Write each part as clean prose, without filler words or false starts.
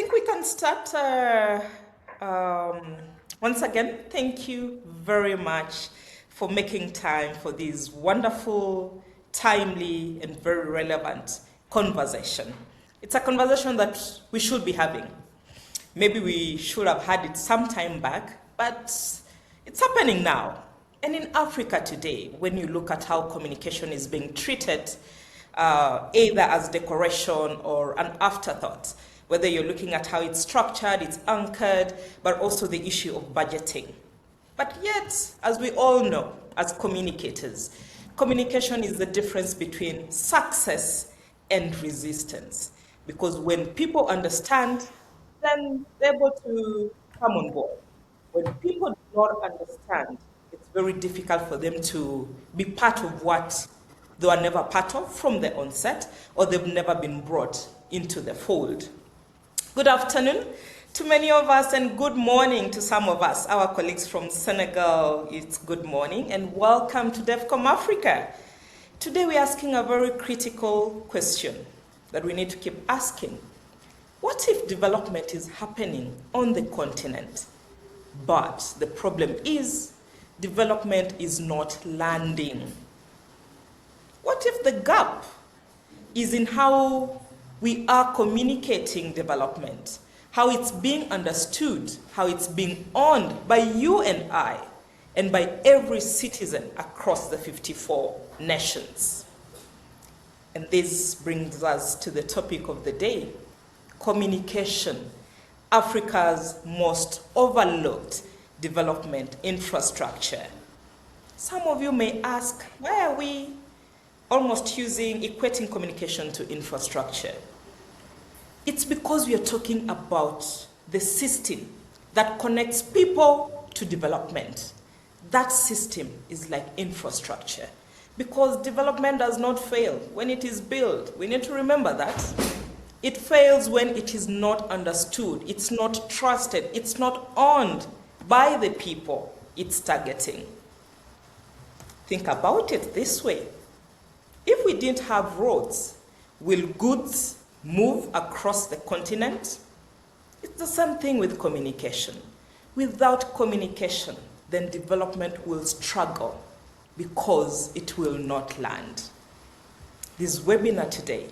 think we can start. Once again, thank you very much for making time for this wonderful, timely, and very relevant conversation. It's a conversation that we should be having. Maybe we should have had it some time back, but it's happening now. And in Africa today, when you look at how communication is being treated, either as decoration or an afterthought, whether you're looking at how it's structured, it's anchored, but also the issue of budgeting. But yet, as we all know, as communicators, communication is the difference between success and resistance. Because when people understand, then they're able to come on board. When people do not understand, it's very difficult for them to be part of what they were never part of from the onset, or they've never been brought into the fold. Good afternoon to many of us, and good morning to some of us. Our colleagues from Senegal, it's good morning, and welcome to DevCom Africa. Today we're asking a very critical question that we need to keep asking. What if development is happening on the continent, but the problem is development is not landing? What if the gap is in how we are communicating development, how it's being understood, how it's being owned by you and I, and by every citizen across the 54 nations? And this brings us to the topic of the day: communication, Africa's most overlooked development infrastructure. Some of you may ask, why are we almost equating communication to infrastructure? It's because we are talking about the system that connects people to development. That system is like infrastructure, because development does not fail when it is built. We need to remember that. It fails when it is not understood, it's not trusted, it's not owned by the people it's targeting. Think about it this way. If we didn't have roads, will goods move across the continent? It's the same thing with communication. Without communication, then development will struggle because it will not land. This webinar today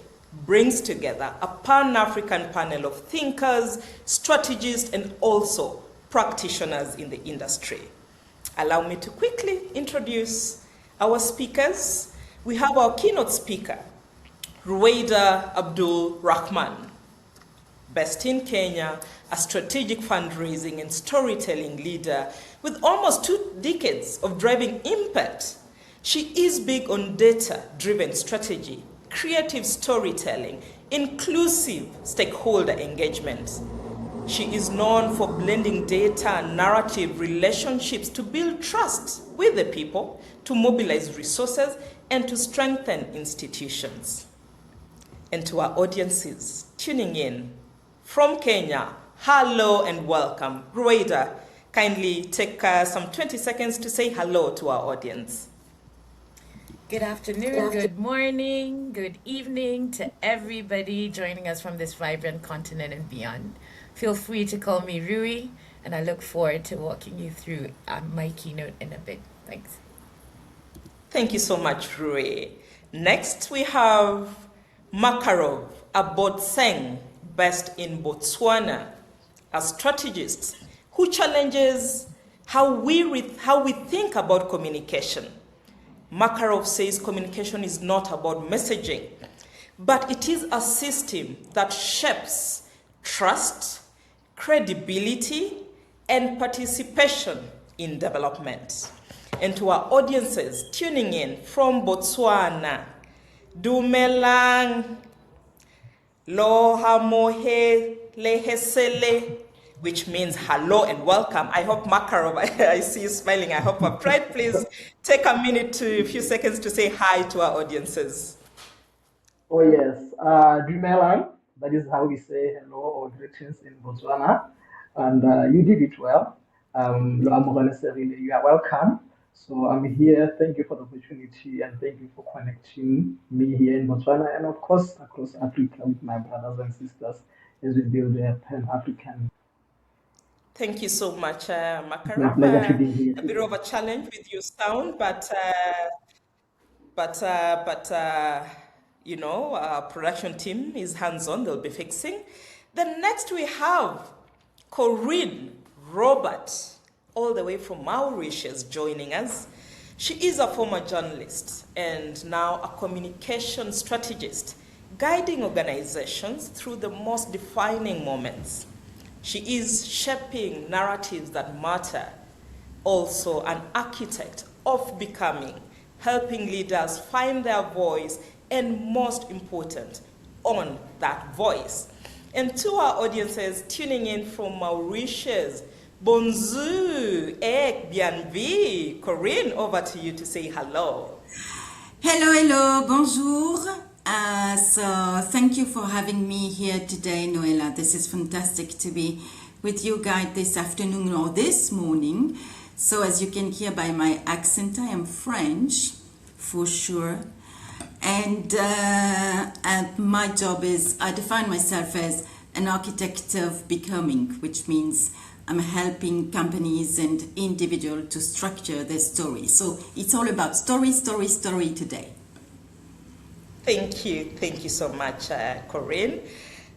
brings together a Pan-African panel of thinkers, strategists, and also practitioners in the industry. Allow me to quickly introduce our speakers. We have our keynote speaker, Ruwaida Abdul Rahman, based in Kenya, a strategic fundraising and storytelling leader with almost 2 decades of driving impact. She is big on data-driven strategy, creative storytelling, inclusive stakeholder engagement. She is known for blending data and narrative relationships to build trust with the people, to mobilize resources, and to strengthen institutions. And to our audiences tuning in from Kenya, hello and welcome. Ruwaida, kindly take some 20 seconds to say hello to our audience. Good afternoon, good morning, good evening to everybody joining us from this vibrant continent and beyond. Feel free to call me Rui, and I look forward to walking you through my keynote in a bit. Thanks. Thank you so much, Rui. Next, we have Makarov Abotseng, based in Botswana, a strategist who challenges how we think about communication. Makarov says communication is not about messaging, but it is a system that shapes trust, credibility, and participation in development. And to our audiences tuning in from Botswana, Dumelang Lohamohe Lehesele, which means hello and welcome. I hope Makarov, I see you smiling. I hope I'm right. Please take a minute to a few seconds to say hi to our audiences. Oh yes, Dumelang, that is how we say hello or greetings in Botswana. And you did it well. You are welcome. So I'm here. Thank you for the opportunity and thank you for connecting me here in Botswana and of course across Africa with my brothers and sisters as we build a Pan-African. Thank you so much, It's my Makaram. pleasure to be here A bit of today. a challenge with your sound, but you know, our production team is hands-on. They'll be fixing. Then next we have Corinne Robert, all the way from Mauritius, joining us. She is a former journalist and now a communication strategist, guiding organizations through the most defining moments. She is shaping narratives that matter, also an architect of becoming, helping leaders find their voice, and most important, on that voice. And to our audiences tuning in from Mauritius, bonjour, ek bienvenue. Corinne, over to you to say hello. Hello, bonjour. So thank you for having me here today, Noela. This is fantastic to be with you guys this afternoon or this morning. So as you can hear by my accent, I am French, for sure. And my job is, I define myself as an architect of becoming, which means I'm helping companies and individuals to structure their story. So it's all about story today. Thank you so much, Corinne.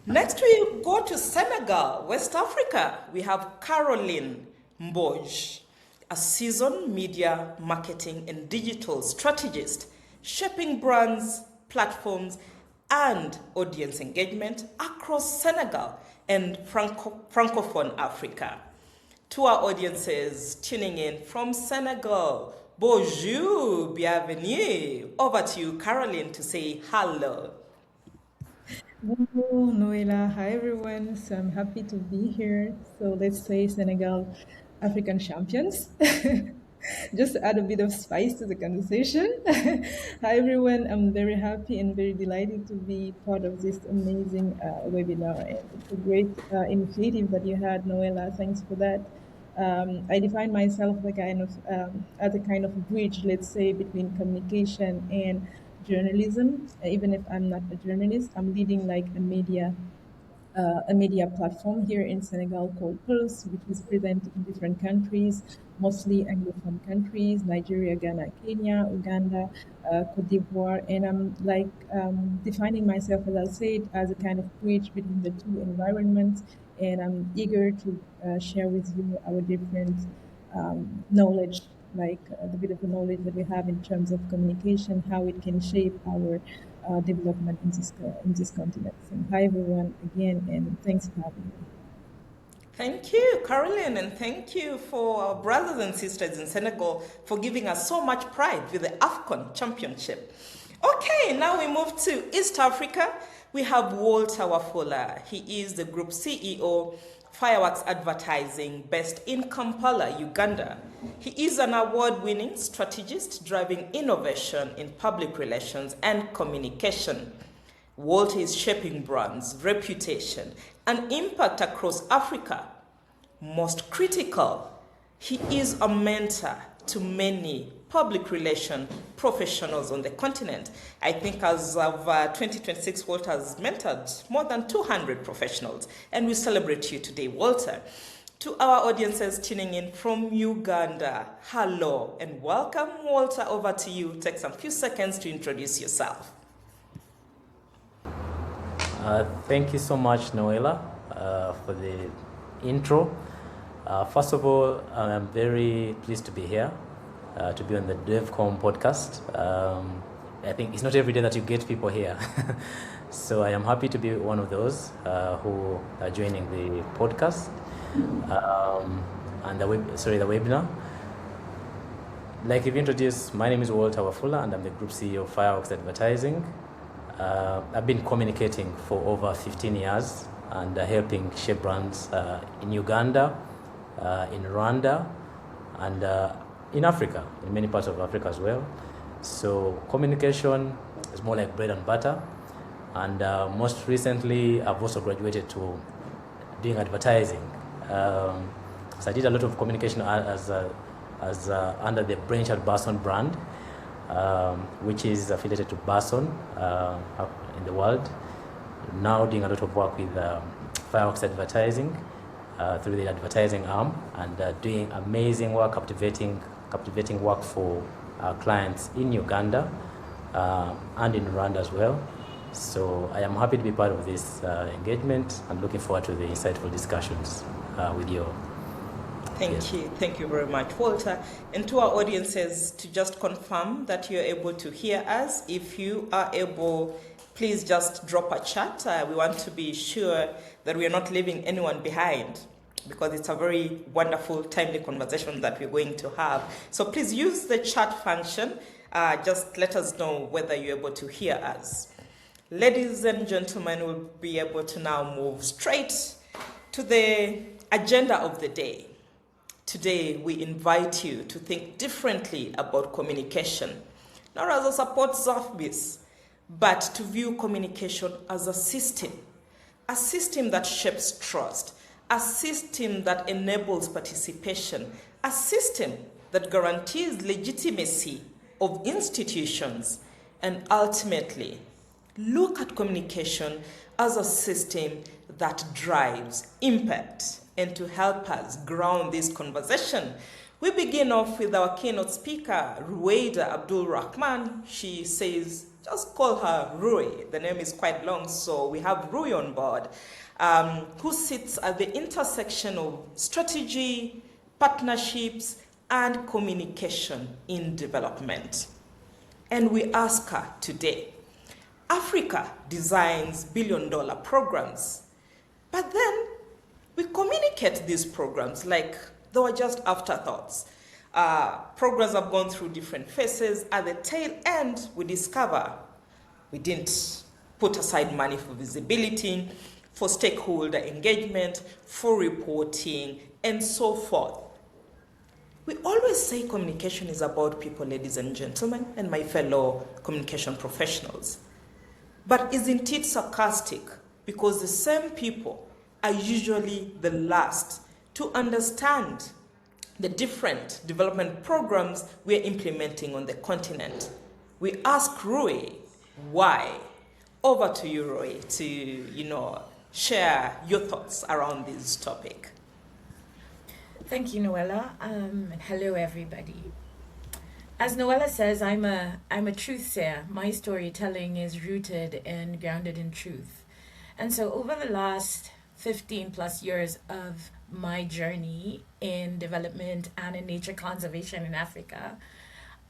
Next we go to Senegal, West Africa. We have Caroline Mboj, a seasoned media, marketing, and digital strategist, shaping brands, platforms, and audience engagement across Senegal and Francophone Africa. To our audiences tuning in from Senegal, bonjour, bienvenue. Over to you, Caroline, to say hello. Bonjour, Noela. Hi, everyone. So I'm happy to be here. So let's say Senegal African champions. Just to add a bit of spice to the conversation. Hi, everyone. I'm very happy and very delighted to be part of this amazing webinar. And it's a great initiative that you had, Noela. Thanks for that. I define myself as a kind of bridge, let's say, between communication and journalism. Even if I'm not a journalist, I'm leading like a media platform here in Senegal called Pulse, which is present in different countries, mostly Anglophone countries, Nigeria, Ghana, Kenya, Uganda, Cote d'Ivoire. And I'm defining myself, as I said, as a kind of bridge between the two environments. And I'm eager to share with you our different knowledge, the bit of the knowledge that we have in terms of communication, how it can shape our development in this continent. So hi everyone again, and thanks for having me. Thank you, Caroline, and thank you for our brothers and sisters in Senegal for giving us so much pride with the AFCON Championship. Okay, now we move to East Africa. We have Walter Wafola. He is the group CEO, Fireworks Advertising, based in Kampala, Uganda. He is an award-winning strategist driving innovation in public relations and communication. Walter is shaping brands, reputation, and impact across Africa. Most critical, he is a mentor to many public relation professionals on the continent. I think as of 2026, Walter has mentored more than 200 professionals, and we celebrate you today, Walter. To our audiences tuning in from Uganda, hello and welcome. Walter, over to you. Take some few seconds to introduce yourself. Thank you so much, Noela, for the intro. First of all, I'm very pleased to be here, to be on the DevCom podcast. I think it's not every day that you get people here. So I am happy to be one of those who are joining the podcast and the webinar. Like you've introduced, my name is Walter Wafula and I'm the Group CEO of Fireworks Advertising. I've been communicating for over 15 years and helping shape brands in Uganda, in Rwanda, and in Africa, in many parts of Africa as well. So communication is more like bread and butter. And most recently, I've also graduated to doing advertising. So I did a lot of communication as as under the Brainchild Barson brand, which is affiliated to Barson in the world. Now doing a lot of work with Fireworks Advertising through the advertising arm, and doing amazing work, captivating work for our clients in Uganda and in Rwanda as well. So I am happy to be part of this engagement and looking forward to the insightful discussions with you all. Thank you very much, Walter. And to our audiences, to just confirm that you're able to hear us. If you are able, please just drop a chat. We want to be sure that we are not leaving anyone behind, because it's a very wonderful, timely conversation that we're going to have. So please use the chat function. Just let us know whether you're able to hear us. Ladies and gentlemen, we'll be able to now move straight to the agenda of the day. Today, we invite you to think differently about communication, not as a support service, but to view communication as a system that shapes trust, a system that enables participation, a system that guarantees legitimacy of institutions, and ultimately look at communication as a system that drives impact. And to help us ground this conversation, we begin off with our keynote speaker, Ruwaida Abdul Rahman. She says, just call her Rui. The name is quite long, so we have Rui on board, who sits at the intersection of strategy, partnerships, and communication in development. And we ask her today, Africa designs billion-dollar programs, but then we communicate these programs like they were just afterthoughts. Programs have gone through different phases. At the tail end, we discover we didn't put aside money for visibility, for stakeholder engagement, for reporting, and so forth. We always say communication is about people, ladies and gentlemen, and my fellow communication professionals. But isn't it sarcastic? Because the same people are usually the last to understand the different development programs we're implementing on the continent. We ask Rui, why? Over to you, Rui, to share your thoughts around this topic. Thank you, Noella, and hello, everybody. As Noella says, I'm a truth sayer. My storytelling is rooted and grounded in truth. And so over the last 15 plus years of my journey in development and in nature conservation in Africa,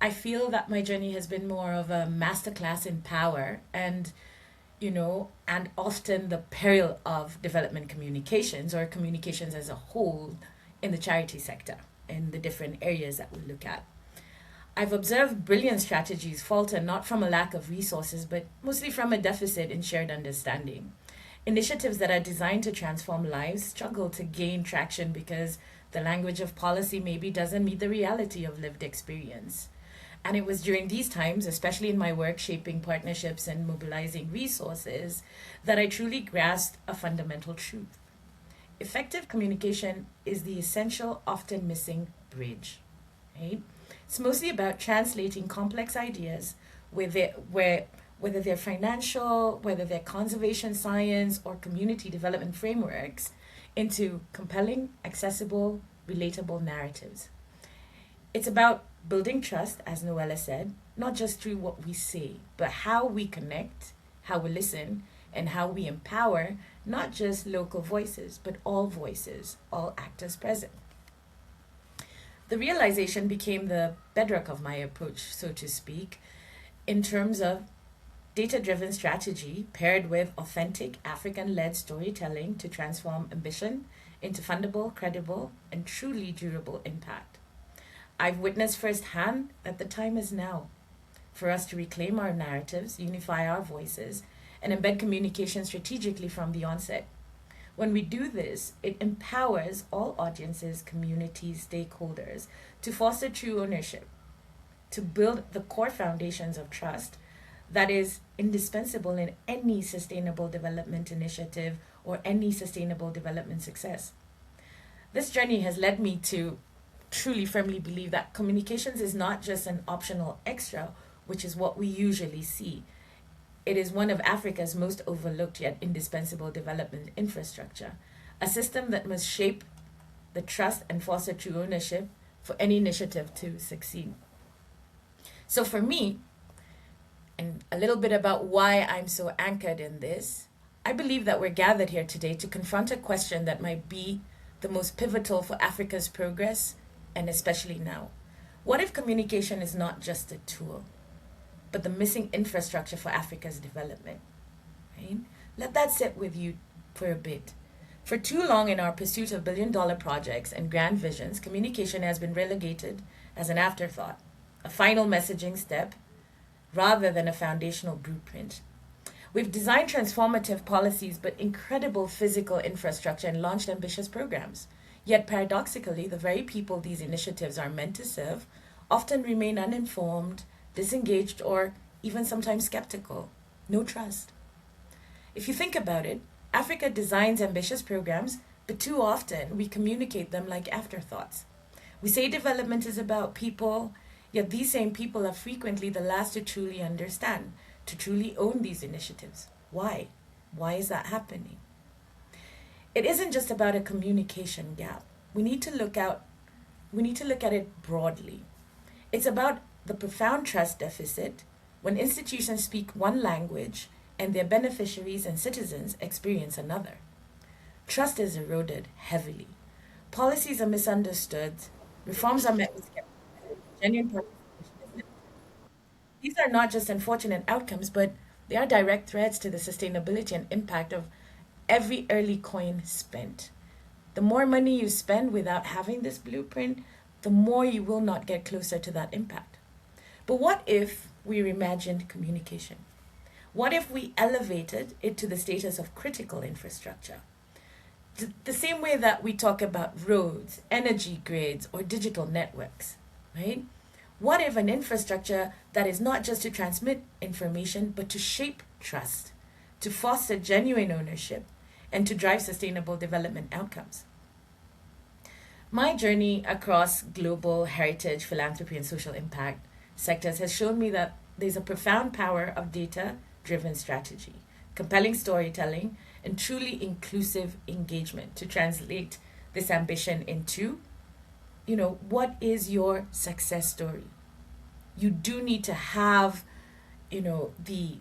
I feel that my journey has been more of a masterclass in power and often the peril of development communications or communications as a whole in the charity sector in the different areas that we look at. I've observed brilliant strategies falter not from a lack of resources, but mostly from a deficit in shared understanding. Initiatives that are designed to transform lives struggle to gain traction because the language of policy maybe doesn't meet the reality of lived experience. And it was during these times, especially in my work shaping partnerships and mobilizing resources, that I truly grasped a fundamental truth. Effective communication is the essential, often missing bridge, right? It's mostly about translating complex ideas whether they're financial, whether they're conservation science or community development frameworks, into compelling, accessible, relatable narratives. It's about building trust, as Noella said, not just through what we say, but how we connect, how we listen, and how we empower not just local voices, but all voices, all actors present. The realization became the bedrock of my approach, so to speak, in terms of data-driven strategy paired with authentic African-led storytelling to transform ambition into fundable, credible, and truly durable impact. I've witnessed firsthand that the time is now for us to reclaim our narratives, unify our voices, and embed communication strategically from the onset. When we do this, it empowers all audiences, communities, stakeholders to foster true ownership, to build the core foundations of trust that is indispensable in any sustainable development initiative or any sustainable development success. This journey has led me to truly firmly believe that communications is not just an optional extra, which is what we usually see. It is one of Africa's most overlooked yet indispensable development infrastructure, a system that must shape the trust and foster true ownership for any initiative to succeed. So for me, and a little bit about why I'm so anchored in this, I believe that we're gathered here today to confront a question that might be the most pivotal for Africa's progress, and especially now. What if communication is not just a tool, but the missing infrastructure for Africa's development? Right? Let that sit with you for a bit. For too long in our pursuit of billion-dollar projects and grand visions, communication has been relegated as an afterthought, a final messaging step, rather than a foundational blueprint. We've designed transformative policies but incredible physical infrastructure and launched ambitious programs. Yet paradoxically, the very people these initiatives are meant to serve often remain uninformed, disengaged, or even sometimes skeptical. No trust. If you think about it, Africa designs ambitious programs, but too often we communicate them like afterthoughts. We say development is about people, yet these same people are frequently the last to truly understand, to truly own these initiatives. Why? Why is that happening? It isn't just about a communication gap. We need to look at it broadly. It's about the profound trust deficit when institutions speak one language and their beneficiaries and citizens experience another. Trust is eroded heavily. Policies are misunderstood. Reforms are met with skepticism. Genuine participation is limited. These are not just unfortunate outcomes, but they are direct threats to the sustainability and impact of every early coin spent. The more money you spend without having this blueprint, the more you will not get closer to that impact. But what if we reimagined communication? What if we elevated it to the status of critical infrastructure? The same way that we talk about roads, energy grids, or digital networks, right? What if an infrastructure that is not just to transmit information, but to shape trust, to foster genuine ownership, and to drive sustainable development outcomes? My journey across global heritage, philanthropy, and social impact sectors has shown me that there's a profound power of data-driven strategy, compelling storytelling, and truly inclusive engagement to translate this ambition into, what is your success story? You do need to have, the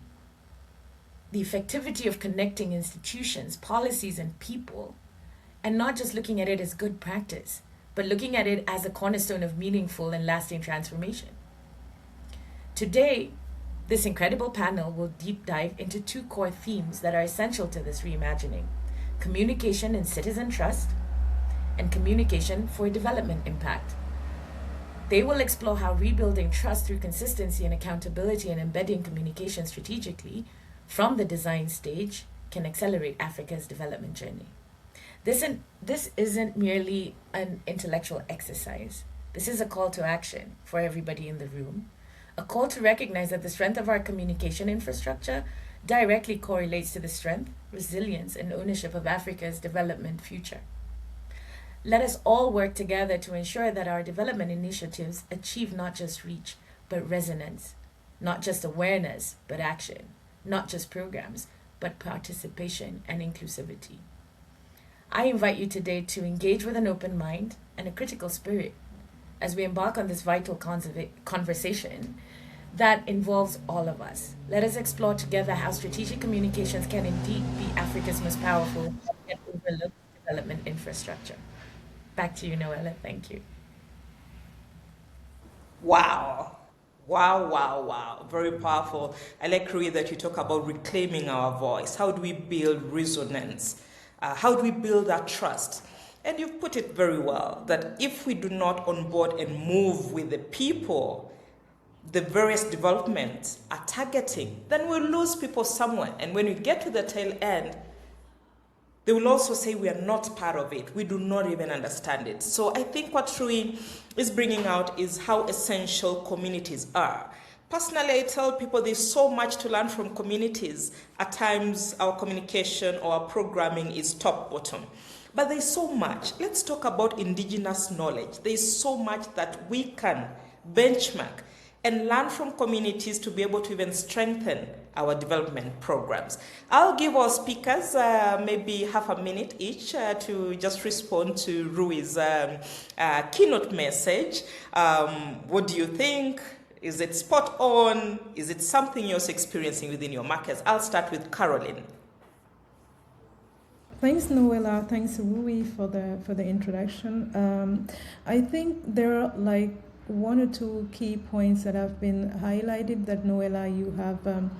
effectivity of connecting institutions, policies, and people, and not just looking at it as good practice, but looking at it as a cornerstone of meaningful and lasting transformation. Today, this incredible panel will deep dive into two core themes that are essential to this reimagining: communication and citizen trust, and communication for development impact. They will explore how rebuilding trust through consistency and accountability and embedding communication strategically from the design stage can accelerate Africa's development journey. This isn't merely an intellectual exercise. This is a call to action for everybody in the room, a call to recognize that the strength of our communication infrastructure directly correlates to the strength, resilience, and ownership of Africa's development future. Let us all work together to ensure that our development initiatives achieve not just reach, but resonance, not just awareness, but action, not just programs, but participation and inclusivity. I invite you today to engage with an open mind and a critical spirit as we embark on this vital conversation that involves all of us. Let us explore together how strategic communications can indeed be Africa's most powerful yet overlooked development infrastructure. Back to you, Noella. Thank you. Wow. Wow, wow, wow. Very powerful. I like, Rui, that you talk about reclaiming our voice. How do we build resonance? How do we build that trust? And you've put it very well, that if we do not onboard and move with the people the various developments are targeting, then we'll lose people somewhere. And when we get to the tail end, they will also say we are not part of it. We do not even understand it. So I think what Rui is bringing out is how essential communities are. Personally, I tell people there's so much to learn from communities. At times, our communication or our programming is top-bottom. But there's so much. Let's talk about indigenous knowledge. There's so much that we can benchmark and learn from communities to be able to even strengthen our development programs. I'll give our speakers maybe half a minute each to just respond to Rui's keynote message. What do you think? Is it spot on? Is it something you're experiencing within your markets? I'll start with Caroline. Thanks, Noella. Thanks, Rui, for the introduction. I think there are like one or two key points that have been highlighted that Noella, you have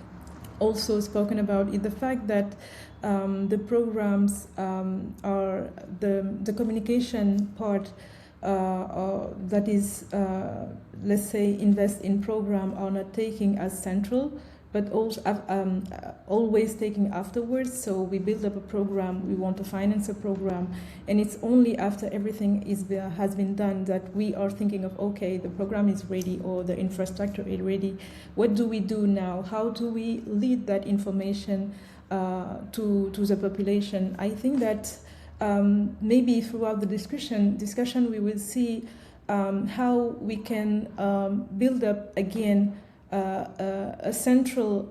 also spoken about. Is the fact that the programs are the communication part that is, let's say, invest in program are not taking as central, but also always taking afterwards. So we build up a program, we want to finance a program, and it's only after everything has been done that we are thinking of, okay, the program is ready or the infrastructure is ready. What do we do now? How do we lead that information to the population? I think that maybe throughout the discussion we will see how we can build up again a central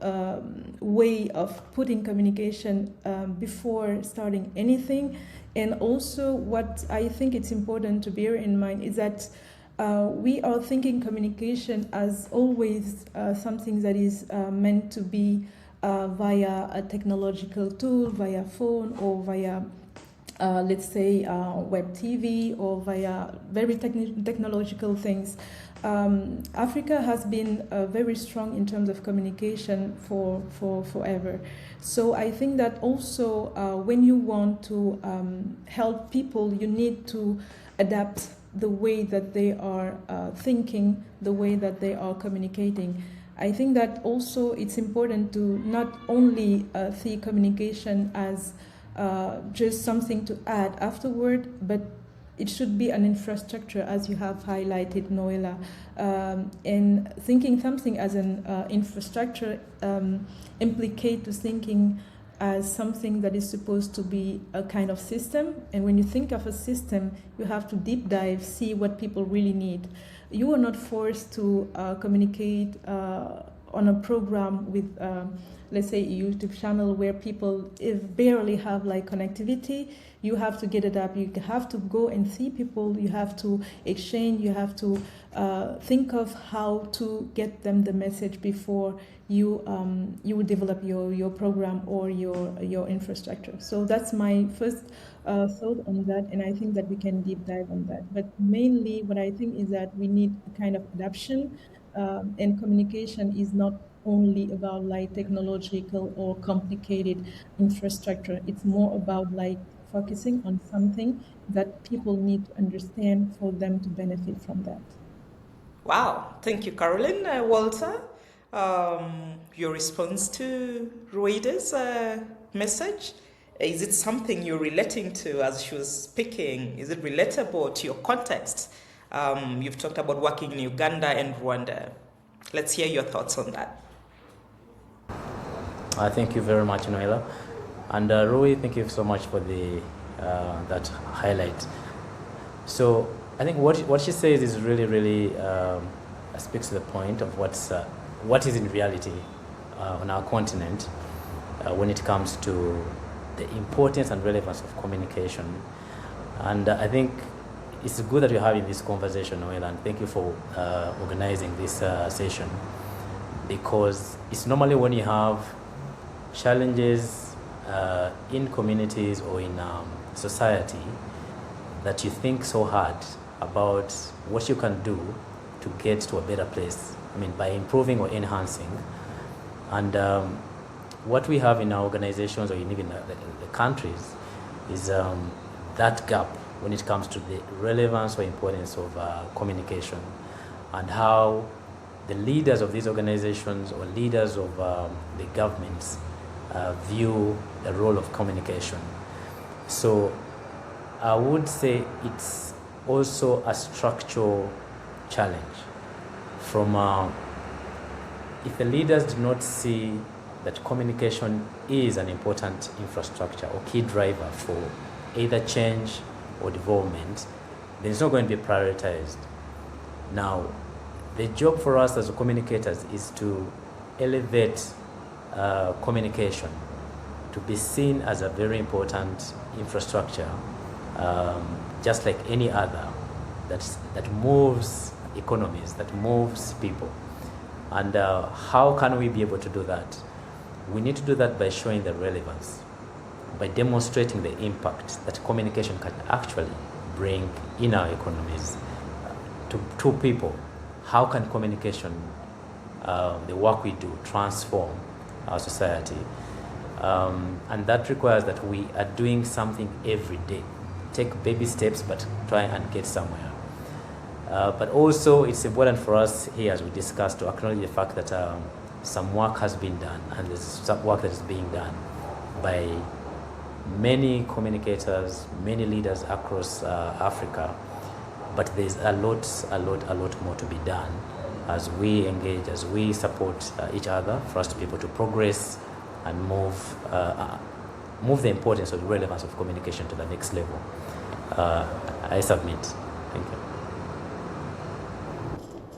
way of putting communication before starting anything. And also what I think it's important to bear in mind is that we are thinking communication as always something that is meant to be via a technological tool, via phone or via let's say web TV or via very technological things. Africa has been very strong in terms of communication for forever. So I think that also when you want to help people, you need to adapt the way that they are thinking, the way that they are communicating. I think that also it's important to not only see communication as just something to add afterward, but it should be an infrastructure, as you have highlighted, Noella. And thinking something as an infrastructure implicate to thinking as something that is supposed to be a kind of system. And when you think of a system, you have to deep dive, see what people really need. You are not forced to communicate on a program with let's say a YouTube channel where people barely have like connectivity. You have to get it up. You have to go and see people. You have to exchange. You have to think of how to get them the message before you would develop your program or your infrastructure. So that's my first thought on that, and I think that we can deep dive on that. But mainly, what I think is that we need a kind of adaptation, and communication is not only about like technological or complicated infrastructure. It's more about like focusing on something that people need to understand for them to benefit from that. Wow, thank you, Caroline. Walter, your response to Ruida's message, is it something you're relating to as she was speaking? Is it relatable to your context? You've talked about working in Uganda and Rwanda. Let's hear your thoughts on that. Thank you very much, Noella. And Rui, thank you so much for the that highlight. So I think what she says is really speaks to the point of what is in reality on our continent when it comes to the importance and relevance of communication. And I think it's good that you're having this conversation, Noella, and thank you for organizing this session, because it's normally when you have challenges in communities or in society that you think so hard about what you can do to get to a better place. I mean, by improving or enhancing. And what we have in our organizations or in even the countries is that gap when it comes to the relevance or importance of communication, and how the leaders of these organizations or leaders of the governments view the role of communication. So I would say it's also a structural challenge from if the leaders do not see that communication is an important infrastructure or key driver for either change or development, then it's not going to be prioritized. Now, the job for us as communicators is to elevate communication to be seen as a very important infrastructure, just like any other, that moves economies, that moves people. And how can we be able to do that? We need to do that by showing the relevance, by demonstrating the impact that communication can actually bring in our economies to people. How can communication, the work we do, transform our society? And that requires that we are doing something every day. Take baby steps, but try and get somewhere. But also, it's important for us here, as we discussed, to acknowledge the fact that some work has been done, and there's some work that is being done by many communicators, many leaders across Africa. But there's a lot more to be done as we engage, as we support each other, for us to be able to progress and move the importance or the relevance of communication to the next level. I submit. Thank you.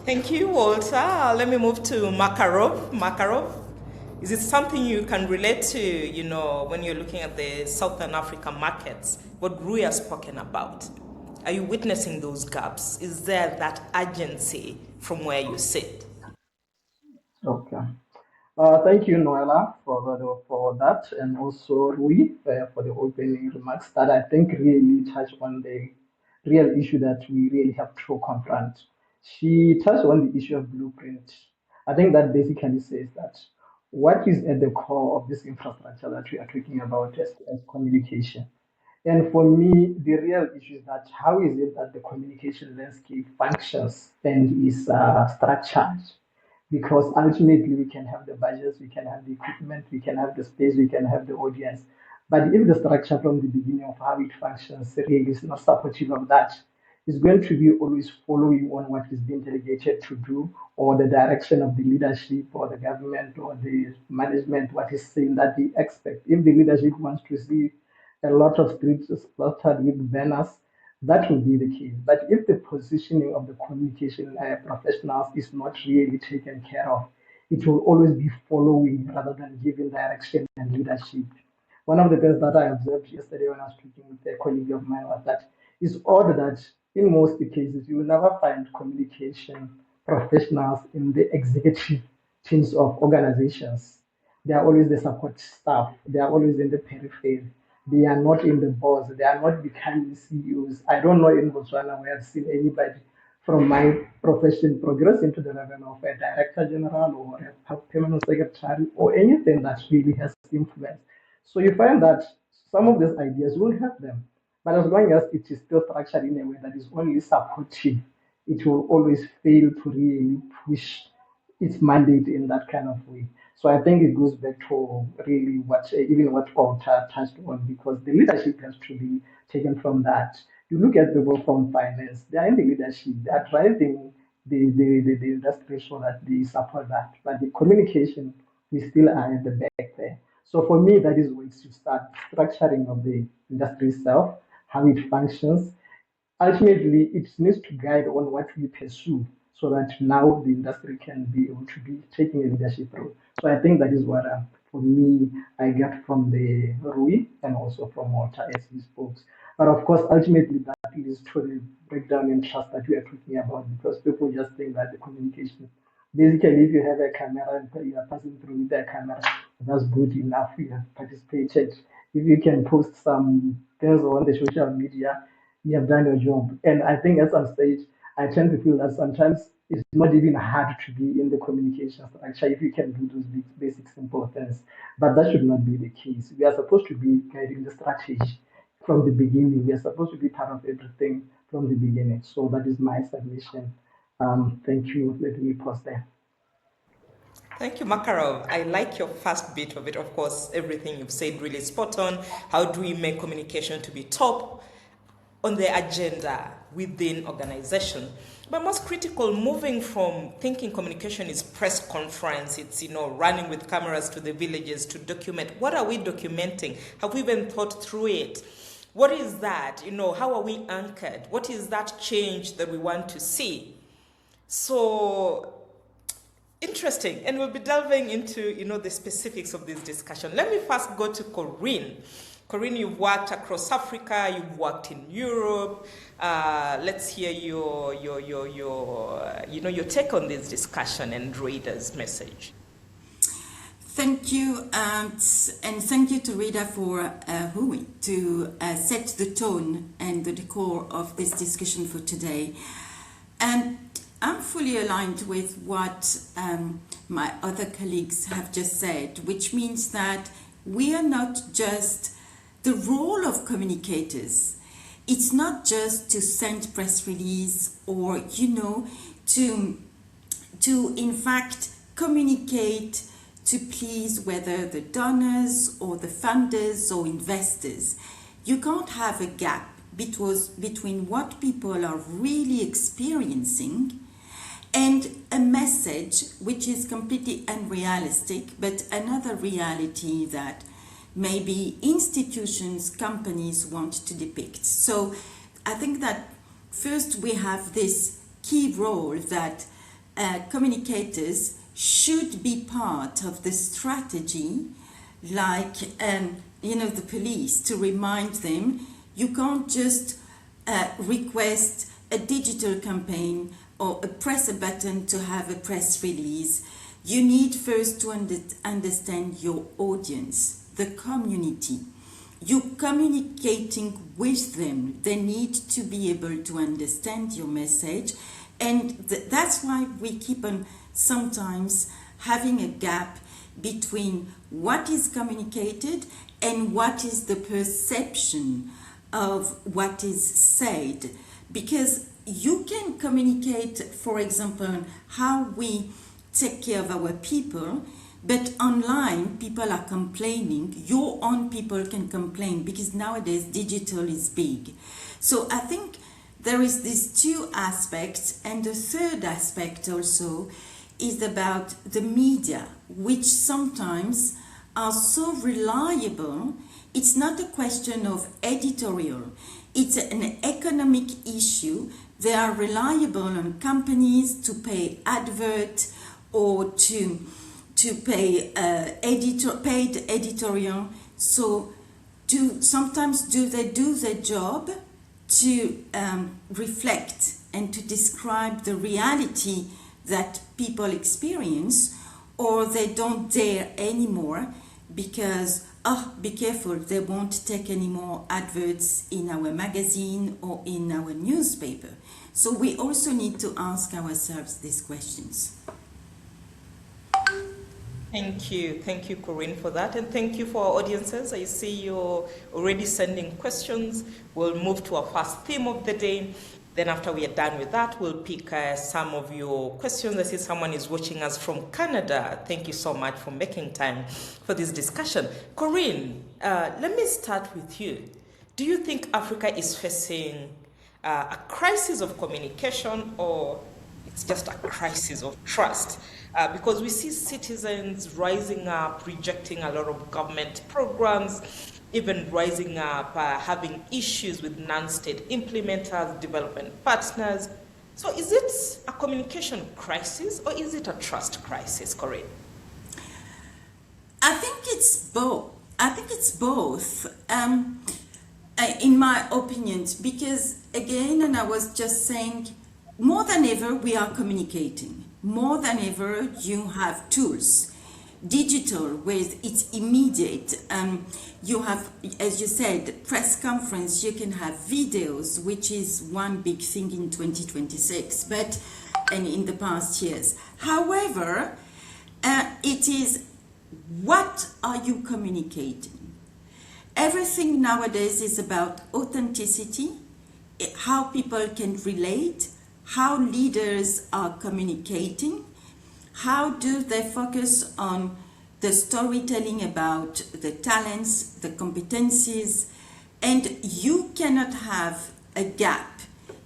Thank you, Walter. Let me move to Makarov. Makarov, is it something you can relate to, when you're looking at the Southern African markets, what Rui has spoken about? Are you witnessing those gaps? Is there that urgency from where you sit? Okay. Thank you, Noella, for that, and also Rui for the opening remarks that I think really touch on the real issue that we really have to confront. She touched on the issue of blueprint. I think that basically says that what is at the core of this infrastructure that we are talking about as communication. And for me, the real issue is that how is it that the communication landscape functions and is structured? Because ultimately we can have the budgets, we can have the equipment, we can have the space, we can have the audience. But if the structure from the beginning of how it functions really is not supportive of that, it's going to be always following on what is being delegated to do, or the direction of the leadership or the government or the management, what is saying that they expect. If the leadership wants to see a lot of streets cluttered with banners, that will be the case. But if the positioning of the communication professionals is not really taken care of, it will always be following rather than giving direction and leadership. One of the things that I observed yesterday when I was speaking with a colleague of mine was that it's odd that in most cases you will never find communication professionals in the executive teams of organizations. They are always the support staff. They are always in the periphery. They are not in the boards. They are not becoming CEOs. I don't know in Botswana where I've seen anybody from my profession progress into the level of a director general or a permanent secretary or anything that really has influence. So you find that some of these ideas will have them, but as long as it is still structured in a way that is only supportive, it will always fail to really push its mandate in that kind of way. So I think it goes back to really what even what Walter touched on, because the leadership has to be taken from that. You look at people from finance, they are in the leadership, they are driving the industry so that they support that. But the communication, we still are at the back there. So for me, that is where to start structuring of the industry itself, how it functions. Ultimately, it needs to guide on what we pursue so that now the industry can be able to be taking a leadership role. So I think that is what, for me, I get from the Rui and also from Walter as he spoke. But of course, ultimately, that leads to the breakdown in trust that we are talking about, because people just think that the communication, basically, if you have a camera and you are passing through with that camera, that's good enough. You have participated. If you can post some things on the social media, you have done your job. And I think at some stage, I tend to feel that sometimes it's not even hard to be in the communication structure if you can do those basic simple things. But that should not be the case. We are supposed to be guiding the strategy from the beginning. We are supposed to be part of everything from the beginning. So that is my submission. Thank you. Let me pause there. Thank you, Makarov. I like your first bit of it. Of course, everything you've said really spot on. How do we make communication to be top on the agenda within organization? But most critical, moving from thinking communication is press conference, it's, running with cameras to the villages to document. What are we documenting? Have we even thought through it? What is that? How are we anchored? What is that change that we want to see? So interesting. And we'll be delving into, the specifics of this discussion. Let me first go to Corinne. Corinne, you've worked across Africa, you've worked in Europe. Let's hear your take on this discussion and Rita's message. Thank you, and thank you to Rita for Hui to set the tone and the core of this discussion for today. And I'm fully aligned with what my other colleagues have just said, which means that we are not just the role of communicators. It's not just to send press release or, to in fact communicate to please whether the donors or the funders or investors. You can't have a gap between what people are really experiencing and a message which is completely unrealistic, but another reality that maybe institutions, companies want to depict. So I think that first we have this key role that communicators should be part of the strategy, like the police, to remind them you can't just request a digital campaign or press a button to have a press release. You need first to understand your audience, the community. You're communicating with them. They need to be able to understand your message. And that's why we keep on sometimes having a gap between what is communicated and what is the perception of what is said. Because you can communicate, for example, how we take care of our people, but online people are complaining. Your own people can complain because nowadays digital is big. So I think there is these two aspects, and the third aspect also is about the media, which sometimes are so reliable. It's not a question of editorial, it's an economic issue. They are reliable on companies to pay advert or to pay paid editorial. So sometimes do they do their job to reflect and to describe the reality that people experience, or they don't dare anymore because, be careful, they won't take any more adverts in our magazine or in our newspaper. So we also need to ask ourselves these questions. Thank you, Corinne, for that, and thank you for our audiences. I see you're already sending questions. We'll move to our first theme of the day. Then after we are done with that, we'll pick some of your questions. I see someone is watching us from Canada. Thank you so much for making time for this discussion. Corinne, let me start with you. Do you think Africa is facing a crisis of communication, or it's just a crisis of trust? Because we see citizens rising up, rejecting a lot of government programs, even rising up, having issues with non-state implementers, development partners. So is it a communication crisis or is it a trust crisis, Corinne? I think it's both. In my opinion, because again, and I was just saying, more than ever, we are communicating. More than ever, you have tools. Digital, with its immediate. You have, as you said, press conference, you can have videos, which is one big thing in 2026, and in the past years. However, it is, what are you communicating? Everything nowadays is about authenticity, how people can relate, how leaders are communicating, how do they focus on the storytelling about the talents, the competencies, and you cannot have a gap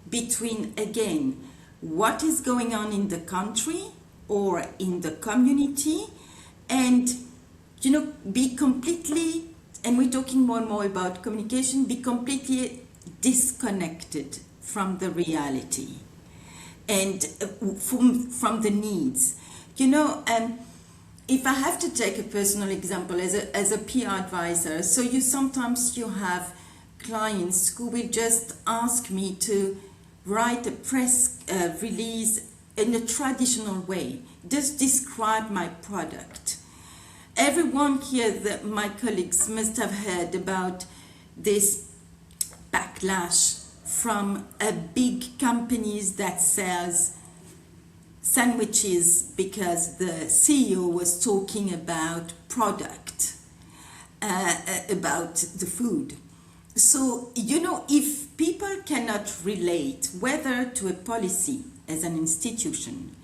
between, again, what is going on in the country or in the community, and be completely, and we're talking more and more about communication, be completely disconnected from the reality and from the needs. If I have to take a personal example as a PR advisor, so sometimes you have clients who will just ask me to write a press release in a traditional way, just describe my product. Everyone here, my colleagues, must have heard about this backlash from big companies that sells sandwiches because the CEO was talking about product, about the food. So, if people cannot relate whether to a policy as an institution,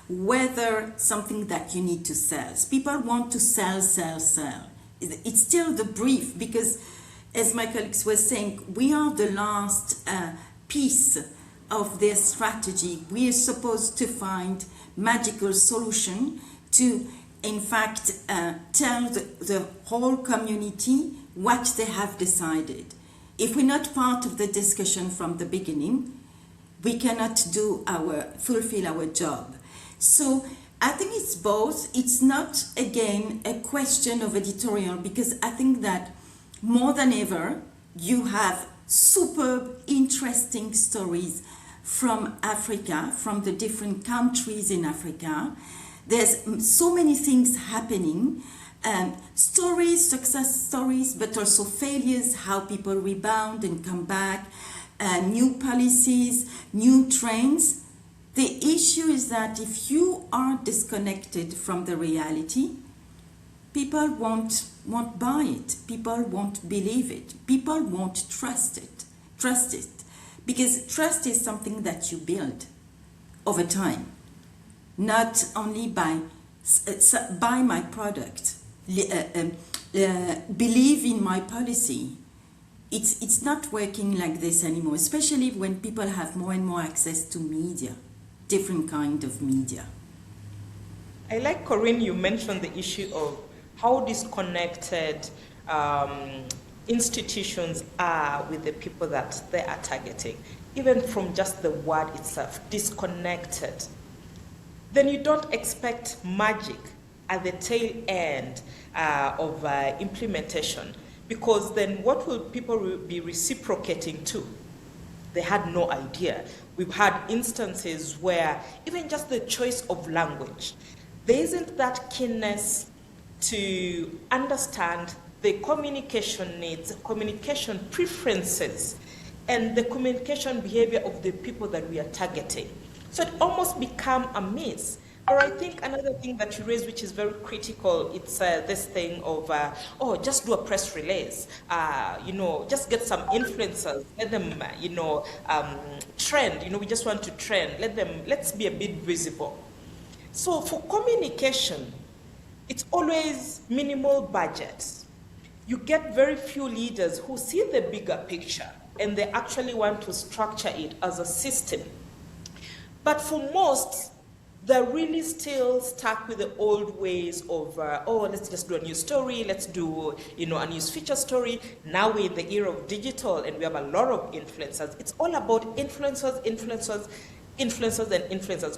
whether something that you need to sell, people want to sell. It's still the brief, because as my colleagues were saying, we are the last piece of their strategy. We are supposed to find magical solution to, in fact, tell the whole community what they have decided. If we're not part of the discussion from the beginning, we cannot fulfill our job. So I think it's both. It's not, again, a question of editorial, because I think that more than ever, you have superb, interesting stories from Africa, from the different countries in Africa. There's so many things happening, stories, success stories, but also failures, how people rebound and come back, new policies, new trends. The issue is that if you are disconnected from the reality, people won't buy it, people won't believe it, people won't trust it, because trust is something that you build over time, not only by buy my product, believe in my policy. It's not working like this anymore, especially when people have more and more access to media, different kind of media. I like, Corinne, you mentioned the issue of how disconnected institutions are with the people that they are targeting, even from just the word itself, disconnected. Then you don't expect magic at the tail end of implementation, because then what will people be reciprocating to? They had no idea. We've had instances where even just the choice of language, there isn't that keenness to understand the communication needs, communication preferences, and the communication behavior of the people that we are targeting. So it almost become a miss. Or I think another thing that you raised, which is very critical, it's this thing of, just do a press release, just get some influencers, let them, trend, we just want to trend, let's be a bit visible. So for communication, it's always minimal budgets. You get very few leaders who see the bigger picture and they actually want to structure it as a system. But for most, they're really still stuck with the old ways of, let's just do a news story, let's do, a news feature story. Now we're in the era of digital and we have a lot of influencers. It's all about influencers,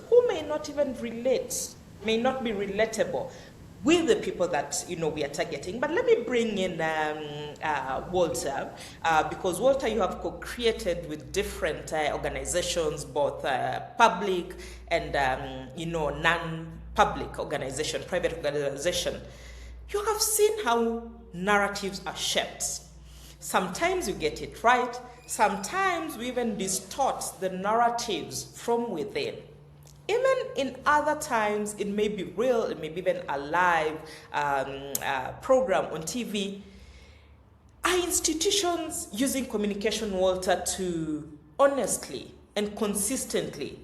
who may not even relate, may not be relatable with the people that we are targeting. But let me bring in Walter, because Walter, you have co-created with different organizations, both public and non-public organization, private organization. You have seen how narratives are shaped. Sometimes you get it right. Sometimes we even distort the narratives from within. Even in other times, it may be real, it may be even a live program on TV. Are institutions using communication, Walter, to honestly and consistently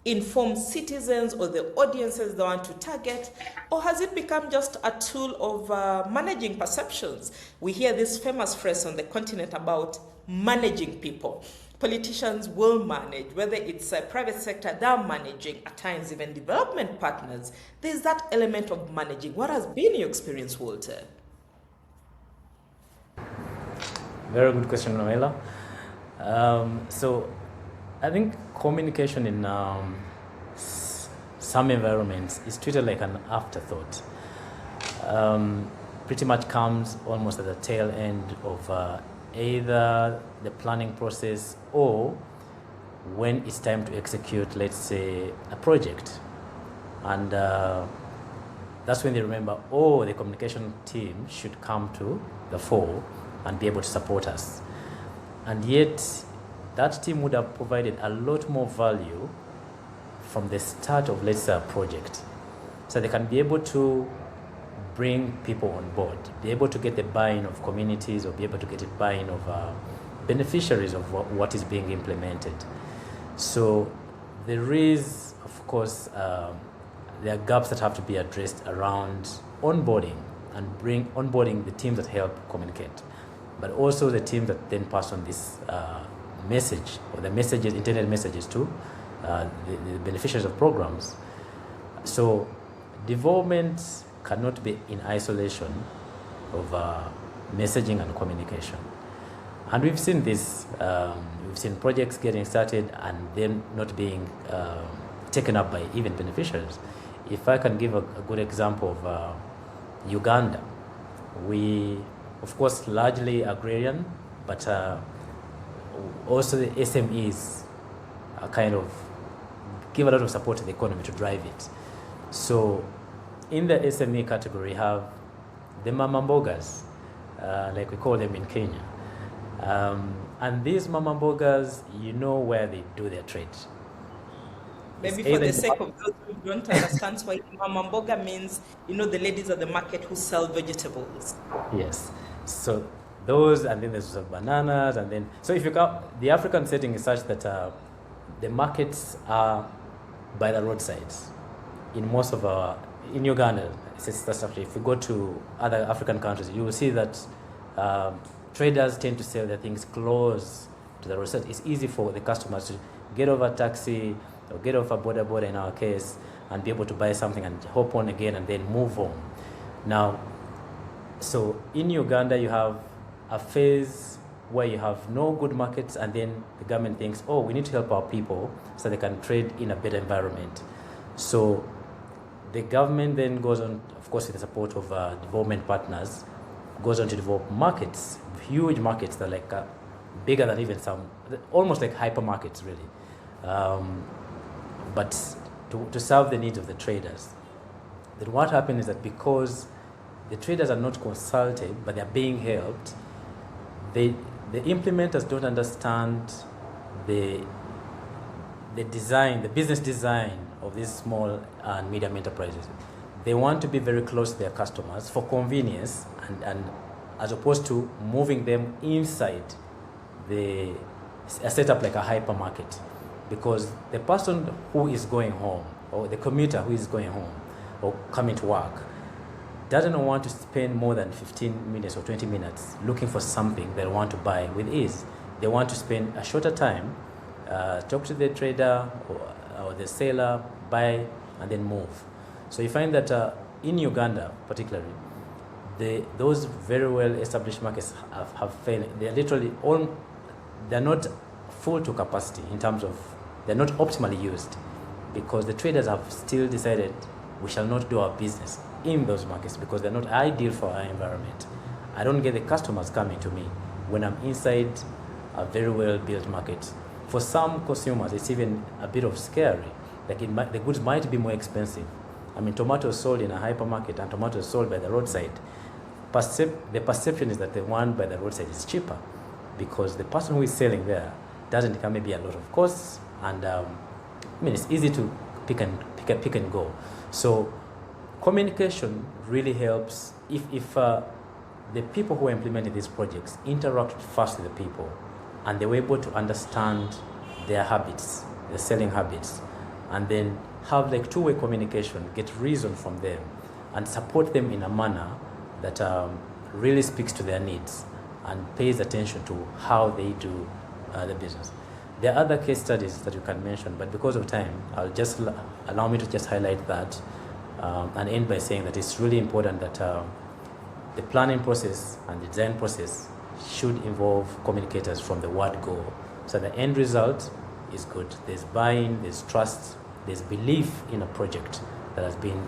inform citizens or the audiences they want to target? Or has it become just a tool of managing perceptions? We hear this famous phrase on the continent about managing people. politicians will manage, whether it's a private sector, they're managing, at times even development partners. There's that element of managing. What has been your experience, Walter? Very good question, Noela. So I think communication in some environments is treated like an afterthought. Pretty much comes almost at the tail end of either the planning process or when it's time to execute, let's say, a project. And that's when they remember, oh, the communication team should come to the fore and be able to support us. And yet, that team would have provided a lot more value from the start of, let's say, a project. So they can be able to bring people on board, be able to get the buy-in of communities, or be able to get the buy-in of beneficiaries of what is being implemented. So there is, of course, there are gaps that have to be addressed around onboarding and onboarding the teams that help communicate, but also the teams that then pass on this message, or the messages, intended messages to the beneficiaries of programs. So development cannot be in isolation of messaging and communication. And we've seen this, we've seen projects getting started and then not being taken up by even beneficiaries. If I can give a good example of Uganda, we, of course, largely agrarian, but also the SMEs are kind of give a lot of support to the economy to drive it. So in the SME category, we have the mama mbogas, like we call them in Kenya. And these mama mbogas, you know where they do their trade. Maybe for the sake of those who don't understand why mama mboga means, you know, the ladies at the market who sell vegetables. Yes. So those, and then there's bananas, and then, so if you count, the African setting is such that the markets are by the roadsides. In most of our, in Uganda, if you go to other African countries, you will see that traders tend to sell their things close to the roadside. It's easy for the customers to get over a taxi or get off a border in our case and be able to buy something and hop on again and then move on. Now, so in Uganda, you have a phase where you have no good markets, and then the government thinks, oh, we need to help our people so they can trade in a better environment. So the government then goes on, of course, with the support of development partners, goes on to develop markets, huge markets that are like bigger than even some, almost like hypermarkets, really. But to serve the needs of the traders. Then what happened is that because the traders are not consulted, but they're being helped, the implementers don't understand the design, the business design of these small and medium enterprises. They want to be very close to their customers for convenience, and as opposed to moving them inside a setup like a hypermarket, because the person who is going home, or the commuter who is going home or coming to work, doesn't want to spend more than 15 minutes or 20 minutes looking for something they want to buy with ease. They want to spend a shorter time, talk to the trader or the seller, buy, and then move. So you find that in Uganda particularly, those very well established markets have failed. They're literally they're not full to capacity in terms of, they're not optimally used, because the traders have still decided we shall not do our business in those markets because they're not ideal for our environment. I don't get the customers coming to me when I'm inside a very well built market. For some consumers, it's even a bit of scary. Like the goods might be more expensive. I mean, tomatoes sold in a hypermarket and tomatoes sold by the roadside. The perception is that the one by the roadside is cheaper because the person who is selling there doesn't come maybe a lot of costs, and I mean, it's easy to pick and go. So communication really helps if the people who are implementing these projects interact first with the people, and they were able to understand their habits, their selling habits, and then have like two-way communication, get reason from them, and support them in a manner that really speaks to their needs and pays attention to how they do the business. There are other case studies that you can mention, but because of time, I'll just allow me to just highlight that and end by saying that it's really important that the planning process and the design process should involve communicators from the word go. So the end result is good. There's buy-in, there's trust, there's belief in a project that has been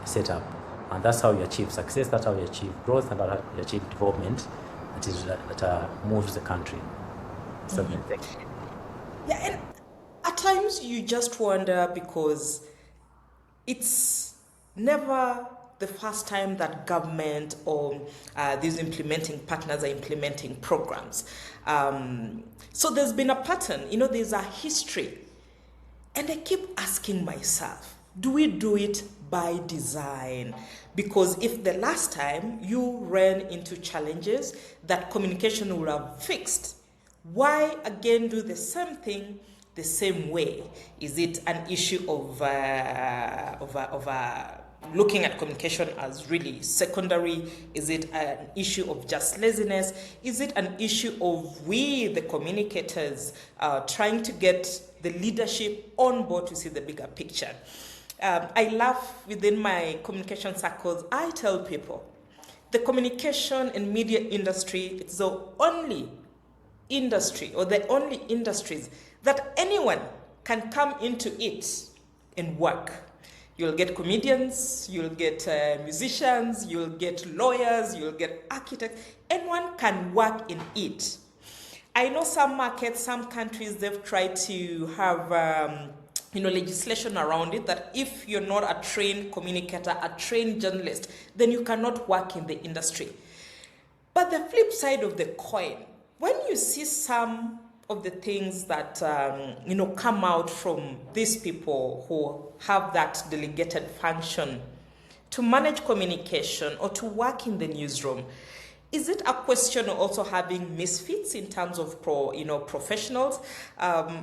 set up. And that's how you achieve success, that's how you achieve growth, and that's how you achieve development that moves the country. So, Yeah, and at times you just wonder because it's never the first time that government or these implementing partners are implementing programs. So there's been a pattern, there's a history. And I keep asking myself, do we do it by design? Because if the last time you ran into challenges that communication would have fixed, why again do the same thing the same way? Is it an issue of looking at communication as really secondary? Is it an issue of just laziness? Is it an issue of we, the communicators, trying to get the leadership on board to see the bigger picture? I laugh within my communication circles. I tell people the communication and media industry is the only industry or the only industries that anyone can come into it and work. You'll get comedians, you'll get musicians, you'll get lawyers, you'll get architects. Anyone can work in it. I know some markets, some countries, they've tried to have legislation around it that if you're not a trained communicator, a trained journalist, then you cannot work in the industry. But the flip side of the coin, when you see some of the things that come out from these people who have that delegated function to manage communication or to work in the newsroom, is it a question of also having misfits in terms of professionals?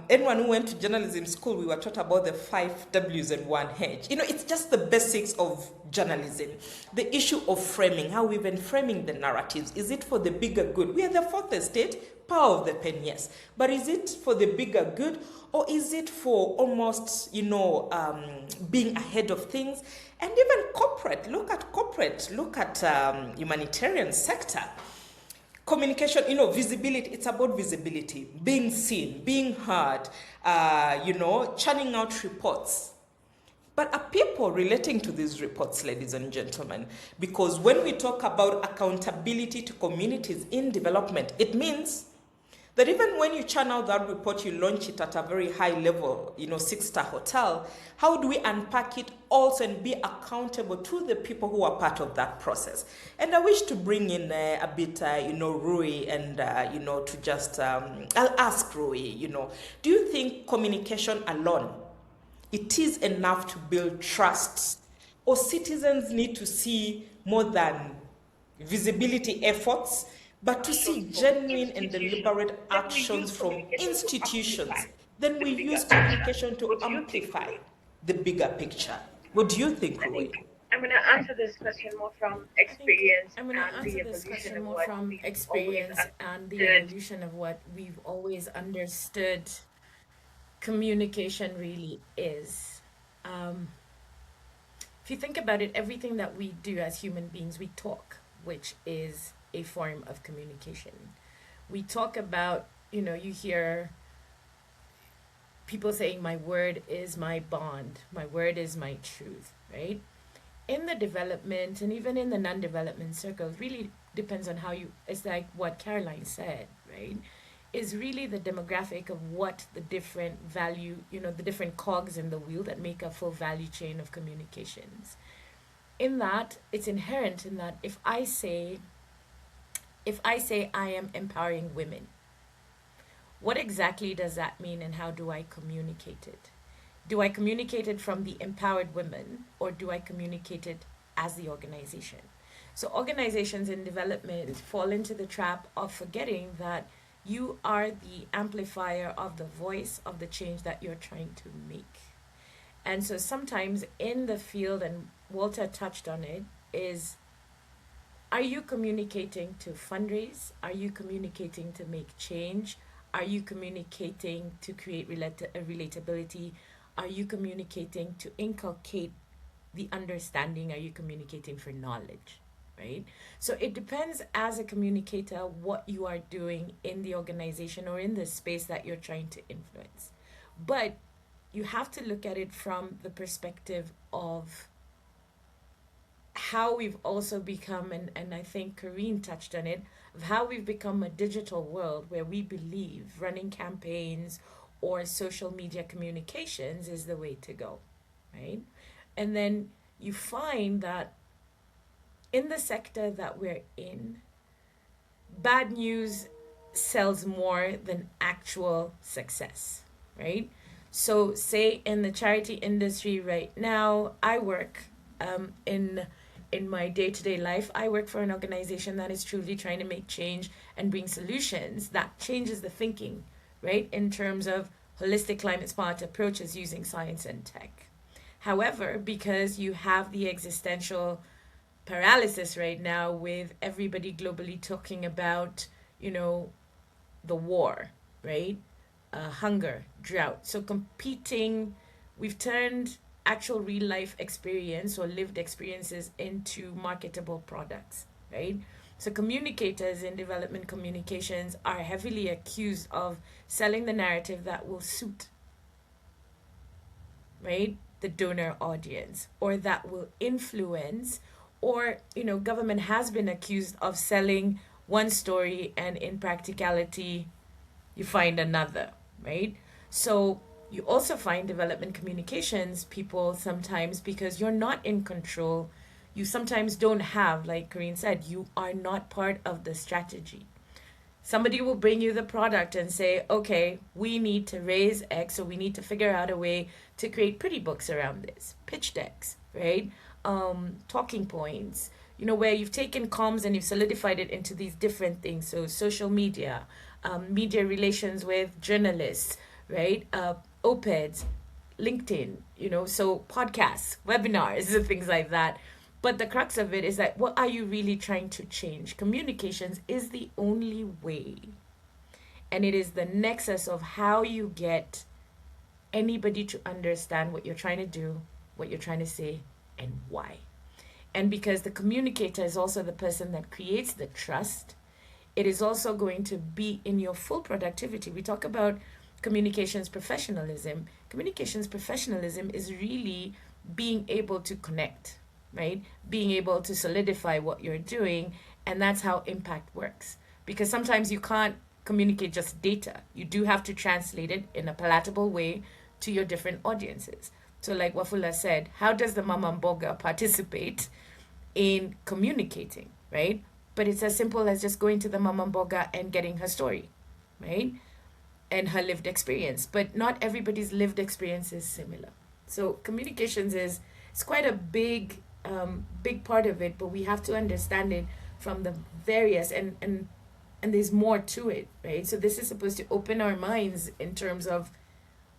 Anyone who went to journalism school, we were taught about the 5 W's and 1 H. It's just the basics of journalism. The issue of framing, how we've been framing the narratives. Is it for the bigger good? We are the fourth estate, power of the pen, yes. But is it for the bigger good? Or is it for almost, being ahead of things? And even corporate, look at humanitarian sector. Communication, visibility, it's about visibility, being seen, being heard, churning out reports. But are people relating to these reports, ladies and gentlemen? Because when we talk about accountability to communities in development, it means that even when you churn out that report, you launch it at a very high level, 6-star hotel, how do we unpack it also and be accountable to the people who are part of that process? And I wish to bring in a bit, Rui, and, to just, I'll ask Rui, do you think communication alone, it is enough to build trust? Or citizens need to see more than visibility efforts, but to see genuine and deliberate actions from institutions? Then we use communication to amplify the bigger picture. What do you think, Roy? I'm going to answer this question more from experience and the evolution of what we've always understood communication really is. If you think about it, everything that we do as human beings, we talk, which is a form of communication. We talk about, you hear people saying, my word is my bond, my word is my truth, right? In the development and even in the non-development circles, really depends on how it's like what Caroline said, right? Is really the demographic of what the different value, the different cogs in the wheel that make a full value chain of communications. In that, it's inherent in that if I say I am empowering women, what exactly does that mean and how do I communicate it? Do I communicate it from the empowered women or do I communicate it as the organization? So organizations in development fall into the trap of forgetting that you are the amplifier of the voice of the change that you're trying to make. And so sometimes in the field, and Walter touched on it, is, are you communicating to fundraise? Are you communicating to make change? Are you communicating to create relatability? Are you communicating to inculcate the understanding? Are you communicating for knowledge? Right? So it depends as a communicator what you are doing in the organization or in the space that you're trying to influence. But you have to look at it from the perspective of how we've also become, and I think Karine touched on it, of how we've become a digital world where we believe running campaigns or social media communications is the way to go, right? And then you find that in the sector that we're in, bad news sells more than actual success, right? So say in the charity industry right now, I work in my day-to-day life, I work for an organization that is truly trying to make change and bring solutions that changes the thinking, right? In terms of holistic climate smart approaches using science and tech. However, because you have the existential paralysis right now with everybody globally talking about, the war, right? Hunger, drought. So competing, we've turned actual real life experience or lived experiences into marketable products, right? So communicators in development communications are heavily accused of selling the narrative that will suit, right, the donor audience, or that will influence, or government has been accused of selling one story and in practicality you find another, right? So you also find development communications people sometimes, because you're not in control, you sometimes don't have, like Karine said, you are not part of the strategy. Somebody will bring you the product and say, okay, we need to raise X, so we need to figure out a way to create pretty books around this, pitch decks, right? Talking points, where you've taken comms and you've solidified it into these different things. So social media, media relations with journalists, right? Op-eds, LinkedIn, so podcasts, webinars, things like that. But the crux of it is that what are you really trying to change? Communications is the only way. And it is the nexus of how you get anybody to understand what you're trying to do, what you're trying to say, and why. And because the communicator is also the person that creates the trust, it is also going to be in your full productivity. We talk about communications professionalism. Communications professionalism is really being able to connect, right? Being able to solidify what you're doing, and that's how impact works. Because sometimes you can't communicate just data. You do have to translate it in a palatable way to your different audiences. So like Wafula said, how does the Mama Mboga participate in communicating, right? But it's as simple as just going to the Mama Mboga and getting her story, right? And her lived experience. But not everybody's lived experience is similar. So communications it's quite a big part of it, but we have to understand it from the various, and there's more to it, right? So this is supposed to open our minds in terms of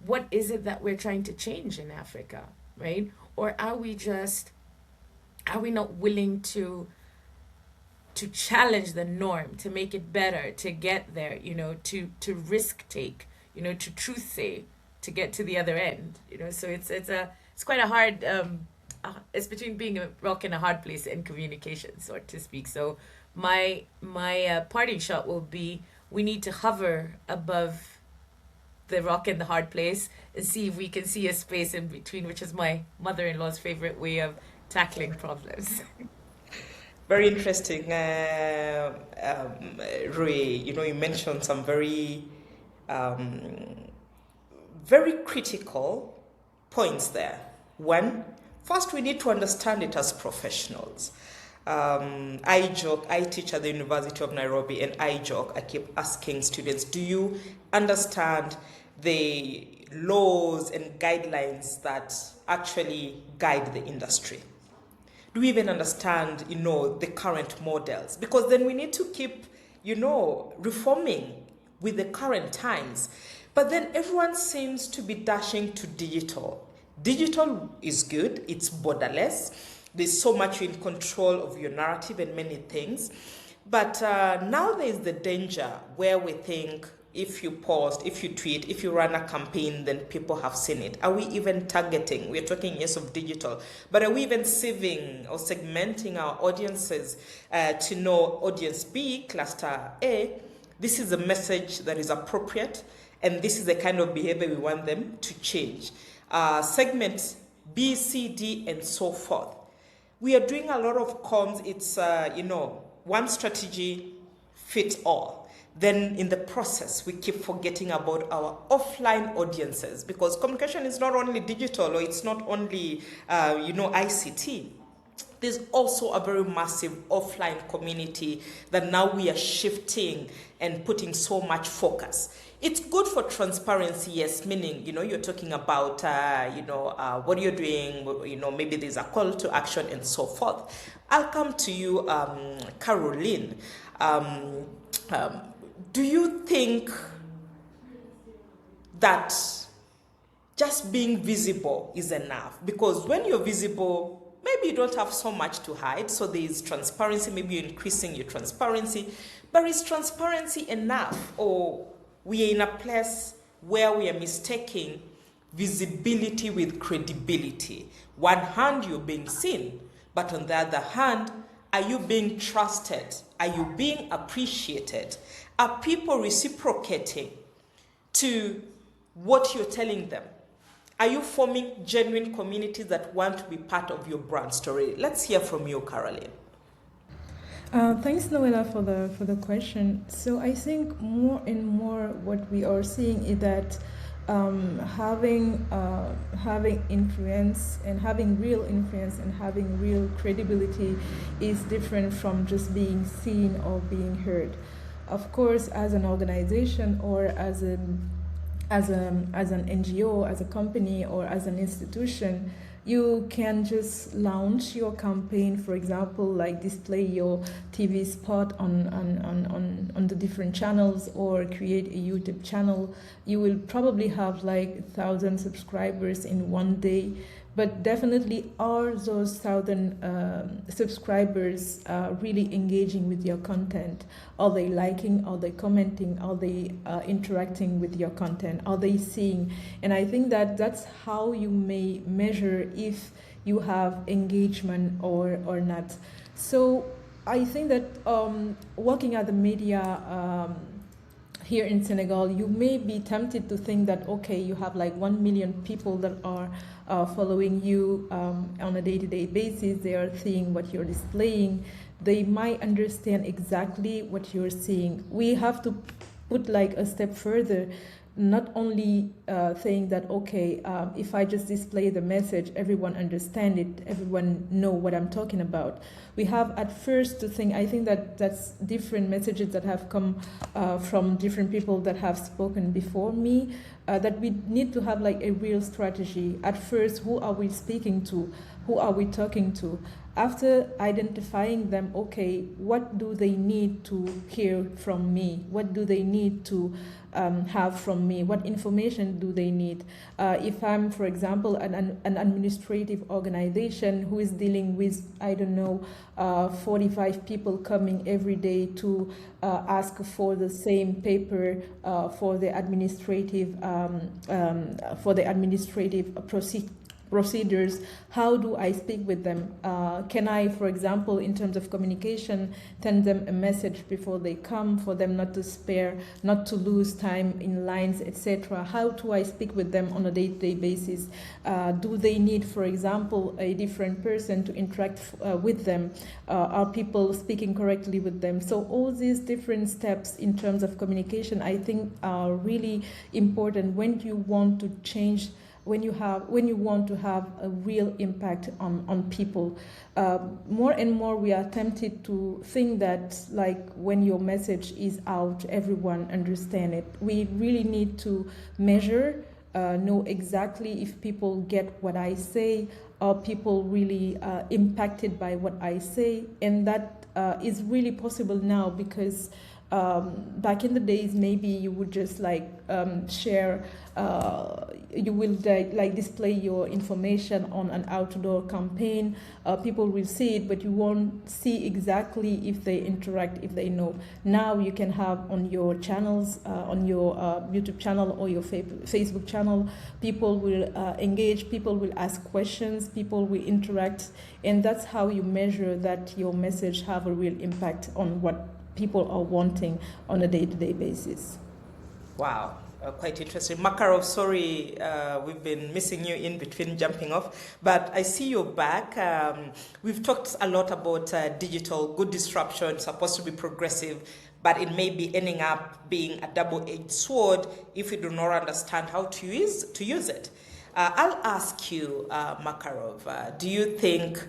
what is it that we're trying to change in Africa, right? Or are we not willing to challenge the norm, to make it better, to get there, to risk take, to truth say, to get to the other end, so it's quite a hard, it's between being a rock and a hard place in communication, so to speak. So my parting shot will be, we need to hover above the rock and the hard place and see if we can see a space in between, which is my mother-in-law's favorite way of tackling problems. Very interesting, Rui. You mentioned some very critical points there. One, first we need to understand it as professionals. I teach at the University of Nairobi, and I keep asking students, do you understand the laws and guidelines that actually guide the industry? Do we even understand, the current models? Because then we need to keep, reforming with the current times. But then everyone seems to be dashing to digital. Digital is good, it's borderless. There's so much in control of your narrative and many things. But now there's the danger where we think if you post, if you tweet, if you run a campaign, then people have seen it? Are we even targeting? We're talking, yes, of digital, but are we even sieving or segmenting our audiences to know audience B, cluster A, this is a message that is appropriate, and this is the kind of behavior we want them to change. Segment B, C, D, and so forth. We are doing a lot of comms. It's, one strategy fits all. Then in the process, we keep forgetting about our offline audiences, because communication is not only digital, or it's not only, ICT. There's also a very massive offline community that now we are shifting and putting so much focus. It's good for transparency, yes, meaning, you're talking about, what you're doing, maybe there's a call to action and so forth. I'll come to you, Caroline. Do you think that just being visible is enough? Because when you're visible, maybe you don't have so much to hide, so there is transparency, maybe you're increasing your transparency, but is transparency enough? Or we are in a place where we are mistaking visibility with credibility? One hand, you're being seen, but on the other hand, are you being trusted? Are you being appreciated? Are people reciprocating to what you're telling them? Are you forming genuine communities that want to be part of your brand story? Let's hear from you, Caroline. Thanks, Noella, for the question. So I think more and more what we are seeing is that having influence and having real influence and having real credibility is different from just being seen or being heard. Of course, as an organization or as an NGO, as a company, or as an institution, you can just launch your campaign, for example, like display your TV spot on the different channels, or create a YouTube channel. You will probably have like 1,000 subscribers in one day, but definitely are those 1,000 subscribers really engaging with your content? Are they liking? Are they commenting? Are they interacting with your content? Are they seeing? And I think that that's how you may measure if you have engagement or not. So I think that working at the media here in Senegal, you may be tempted to think that, okay, you have like 1 million people that are following you on a day-to-day basis. They are seeing what you're displaying. They might understand exactly what you're seeing. We have to put like a step further, not only saying that, okay, if I just display the message, everyone understand it, everyone know what I'm talking about. We have at first to think, I think that that's different messages that have come from different people that have spoken before me, that we need to have like a real strategy. At first, who are we speaking to? Who are we talking to? After identifying them, okay, what do they need to hear from me? What do they need to have from me? What information do they need? If I'm, for example, an administrative organization who is dealing with, I don't know, 45 people coming every day to ask for the same paper for the administrative procedures, how do I speak with them? Can I, for example, in terms of communication, send them a message before they come for them not to spare, not to lose time in lines, etc.? How do I speak with them on a day-to-day basis? Do they need, for example, a different person to interact with them? Are people speaking correctly with them? So all these different steps in terms of communication, I think, are really important when you want to change, when you want to have a real impact on people. More and more we are tempted to think that like when your message is out, everyone understand it. We really need to measure, know exactly if people get what I say, are people really impacted by what I say, and that is really possible now because Back in the days, maybe you would just like share, you will like display your information on an outdoor campaign. People will see it, but you won't see exactly if they interact, if they know. Now you can have on your channels, on your YouTube channel or your Facebook channel, people will engage, people will ask questions, people will interact, and that's how you measure that your message have a real impact on what people are wanting on a day-to-day basis. Wow, quite interesting. Makarov, sorry, we've been missing you in between jumping off, but I see you're back. We've talked a lot about digital, good disruption, supposed to be progressive, but it may be ending up being a double-edged sword if we do not understand how to use it. I'll ask you, Makarov, do you think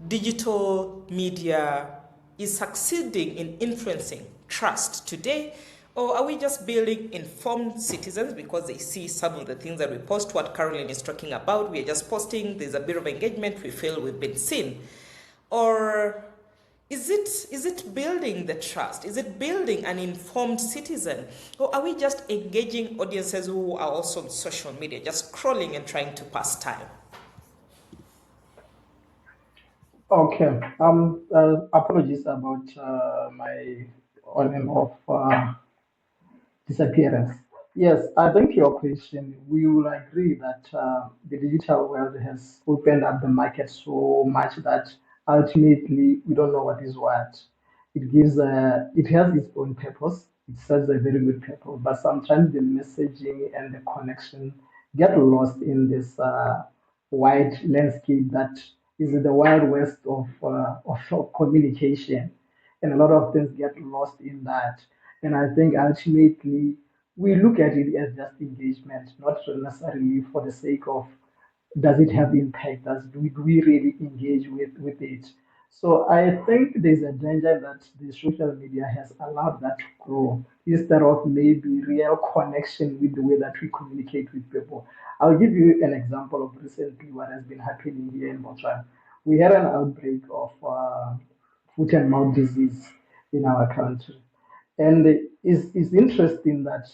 digital media is succeeding in influencing trust today, or are we just building informed citizens because they see some of the things that we post? What Caroline is talking about, we are just posting, there's a bit of engagement, we feel we've been seen. Or is it building the trust? Is it building an informed citizen? Or are we just engaging audiences who are also on social media, just scrolling and trying to pass time? Okay. Apologies about my on and off disappearance. Yes, I think your question, we will agree that the digital world has opened up the market so much that ultimately we don't know what is what. It has its own purpose. It serves a very good purpose, but sometimes the messaging and the connection get lost in this wide landscape that is the wild west of communication, and a lot of things get lost in that. And I think ultimately we look at it as just engagement, not necessarily for the sake of does it have impact, do we really engage with it. So I think there's a danger that the social media has allowed that to grow instead of maybe real connection with the way that we communicate with people. I'll give you an example of recently what has been happening here in Botswana. We had an outbreak of foot and mouth disease in our country. And it's interesting that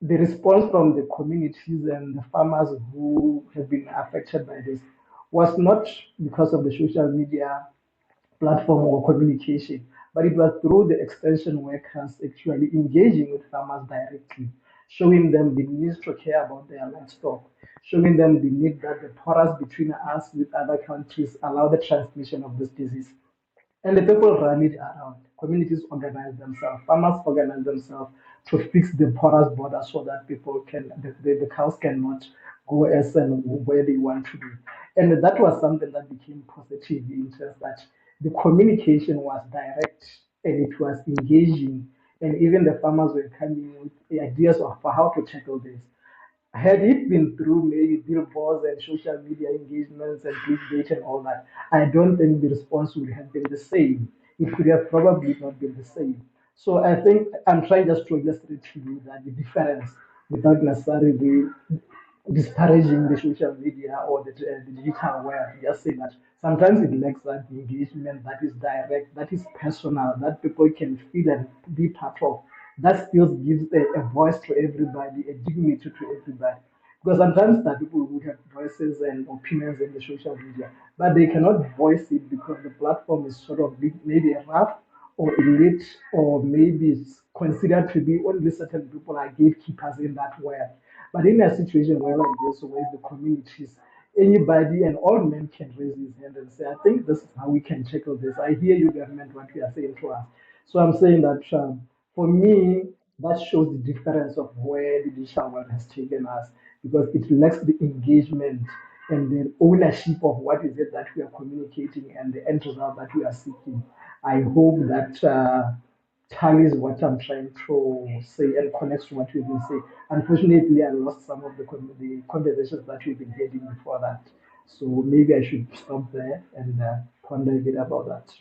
the response from the communities and the farmers who have been affected by this was not because of the social media platform or communication, but it was through the extension workers actually engaging with farmers directly, showing them the need to care about their livestock, showing them the need that the porous between us with other countries allow the transmission of this disease. And the people rallied around. Communities organized themselves. Farmers organized themselves to fix the porous border so that people can, the cows cannot go as and where they want to do. And that was something that became positive in terms that the communication was direct and it was engaging. And even the farmers were coming with ideas of how to tackle this. Had it been through maybe billboards and social media engagements and clickbait and all that, I don't think the response would have been the same. It could have probably not been the same. So I think I'm trying just to illustrate to you that the difference without necessarily disparaging the social media or the digital world. Just say that sometimes it lacks that engagement that is direct, that is personal, that people can feel and be part of. That still gives a voice to everybody, a dignity to everybody. Because sometimes there are people who have voices and opinions in the social media, but they cannot voice it because the platform is sort of maybe rough or elite, or maybe it's considered to be only certain people are gatekeepers in that world. But in a situation where like this, where the communities, anybody and all men can raise his hand and say, I think this is how we can tackle this. I hear you, government, what you are saying to us. So I'm saying that for me, that shows the difference of where the digital world has taken us because it lacks the engagement and the ownership of what is it that we are communicating and the end result that we are seeking. I hope that tallies what I'm trying to say and connects to what we've been saying. Unfortunately, I lost some of the conversations that we've been having before that. So maybe I should stop there and ponder a bit about that.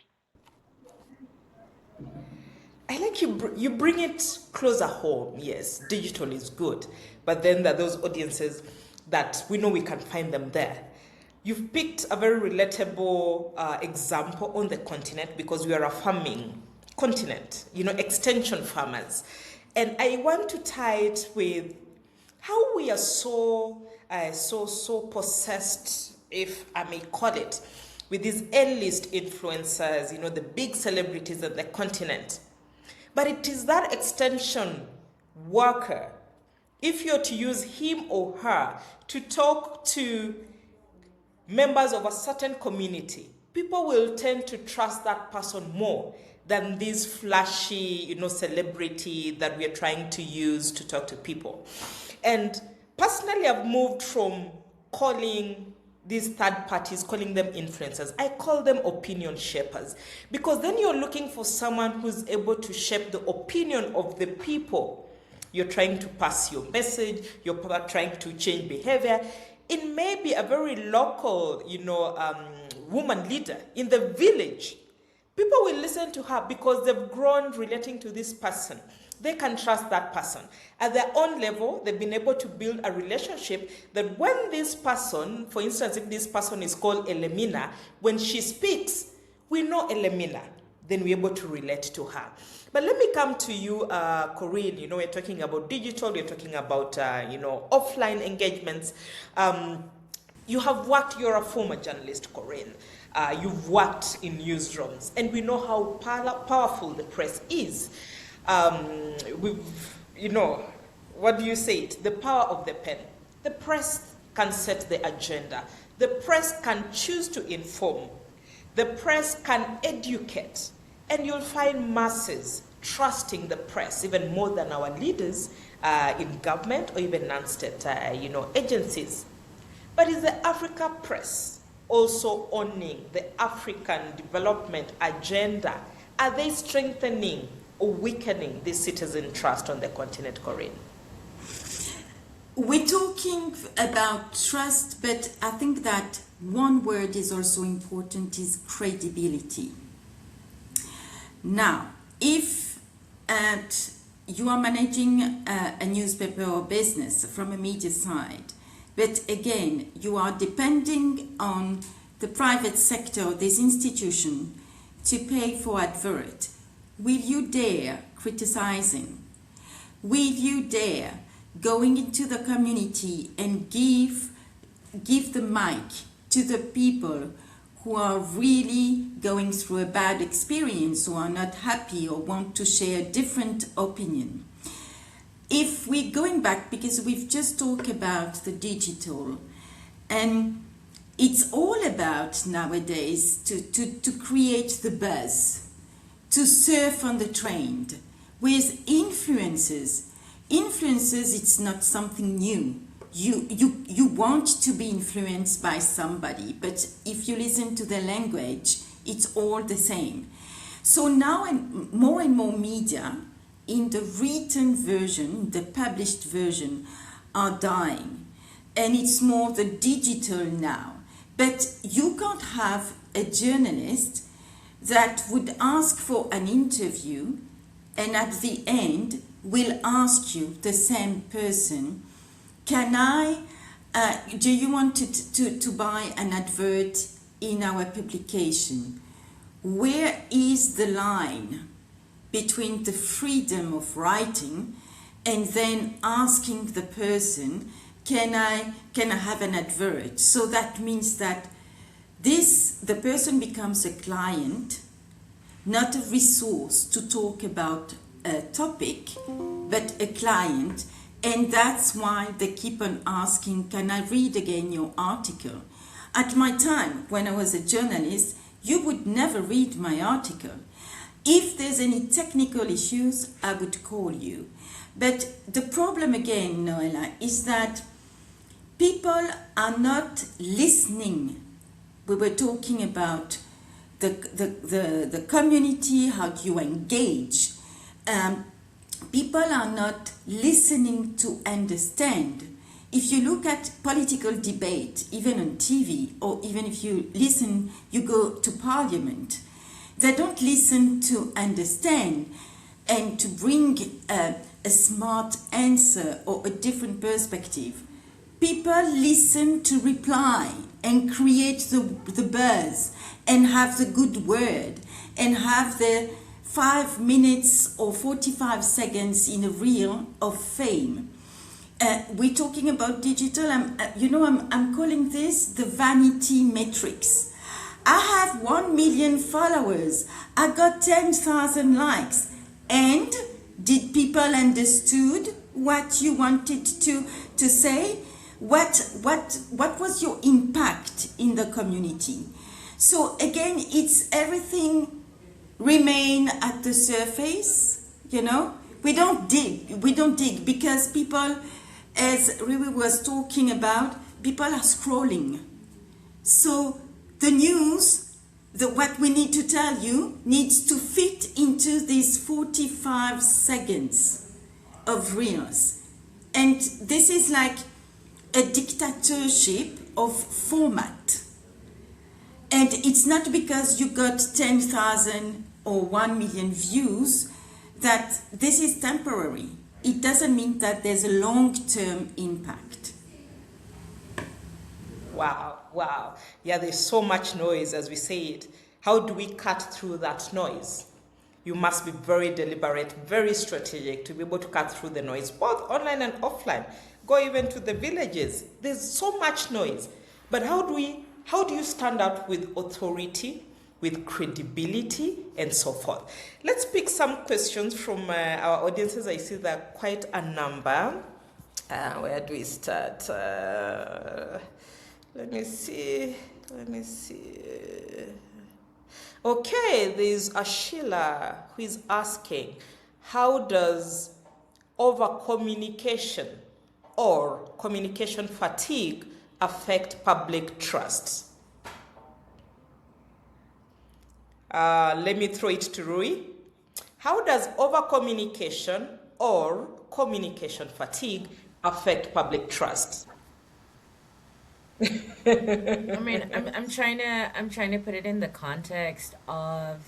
I like you bring it closer home. Yes, digital is good, but then there are those audiences that we know we can find them there. You've picked a very relatable example on the continent because we are a farming continent, extension farmers. And I want to tie it with how we are so possessed, if I may call it, with these A-list influencers, the big celebrities of the continent. But it is that extension worker, if you're to use him or her to talk to members of a certain community, people will tend to trust that person more than this flashy, celebrity that we are trying to use to talk to people. And personally, I've moved from calling these third parties, calling them influencers. I call them opinion shapers, because then you're looking for someone who's able to shape the opinion of the people. You're trying to pass your message, you're trying to change behavior. It may be a very local, woman leader in the village. People will listen to her because they've grown relating to this person. They can trust that person. At their own level, they've been able to build a relationship that when this person, for instance, if this person is called Elemina, when she speaks, we know Elemina, then we're able to relate to her. But let me come to you, Corinne. We're talking about digital, we're talking about, offline engagements. You're a former journalist, Corinne. You've worked in newsrooms, and we know how powerful the press is. What do you say it? The power of the pen. The press can set the agenda. The press can choose to inform. The press can educate. And you'll find masses trusting the press even more than our leaders in government or even non-state, agencies. But is the Africa press also owning the African development agenda? Are they strengthening or weakening this citizen trust on the continent, Corinne? We're talking about trust, but I think that one word is also important, is credibility. Now, if you are managing a newspaper or business from a media side, but again, you are depending on the private sector, this institution, to pay for advert, will you dare criticizing? Will you dare going into the community and give the mic to the people who are really going through a bad experience, who are not happy or want to share a different opinion? If we're going back, because we've just talked about the digital, and it's all about nowadays to create the buzz, to surf on the trend. With influencers, it's not something new. You want to be influenced by somebody, but if you listen to the language, it's all the same. So now and more media in the written version, the published version, are dying. And it's more the digital now. But you can't have a journalist that would ask for an interview and at the end will ask you, the same person, do you want to buy an advert in our publication? Where is the line between the freedom of writing and then asking the person, can I have an advert? So that means that the person becomes a client, not a resource to talk about a topic, but a client. And that's why they keep on asking, can I read again your article? At my time, when I was a journalist, you would never read my article. If there's any technical issues, I would call you. But the problem again, Noella, is that people are not listening. We were talking about the community, how do you engage? People are not listening to understand. If you look at political debate, even on TV, or even if you listen, you go to parliament, they don't listen to understand and to bring a smart answer or a different perspective. People listen to reply and create the buzz and have the good word and have the 5 minutes or 45 seconds in a reel of fame. We're talking about digital. I'm calling this the vanity metrics. I have 1 million followers. I got 10,000 likes. And did people understood what you wanted to say? What was your impact in the community? So again, it's everything remain at the surface, you know. We don't dig because people, as Rui was talking about, people are scrolling. So the news, what we need to tell you needs to fit into these 45 seconds of reels. And this is like a dictatorship of format. And it's not because you got 10,000 or 1 million views that this is temporary. It doesn't mean that there's a long-term impact. Wow. Yeah, there's so much noise, as we say it. How do we cut through that noise? You must be very deliberate, very strategic to be able to cut through the noise, both online and offline. Go even to the villages. There's so much noise. But how do you stand out with authority, with credibility, and so forth? Let's pick some questions from our audiences. I see there are quite a number. Where do we start? Let me see. Okay, there's a Sheila who is asking, how does over-communication or communication fatigue affect public trust? Let me throw it to Rui. How does over-communication or communication fatigue affect public trust? I mean, I'm trying to put it in the context of,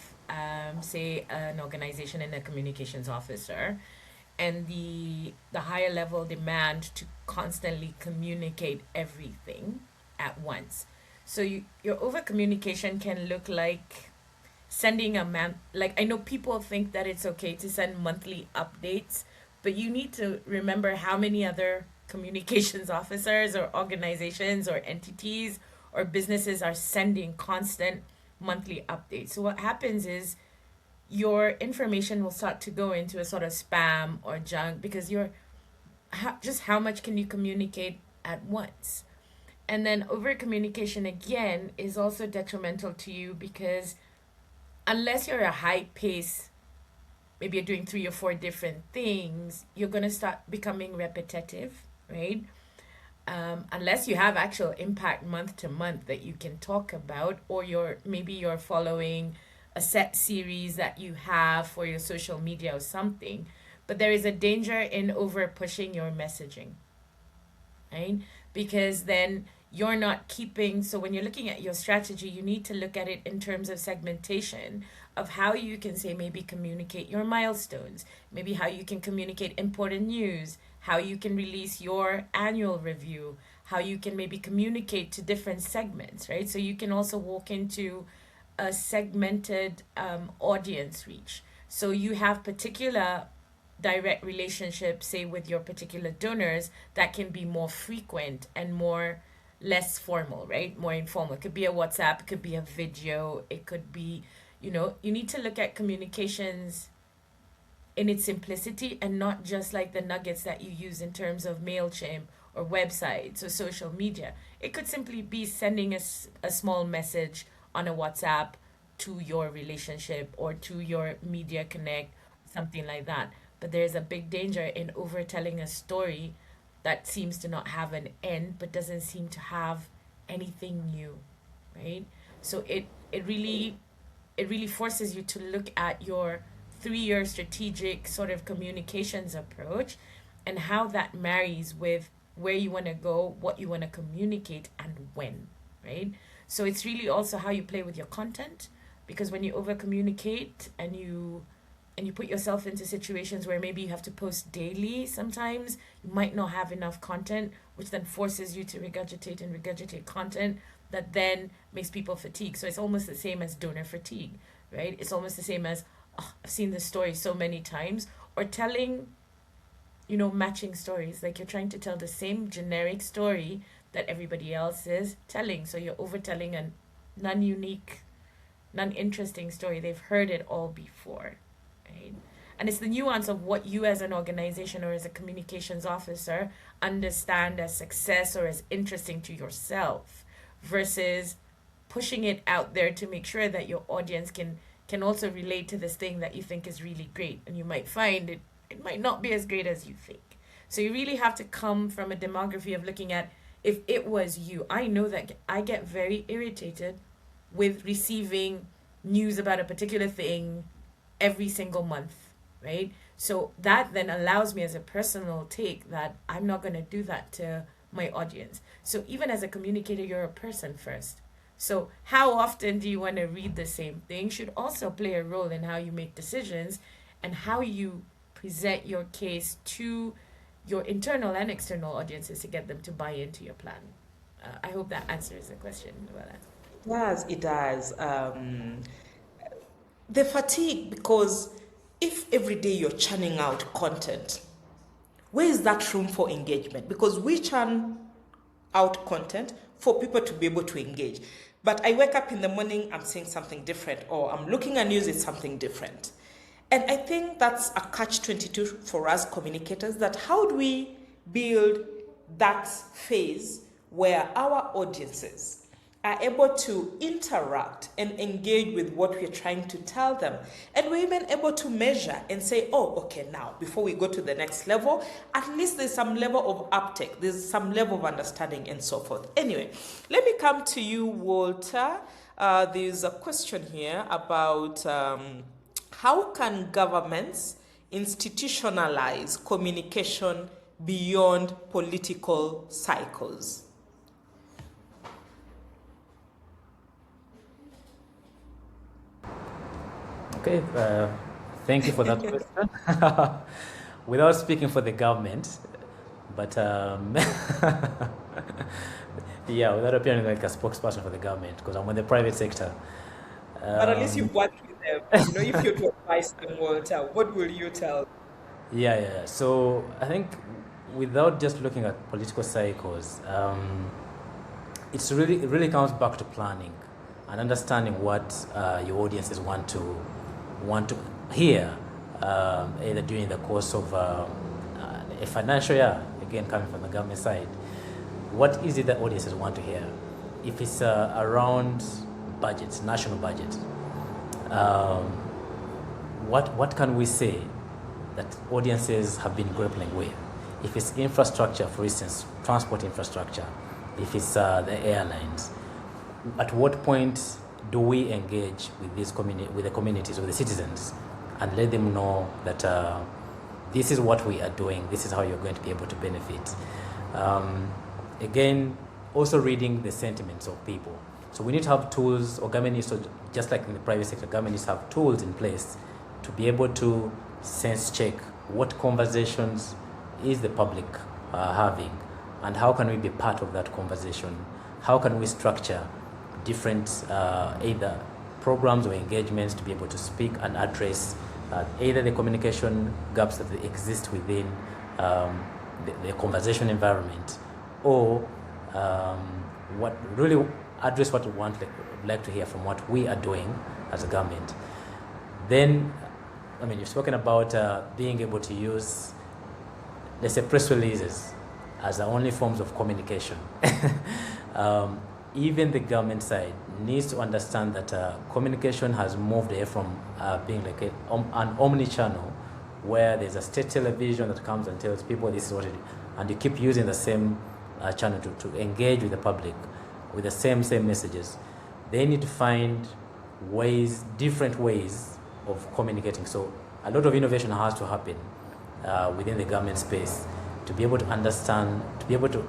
say, an organization and a communications officer, and the higher level demand to constantly communicate everything at once. So your over communication can look like sending like, I know people think that it's okay to send monthly updates, but you need to remember how many other communications officers or organizations or entities or businesses are sending constant monthly updates. So what happens is your information will start to go into a sort of spam or junk because just how much can you communicate at once? And then over communication again is also detrimental to you because unless you're a high pace, maybe you're doing 3 or 4 different things, you're going to start becoming repetitive, right? Unless you have actual impact month to month that you can talk about, or maybe you're following a set series that you have for your social media or something. But there is a danger in over pushing your messaging, right? Because then you're not keeping, so when you're looking at your strategy, you need to look at it in terms of segmentation of how you can say maybe communicate your milestones, maybe how you can communicate important news, how you can release your annual review, how you can maybe communicate to different segments, right? So you can also walk into a segmented audience reach. So you have particular direct relationships, say with your particular donors, that can be more frequent and less formal, right? More informal. It could be a WhatsApp, it could be a video, it could be, you need to look at communications in its simplicity and not just like the nuggets that you use in terms of MailChimp or websites or social media. It could simply be sending a small message on a WhatsApp to your relationship or to your media connect, something like that. But there's a big danger in overtelling a story that seems to not have an end but doesn't seem to have anything new, right? So it really forces you to look at your 3-year strategic sort of communications approach and how that marries with where you want to go, what you want to communicate, and when, right? So it's really also how you play with your content, because when you over communicate and you put yourself into situations where maybe you have to post daily, sometimes you might not have enough content, which then forces you to regurgitate content that then makes people fatigue. So it's almost the same as donor fatigue, right? It's almost the same as, oh, I've seen this story so many times, or telling, matching stories. Like you're trying to tell the same generic story that everybody else is telling. So you're overtelling a non-unique, non-interesting story. They've heard it all before, right? And it's the nuance of what you as an organization or as a communications officer understand as success or as interesting to yourself versus pushing it out there to make sure that your audience can also relate to this thing that you think is really great. And you might find it might not be as great as you think. So you really have to come from a demography of looking at, if it was you. I know that I get very irritated with receiving news about a particular thing every single month, right? So that then allows me as a personal take that I'm not going to do that to my audience. So even as a communicator, you're a person first. So how often do you want to read the same thing should also play a role in how you make decisions and how you present your case to your internal and external audiences to get them to buy into your plan. I hope that answers the question. Yes, it does. The fatigue, because if every day you're churning out content, where is that room for engagement? Because we churn out content for people to be able to engage. But I wake up in the morning, I'm seeing something different, or I'm looking at news, it's something different. And I think that's a catch-22 for us communicators, that how do we build that phase where our audiences are able to interact and engage with what we're trying to tell them. And we're even able to measure and say, oh, okay, now, before we go to the next level, at least there's some level of uptake, there's some level of understanding and so forth. Anyway, let me come to you, Walter. There's a question here about how can governments institutionalize communication beyond political cycles? Okay, thank you for that question. Without speaking for the government, but yeah, without appearing like a spokesperson for the government, because I'm in the private sector. But at least you've worked with them. If you're to advise them, Walter, what will you tell? Yeah. So I think without just looking at political cycles, it really comes back to planning and understanding what your audiences want to hear, either during the course of a financial year, again coming from the government side. What is it that audiences want to hear? If it's around budgets, national budget, what can we say that audiences have been grappling with? If it's infrastructure, for instance, transport infrastructure, if it's the airlines, at what point do we engage with with the communities, with the citizens, and let them know that this is what we are doing, this is how you're going to be able to benefit. Again, also reading the sentiments of people. So we need to have tools, or government needs to, just like in the private sector, government needs to have tools in place to be able to sense check what conversations is the public having, and how can we be part of that conversation? How can we structure different either programs or engagements to be able to speak and address either the communication gaps that exist within the conversation environment, or what really address what we like to hear from what we are doing as a government. Then, you've spoken about being able to use, let's say, press releases as the only forms of communication. Even the government side needs to understand that communication has moved away from being like an omni-channel, where there's a state television that comes and tells people this is what it is, and you keep using the same channel to engage with the public with the same messages. They need to find different ways of communicating. So a lot of innovation has to happen within the government space to be able to understand, to be able to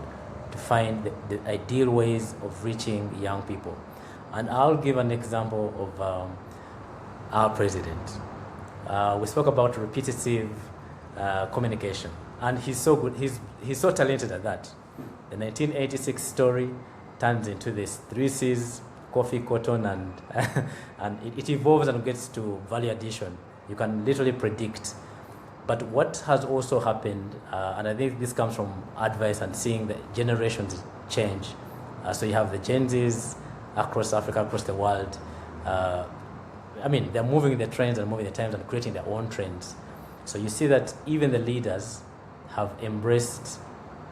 find the ideal ways of reaching young people. And I'll give an example of our president. We spoke about repetitive communication, and he's so good. He's so talented at that. The 1986 story turns into this 3 C's: coffee, cotton, and and it evolves and gets to value addition You can literally predict. But what has also happened, and I think this comes from advice and seeing the generations change. So you have the Gen Zs across Africa, across the world. They're moving the trends and moving the times and creating their own trends. So you see that even the leaders have embraced,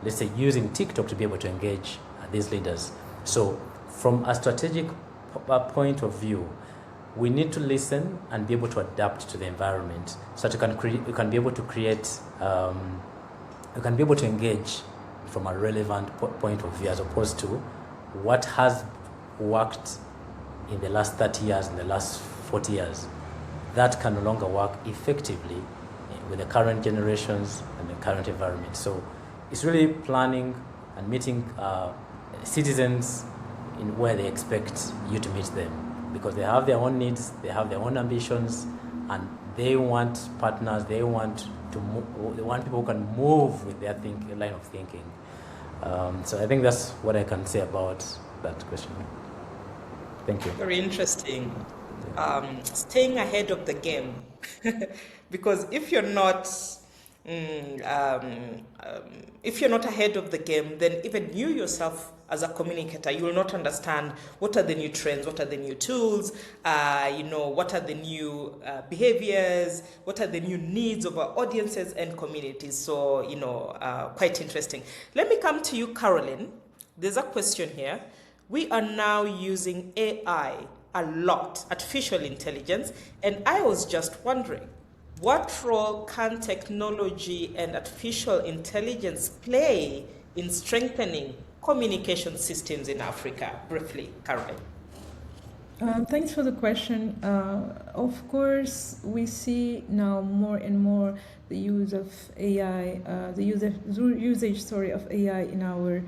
let's say, using TikTok to be able to engage these leaders. So from a strategic point of view, we need to listen and be able to adapt to the environment so that you can be able to create, you can be able to engage from a relevant point of view as opposed to what has worked in the last 30 years, in the last 40 years. That can no longer work effectively with the current generations and the current environment. So it's really planning and meeting citizens in where they expect you to meet them, because they have their own needs, they have their own ambitions, and they want partners, they want people who can move with their line of thinking. So I think that's what I can say about that question. Thank you. Very interesting. Staying ahead of the game. Because if you're not ahead of the game, then even you yourself as a communicator, you will not understand what are the new trends, what are the new tools, what are the new behaviors, what are the new needs of our audiences and communities. So, quite interesting. Let me come to you, Caroline. There's a question here. We are now using AI a lot, artificial intelligence, and I was just wondering, what role can technology and artificial intelligence play in strengthening communication systems in Africa? Briefly, Caroline. Thanks for the question. Of course, we see now more and more the use of AI, the usage of AI in our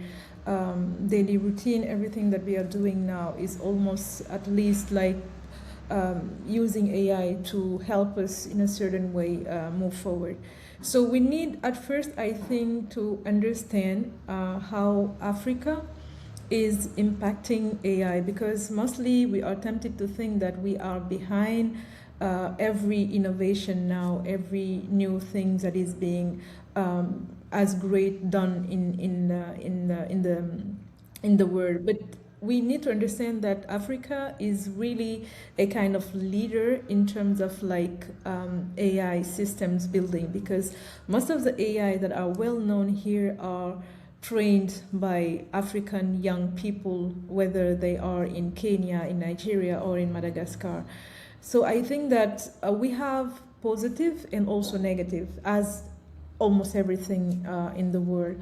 daily routine. Everything that we are doing now is almost at least like using AI to help us in a certain way move forward. So we need, at first, I think, to understand how Africa is impacting AI, because mostly we are tempted to think that we are behind every innovation now, every new thing that is being as great done in the world. But we need to understand that Africa is really a kind of leader in terms of AI systems building, because most of the AI that are well known here are trained by African young people, whether they are in Kenya, in Nigeria, or in Madagascar. So I think that we have positive and also negative, as almost everything in the world.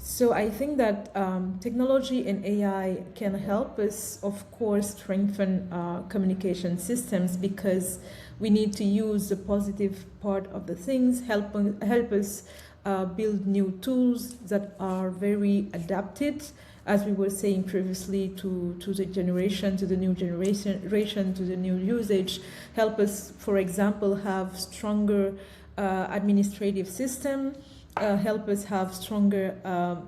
So I think that technology and AI can help us, of course, strengthen communication systems, because we need to use the positive part of the things, help us build new tools that are very adapted, as we were saying previously, to the generation, to the new generation, to the new usage. Help us, for example, have stronger administrative system. Help us have stronger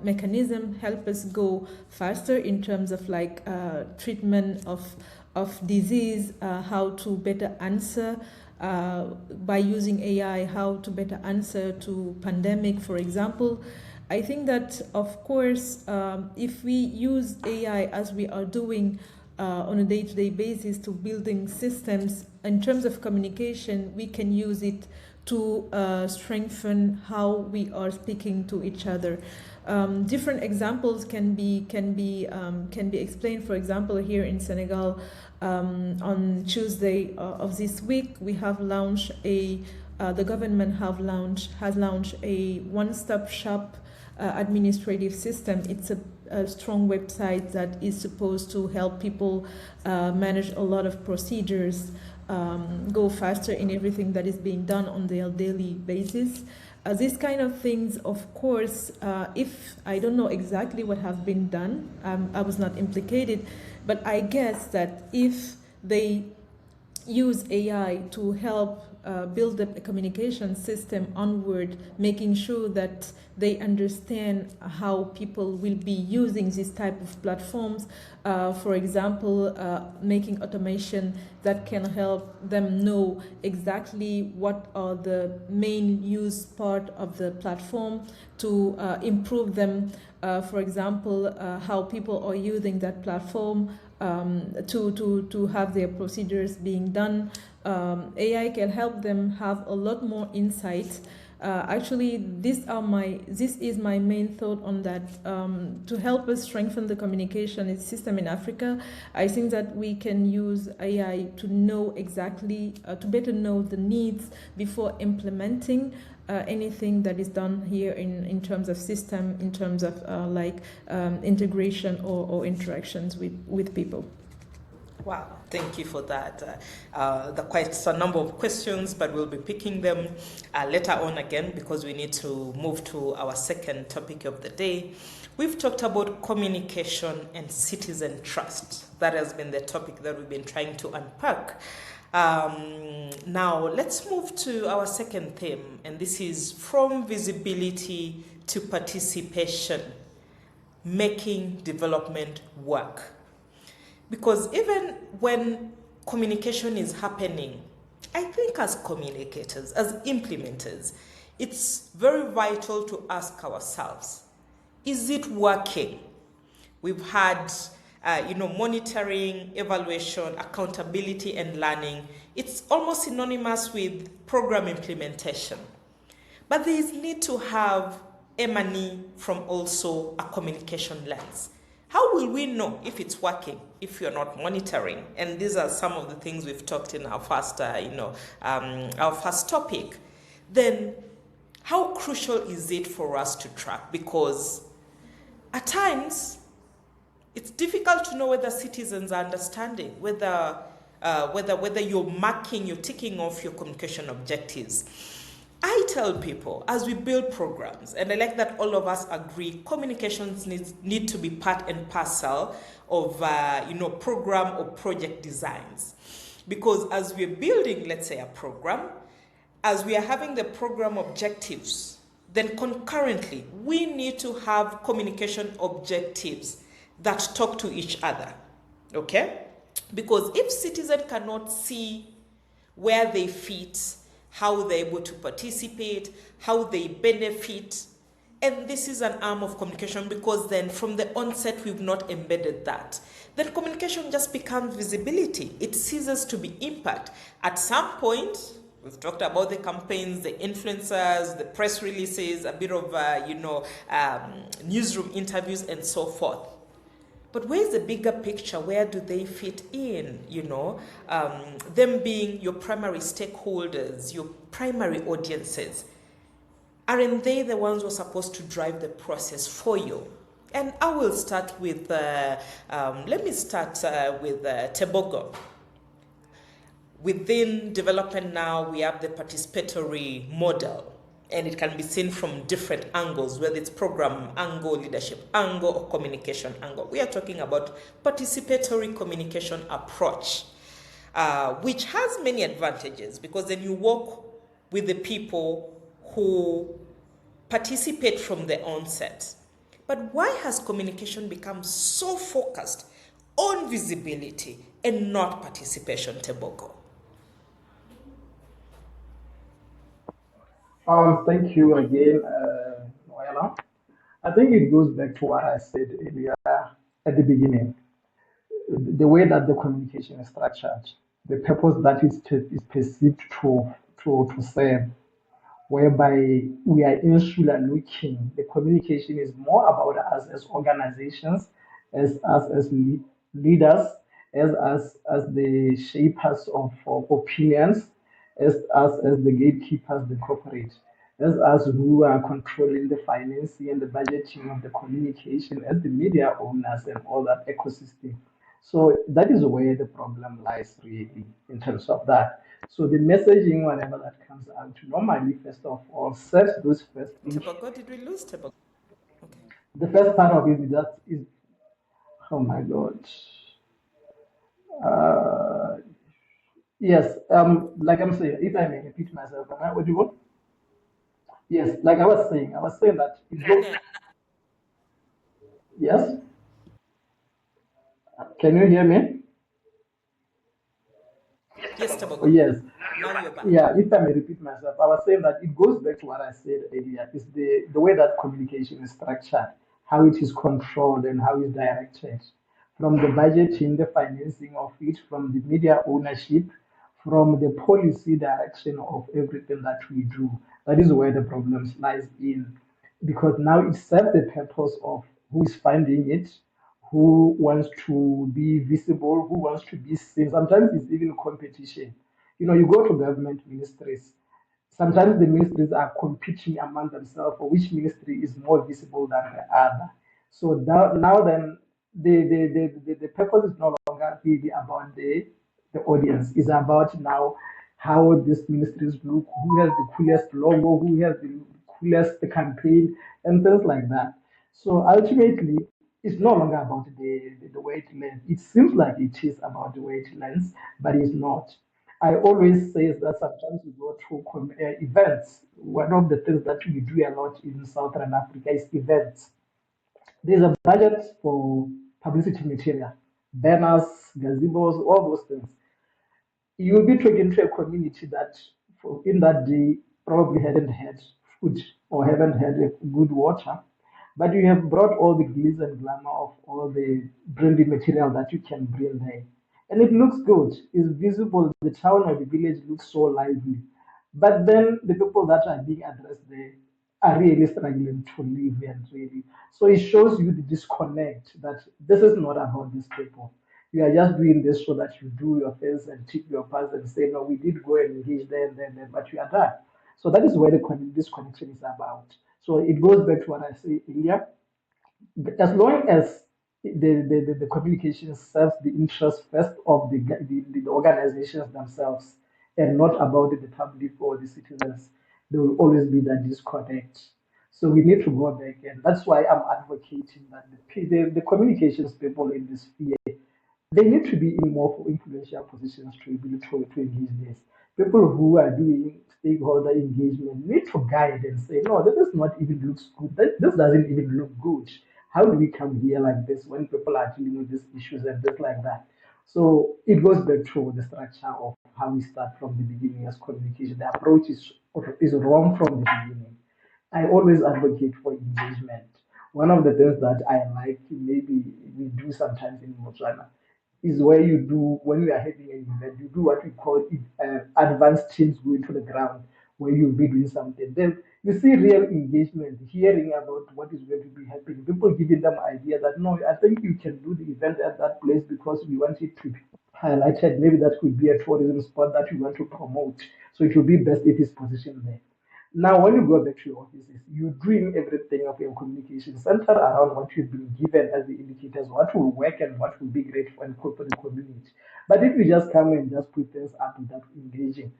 mechanism, help us go faster in terms of treatment of disease, how to better answer by using AI, how to better answer to pandemic, for example. I think that, of course, if we use AI as we are doing on a day-to-day basis to building systems, in terms of communication, we can use it to strengthen how we are speaking to each other. Different examples can be explained. For example, here in Senegal, on Tuesday of this week, we have launched the government has launched a one-stop shop administrative system. It's a strong website that is supposed to help people manage a lot of procedures, go faster in everything that is being done on their daily basis. These kind of things, of course, if I don't know exactly what have been done, I was not implicated, but I guess that if they use AI to help build up a communication system onward, making sure that they understand how people will be using this type of platforms. For example, making automation that can help them know exactly what are the main use part of the platform to improve them. For example, how people are using that platform to have their procedures being done. AI can help them have a lot more insight. Actually, this is my main thought on that. To help us strengthen the communication system in Africa, I think that we can use AI to know exactly, to better know the needs before implementing anything that is done here in terms of system, in terms of integration or interactions with people. Wow, thank you for that. There are quite a number of questions, but we'll be picking them later on again because we need to move to our second topic of the day. We've talked about communication and citizen trust. That has been the topic that we've been trying to unpack. Now, let's move to our second theme, and this is from visibility to participation, making development work. Because even when communication is happening, I think as communicators, as implementers, it's very vital to ask ourselves, is it working? We've had monitoring, evaluation, accountability, and learning. It's almost synonymous with program implementation. But there is need to have M&E from also a communication lens. How will we know if it's working if you're not monitoring? And these are some of the things we've talked in our first, our first topic. Then, how crucial is it for us to track? Because at times, it's difficult to know whether citizens are understanding, whether you're ticking off your communication objectives. I tell people as we build programs, and I like that all of us agree, communications need to be part and parcel of program or project designs. Because as we're building, let's say, a program, as we are having the program objectives, then concurrently we need to have communication objectives that talk to each other. Okay? Because if citizens cannot see where they fit, how they're able to participate, how they benefit. And this is an arm of communication because then from the onset, we've not embedded that. Then communication just becomes visibility. It ceases to be impact. At some point, we've talked about the campaigns, the influencers, the press releases, a bit of, newsroom interviews and so forth. But where's the bigger picture? Where do they fit in? Them being your primary stakeholders, your primary audiences. Aren't they the ones who are supposed to drive the process for you? And I will start with, Tebogo. Within development now, we have the participatory model. And it can be seen from different angles, whether it's program angle, leadership angle, or communication angle. We are talking about participatory communication approach, which has many advantages because then you work with the people who participate from the onset. But why has communication become so focused on visibility and not participation, Tebogo? Thank you again, Noella. I think it goes back to what I said earlier at the beginning. The way that the communication is structured, the purpose that is perceived to serve, whereby we are insular looking. The communication is more about us as organizations, as us as leaders, as the shapers of opinions, as us as the gatekeepers, the corporate, as us who are controlling the financing and the budgeting of the communication, as the media owners and all that ecosystem. So that is where the problem lies really in terms of that. So the messaging, whatever that comes out, normally, first of all, set those first issues. Tebogo, did we lose Tebogo? Okay. The first part of it that is, oh my God. Yes, like I'm saying, if I may repeat myself, am I audible? Yes, like I was saying that it goes, Yeah. yes, can you hear me? Yes, Oh, Tabogo. yes. Now you're back. Yeah, if I may repeat myself, I was saying that it goes back to what I said earlier. It's the way that communication is structured, how it is controlled, and how it's directed. From the budgeting, the financing of it, from the media ownership, from the policy direction of everything that we do. That is where the problem lies in. Because now it serves the purpose of who is funding it, who wants to be visible, who wants to be seen. Sometimes it's even competition. You know, you go to government ministries, sometimes the ministries are competing among themselves for which ministry is more visible than the other. So now then, the purpose is no longer really about the audience. It's about now how these ministries look, who has the coolest logo, who has the coolest campaign, and things like that. So ultimately, it's no longer about the way it lands. It seems like it is about the way it lands, but it's not. I always say that sometimes we go through events. One of the things that we do a lot in Southern Africa is events. There's a budget for publicity material, banners, gazebos, all those things. You'll be talking to a community that in that day probably hadn't had food or haven't had a good water, but you have brought all the glitz and glamour of all the brandy material that you can bring there. And it looks good, it's visible, the town or the village looks so lively. But then the people that are being addressed there are really struggling to live and really. So it shows you the disconnect that this is not about these people. You are just doing this so that you do your things and tip your pants and say, no, we did go and engage there and then, but you are done. So that is where this connection is about. So it goes back to what I said earlier. As long as the communication serves the interest first of the organizations themselves and not about the public or the citizens, there will always be that disconnect. So we need to go back, and that's why I'm advocating that the communications people in this sphere, they need to be in more influential positions to be able to engage this. People who are doing stakeholder engagement need to guide and say, no, this is not even looks good. This doesn't even look good. How do we come here like this when people are dealing with these issues and just like that? So it goes back to the structure of how we start from the beginning as communication. The approach is wrong from the beginning. I always advocate for engagement. One of the things that I like, maybe we do sometimes in Botswana, is where you do, when we are having an event, you do what we call advanced teams going to the ground, where you'll be doing something. Then you see real engagement, hearing about what is going to be happening, people giving them idea that, no, I think you can do the event at that place because we want it to be highlighted. Maybe that could be a tourism spot that we want to promote. So it will be best if it's positioned there. Now, when you go back to your offices, you're doing everything of your communication centered around what you've been given as the indicators, what will work and what will be great for the community. But if you just come and just put things up without engaging,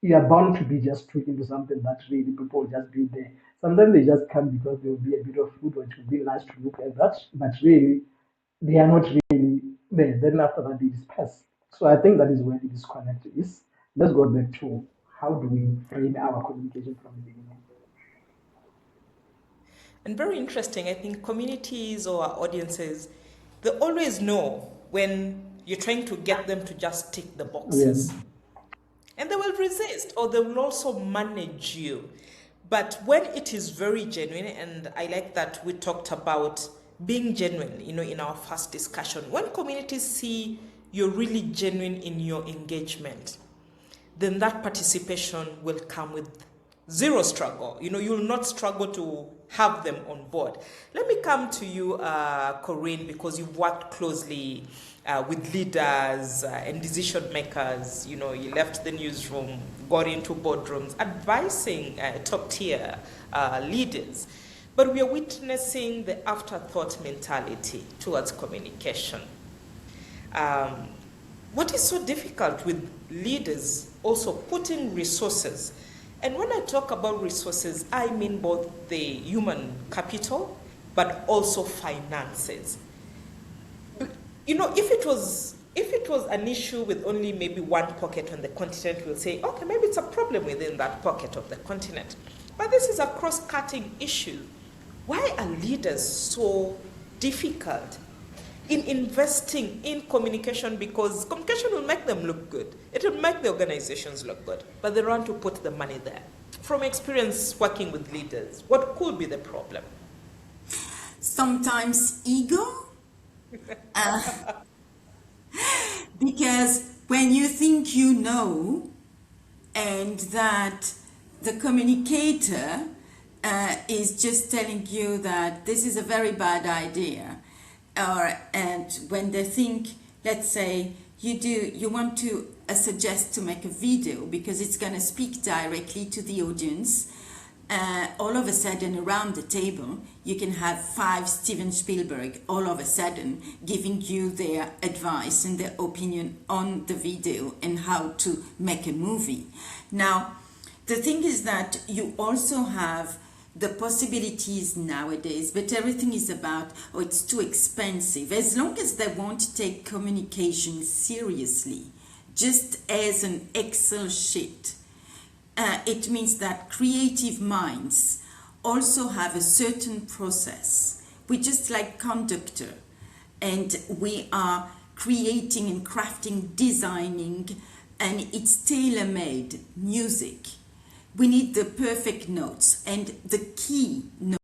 you are bound to be just tweaking to something that really people will just be there. Sometimes they just come because there will be a bit of food or it will be nice to look at that, but really they are not really there. Then after that they disperse. So I think that is where the disconnect is. Let's go back to how do we frame our communication from the beginning. And very interesting, I think communities or our audiences, they always know when you're trying to get them to just tick the Yes. boxes. And they will resist or they will also manage you. But when it is very genuine, and I like that we talked about being genuine, in our first discussion, when communities see you're really genuine in your engagement, then that participation will come with zero struggle. You'll not struggle to have them on board. Let me come to you, Corinne, because you've worked closely with leaders and decision makers. You left the newsroom, got into boardrooms, advising top tier leaders. But we are witnessing the afterthought mentality towards communication. What is so difficult with leaders also putting resources? And when I talk about resources, I mean both the human capital, but also finances. If it was If it was an issue with only maybe one pocket on the continent, we'll say, okay, maybe it's a problem within that pocket of the continent. But this is a cross-cutting issue. Why are leaders so difficult in investing in communication? Because communication will make them look good. It will make the organizations look good, but they don't want to put the money there. From experience working with leaders, what could be the problem? Sometimes ego. Because when you think you know, and that the communicator is just telling you that this is a very bad idea, and when they think, let's say you want to suggest to make a video because it's going to speak directly to the audience, all of a sudden around the table you can have 5 Steven Spielberg all of a sudden giving you their advice and their opinion on the video and how to make a movie. Now the thing is that you also have the possibilities nowadays, but everything is about, oh, it's too expensive. As long as they won't take communication seriously, just as an Excel sheet, it means that creative minds also have a certain process. We're just like conductor, and we are creating and crafting, designing, and it's tailor-made music. We need the perfect notes, and the key note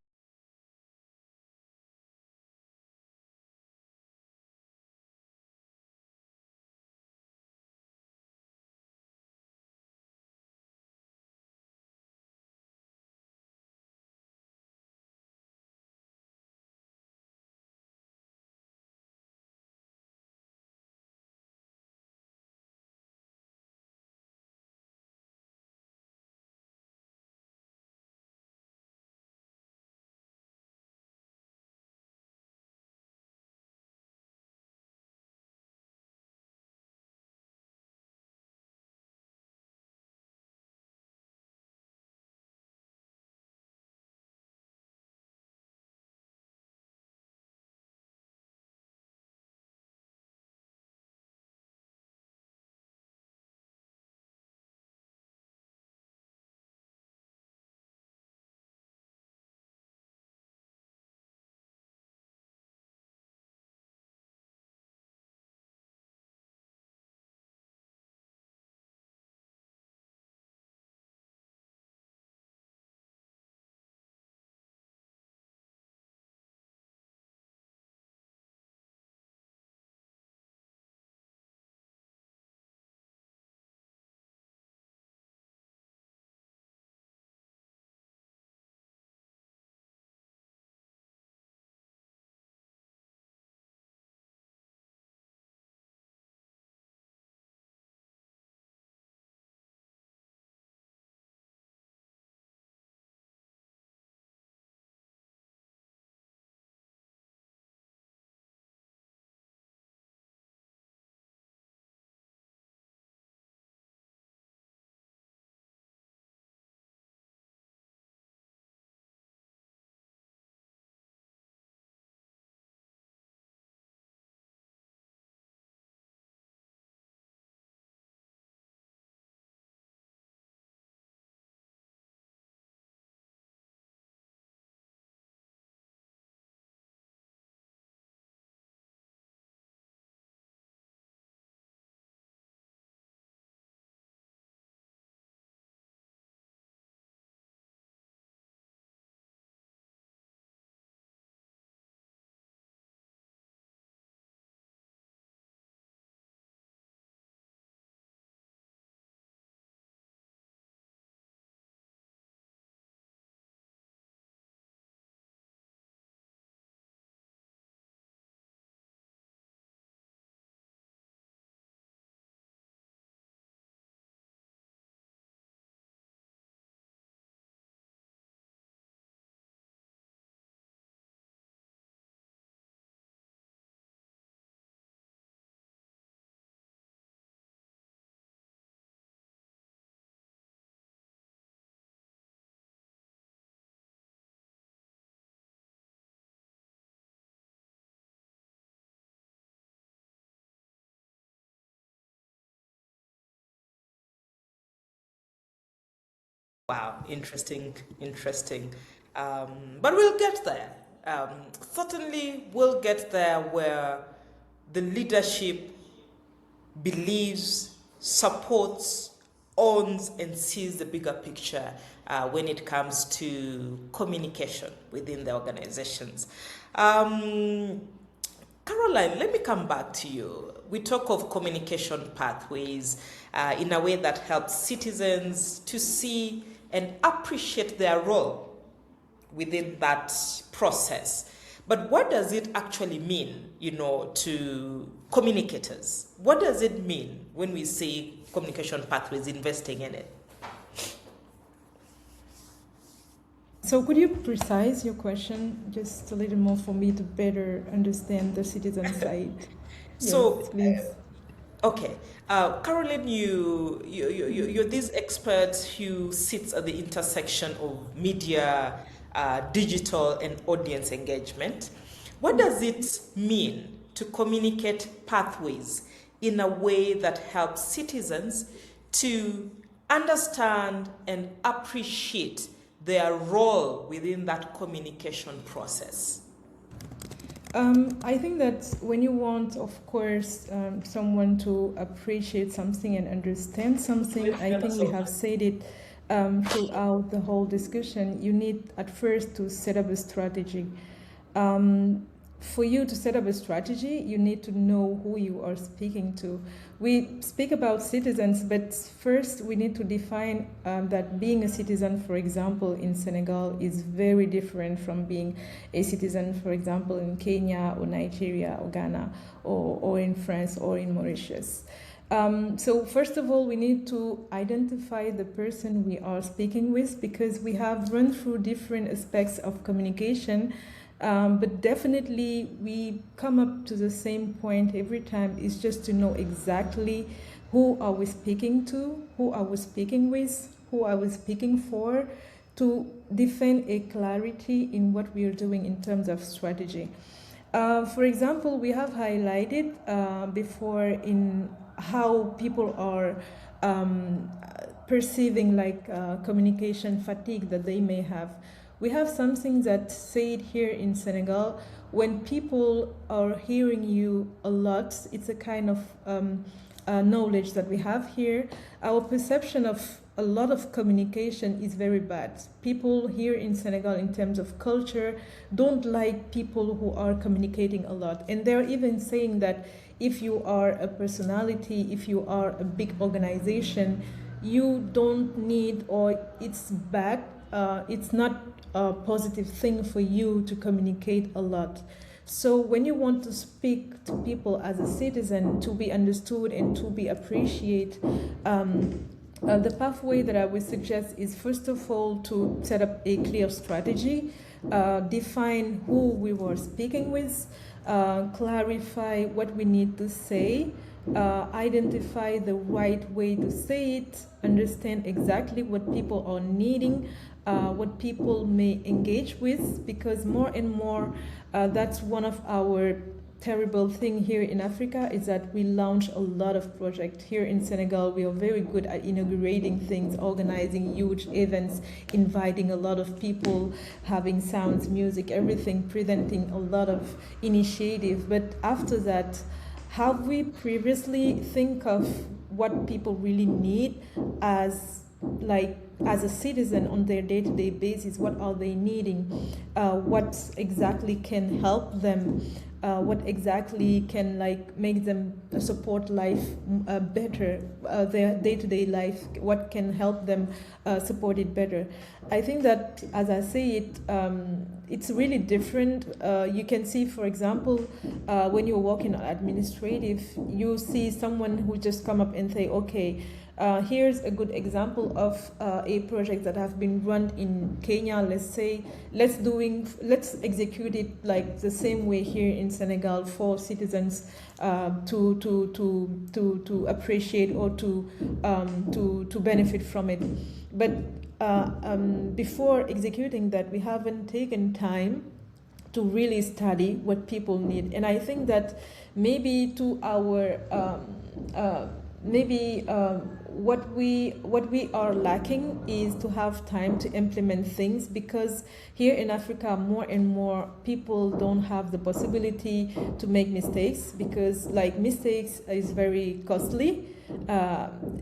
Wow, interesting, interesting. But we'll get there. Certainly, we'll get there where the leadership believes, supports, owns, and sees the bigger picture when it comes to communication within the organizations. Caroline, let me come back to you. We talk of communication pathways in a way that helps citizens to see and appreciate their role within that process. But what does it actually mean, to communicators? What does it mean when we say communication pathways, investing in it? So could you precise your question just a little more for me to better understand the citizen side? So, yes, please. Okay, Caroline, you're this expert who sits at the intersection of media, digital, and audience engagement. What does it mean to communicate pathways in a way that helps citizens to understand and appreciate their role within that communication process? I think that when you want, of course, someone to appreciate something and understand something, I think we have said it throughout the whole discussion, you need at first to set up a strategy. For you to set up a strategy, you need to know who you are speaking to. We speak about citizens, but first we need to define that being a citizen, for example, in Senegal is very different from being a citizen, for example, in Kenya or Nigeria or Ghana or in France or in Mauritius. So first of all, we need to identify the person we are speaking with, because we have run through different aspects of communication. But definitely we come up to the same point every time, is just to know exactly who are we speaking to, who are we speaking with, who are we speaking for, to define a clarity in what we are doing in terms of strategy. For example, we have highlighted before in how people are perceiving communication fatigue that they may have. We have something that said here in Senegal, when people are hearing you a lot, it's a kind of knowledge that we have here. Our perception of a lot of communication is very bad. People here in Senegal, in terms of culture, don't like people who are communicating a lot. And they're even saying that if you are a personality, if you are a big organization, you don't need, or it's bad, it's not a positive thing for you to communicate a lot. So when you want to speak to people as a citizen, to be understood and to be appreciated, the pathway that I would suggest is, first of all, to set up a clear strategy, define who we were speaking with, clarify what we need to say, identify the right way to say it, understand exactly what people are needing, what people may engage with, because more and more that's one of our terrible thing here in Africa, is that we launch a lot of projects. Here in Senegal, we are very good at inaugurating things, organizing huge events, inviting a lot of people, having sounds, music, everything, presenting a lot of initiative. But after that, have we previously think of what people really need as a citizen on their day-to-day basis? What are they needing? What exactly can help them? What exactly can make them support life better, their day-to-day life? What can help them support it better? I think that, as I say it, it's really different. You can see, for example, when you're working on administrative, you see someone who just come up and say, okay, here's a good example of a project that have been run in Kenya. Let's say, let's execute it like the same way here in Senegal for citizens to appreciate or to benefit from it. But before executing that, we haven't taken time to really study what people need. And I think that maybe to our what we are lacking is to have time to implement things, because here in Africa more and more people don't have the possibility to make mistakes, because like mistakes is very costly.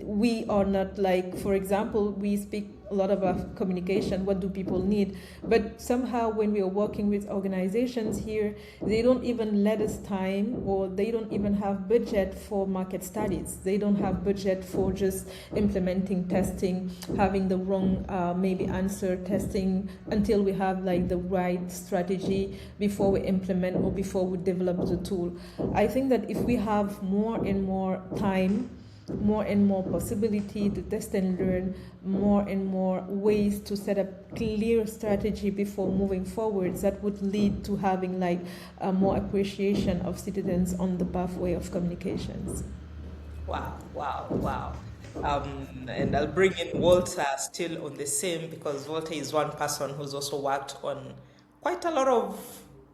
We are not like, for example, we speak a lot about communication, what do people need, but somehow when we are working with organizations here, they don't even let us time, or they don't even have budget for market studies. They don't have budget for just implementing testing, having the wrong maybe answer testing until we have like the right strategy before we implement or before we develop the tool. I think that if we have more and more time, more and more possibility to test and learn, more and more ways to set up clear strategy before moving forwards, that would lead to having like a more appreciation of citizens on the pathway of communications. Wow. And I'll bring in Walter still on the same, because Walter is one person who's also worked on quite a lot of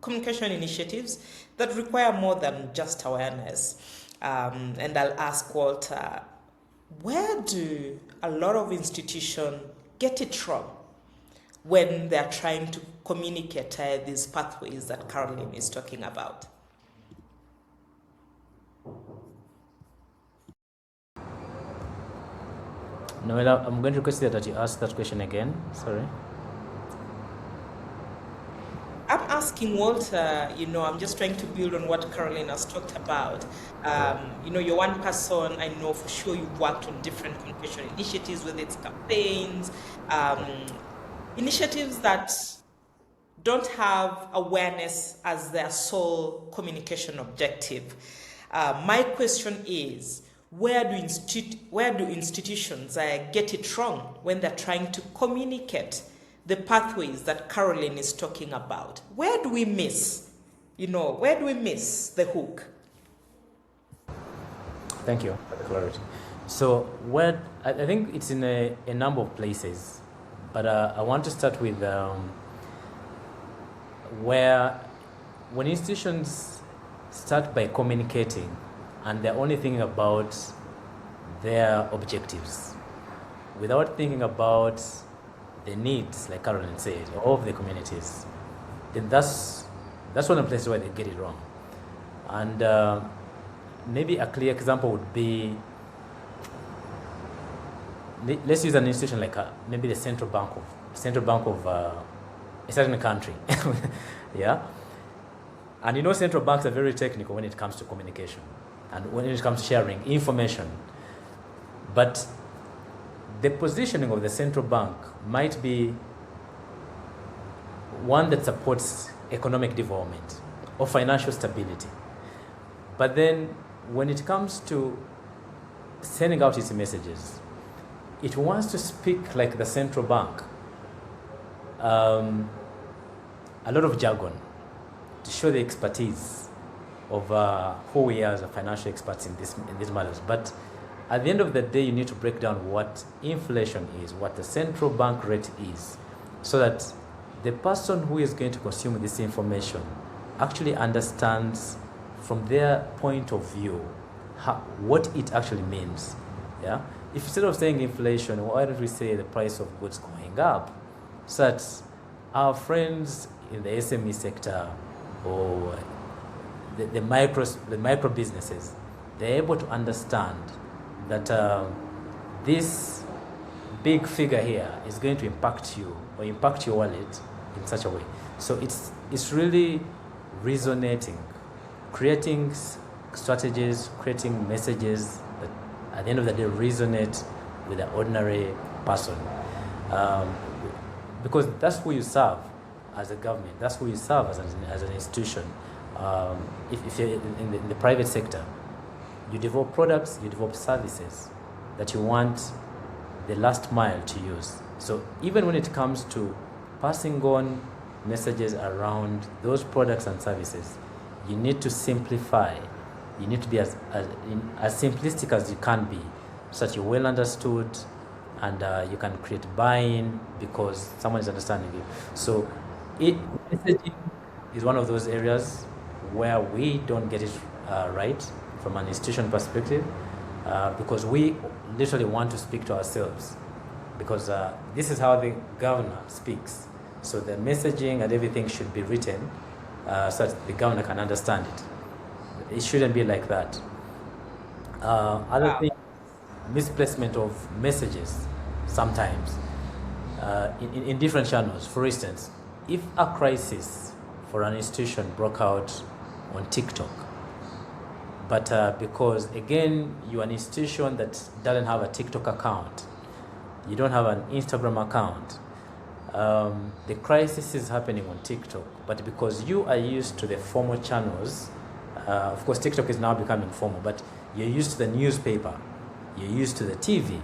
communication initiatives that require more than just awareness. And I'll ask Walter, where do a lot of institutions get it wrong when they're trying to communicate these pathways that Caroline is talking about? Noella, I'm going to request that you ask that question again. Sorry. I'm asking Walter, I'm just trying to build on what Caroline has talked about. You're one person, I know for sure you've worked on different communication initiatives, whether it's campaigns, initiatives that don't have awareness as their sole communication objective. My question is, where do institutions get it wrong when they're trying to communicate the pathways that Caroline is talking about? Where do we miss? Where do we miss the hook? Thank you for the clarity. So I think it's in a number of places, but I want to start with when institutions start by communicating and they're only thinking about their objectives without thinking about the needs, like Caroline said, of the communities, then that's one of the places where they get it wrong. And maybe a clear example would be, let's use an institution like maybe the central bank of a certain country. Yeah, and central banks are very technical when it comes to communication and when it comes to sharing information, but the positioning of the central bank might be one that supports economic development or financial stability. But then when it comes to sending out its messages, it wants to speak like the central bank. A lot of jargon to show the expertise of who we are as a financial experts in these matters. But at the end of the day, you need to break down what inflation is, what the central bank rate is, so that the person who is going to consume this information actually understands from their point of view what it actually means. Yeah? If instead of saying inflation, why don't we say the price of goods going up, so that our friends in the SME sector or the micro businesses, they're able to understand that this big figure here is going to impact you or impact your wallet in such a way. So it's really resonating, creating strategies, creating messages that at the end of the day resonate with the ordinary person. Because that's who you serve as a government, that's who you serve as an institution. If you're in the private sector, you develop products, you develop services that you want the last mile to use. So even when it comes to passing on messages around those products and services, you need to simplify. You need to be as simplistic as you can be, so that you're well understood and you can create buy-in because someone is understanding you. So messaging is one of those areas where we don't get it right from an institution perspective. because we literally want to speak to ourselves, because this is how the governor speaks. So the messaging and everything should be written so that the governor can understand it. It shouldn't be like that. Other thing, misplacement of messages sometimes in different channels. For instance, if a crisis for an institution broke out on TikTok, but because again you're an institution that doesn't have a TikTok account, you don't have an Instagram account, the crisis is happening on TikTok, but because you are used to the formal channels, of course TikTok is now becoming formal, but you're used to the newspaper, you're used to the TV.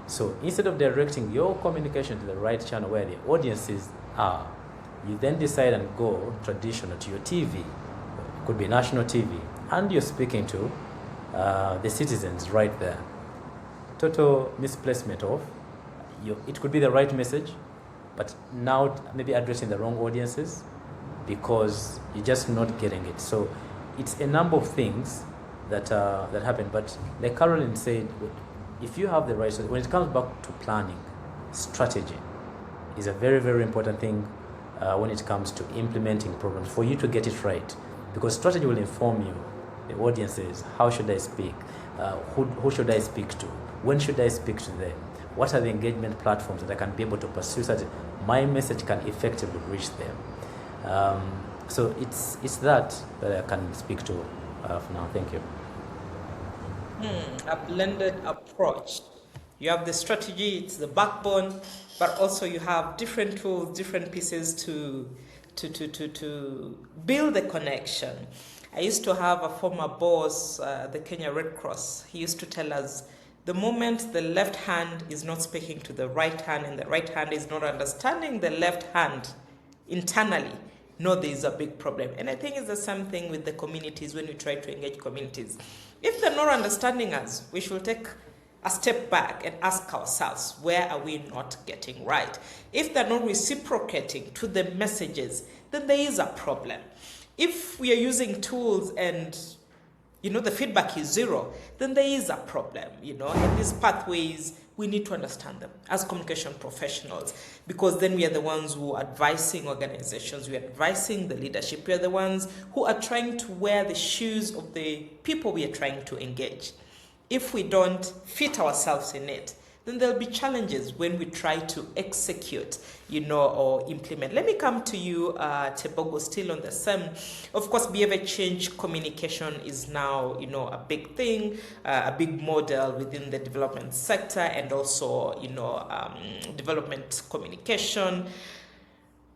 So instead of directing your communication to the right channel where the audiences are, you then decide and go traditional to your TV. It could be national TV, and you're speaking to the citizens right there. Total misplacement of, it could be the right message, but now maybe addressing the wrong audiences because you're just not getting it. So it's a number of things that happen. But like Caroline said, if you have the right, when it comes back to planning, strategy is a very, very important thing when it comes to implementing programs, for you to get it right, because strategy will inform you, the audiences, how should I speak, who should I speak to, when should I speak to them, what are the engagement platforms that I can be able to pursue so that my message can effectively reach them. So it's that I can speak to for now. Thank you. A blended approach. You have the strategy, it's the backbone, but also you have different tools, different pieces to build the connection. I used to have a former boss, the Kenya Red Cross. He used to tell us, the moment the left hand is not speaking to the right hand and the right hand is not understanding the left hand internally, no, there is a big problem. And I think it's the same thing with the communities when we try to engage communities. If they're not understanding us, we should take a step back and ask ourselves, where are we not getting right? If they're not reciprocating to the messages, then there is a problem. If we are using tools and the feedback is zero, then there is a problem, and these pathways, we need to understand them as communication professionals, because then we are the ones who are advising organizations, we are advising the leadership, we are the ones who are trying to wear the shoes of the people we are trying to engage. If we don't fit ourselves in it, then there'll be challenges when we try to execute, or implement. Let me come to you, Tebogo, still on the same. Of course, behavior change communication is now, a big thing, a big model within the development sector, and also, development communication.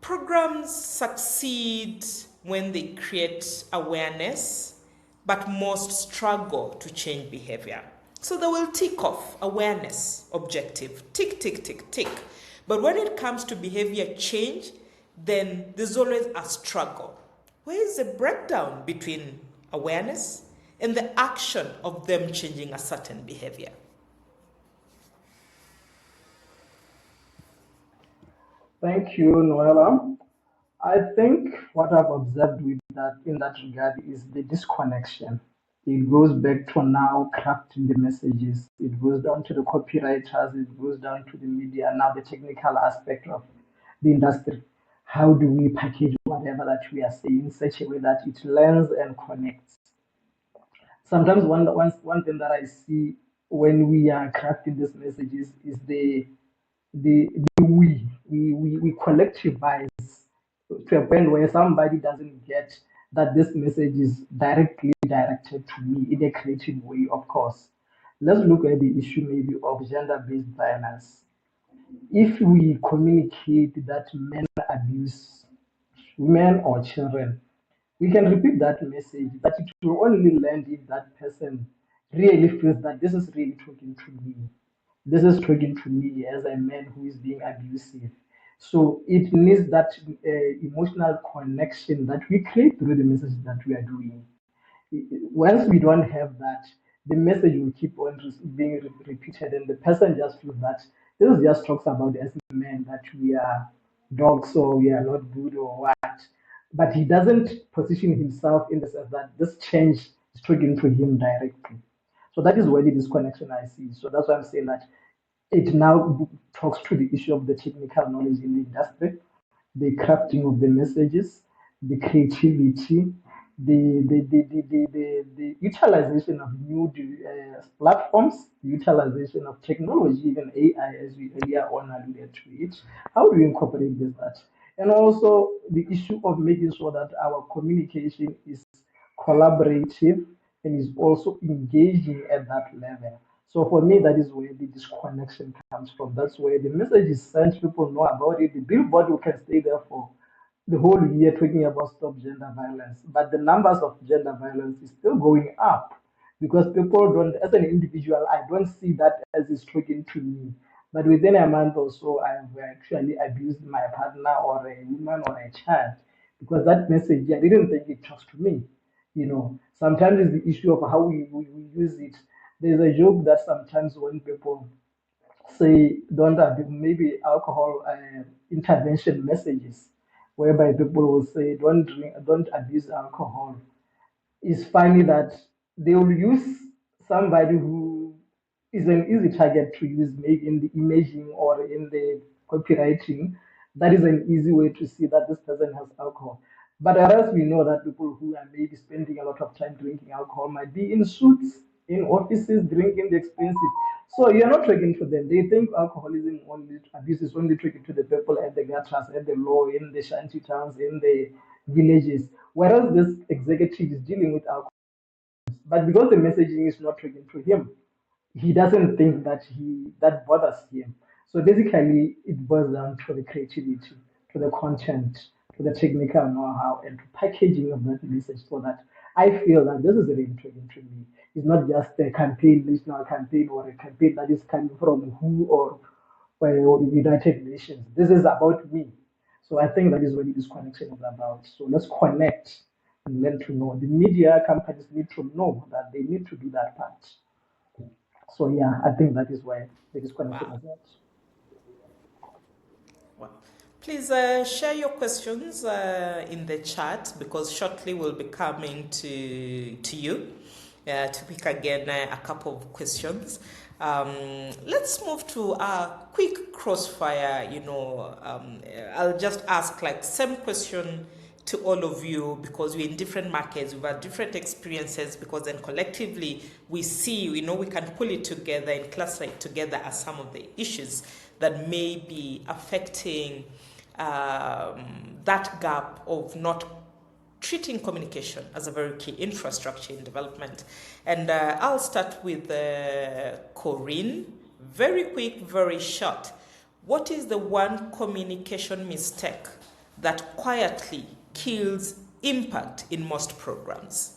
Programs succeed when they create awareness, but most struggle to change behavior. So they will tick off awareness, objective, tick, tick, tick, tick. But when it comes to behavior change, then there's always a struggle. Where is the breakdown between awareness and the action of them changing a certain behavior? Thank you, Noella. I think what I've observed with that in that regard is the disconnection. It goes back to now crafting the messages. It goes down to the copywriters. It goes down to the media. Now the technical aspect of the industry. How do we package whatever that we are saying in such a way that it lands and connects? Sometimes one thing that I see when we are crafting these messages is the we collectivize to a point where somebody doesn't get that this message is directly directed to me in a creative way. Of course, let's look at the issue maybe of gender-based violence. If we communicate that men abuse women or children, we can repeat that message, but it will only land if that person really feels that this is really talking to me. This is talking to me as a man who is being abusive. So it needs that emotional connection that we create through the message that we are doing. Once we don't have that, the message will keep on being repeated, and the person just feels that this just talks about as men that we are dogs or we are not good or what. But he doesn't position himself in the sense that this change is talking to him directly. So that is where the disconnection I see. So that's why I'm saying that it now talks to the issue of the technical knowledge in the industry, the crafting of the messages, the creativity, the utilization of new platforms, the utilization of technology, even AI, as we earlier on alluded to it. How do you incorporate this? That? And also the issue of making sure that our communication is collaborative and is also engaging at that level. So for me, that is where the disconnection comes from. That's where the message is sent, people know about it. The billboard, you can stay there for the whole year talking about stop gender violence, but the numbers of gender violence is still going up because people don't, as an individual, I don't see that as it's talking to me. But within a month or so, I have actually abused my partner or a woman or a child because that message, I didn't think it talks to me. Sometimes it's the issue of how we use it. There's a joke that sometimes when people say don't have maybe alcohol intervention messages, whereby people will say don't drink, don't abuse alcohol. It's funny that they will use somebody who is an easy target to use maybe in the imaging or in the copywriting. That is an easy way to see that this person has alcohol. But whereas we know that people who are maybe spending a lot of time drinking alcohol might be in suits, in offices, drinking the expensive. So you're not talking to them. They think alcoholism only abuse is only tricky to the people at the gutters, at the low, in the shanty towns, in the villages. Whereas this executive is dealing with alcohol, but because the messaging is not taken to him, he doesn't think that bothers him. So basically, it boils down to the creativity, to the content, to the technical know-how, and to packaging of that message. So that I feel that this is really intriguing to me. It's not just a campaign, national campaign, or a campaign that is coming from who or the United Nations. This is about me. So I think that is what this connection is about. So let's connect and learn to know. The media companies need to know that they need to do that part. So yeah, I think that is why the disconnection Wow. is that. Well, please share your questions in the chat because shortly we'll be coming to you to pick again a couple of questions. Let's move to a quick crossfire. I'll just ask like same question to all of you because we're in different markets, we've had different experiences because then collectively we see, we can pull it together and cluster it together as some of the issues that may be affecting that gap of not treating communication as a very key infrastructure in development. And I'll start with Corinne. Very quick, very short. What is the one communication mistake that quietly kills impact in most programs?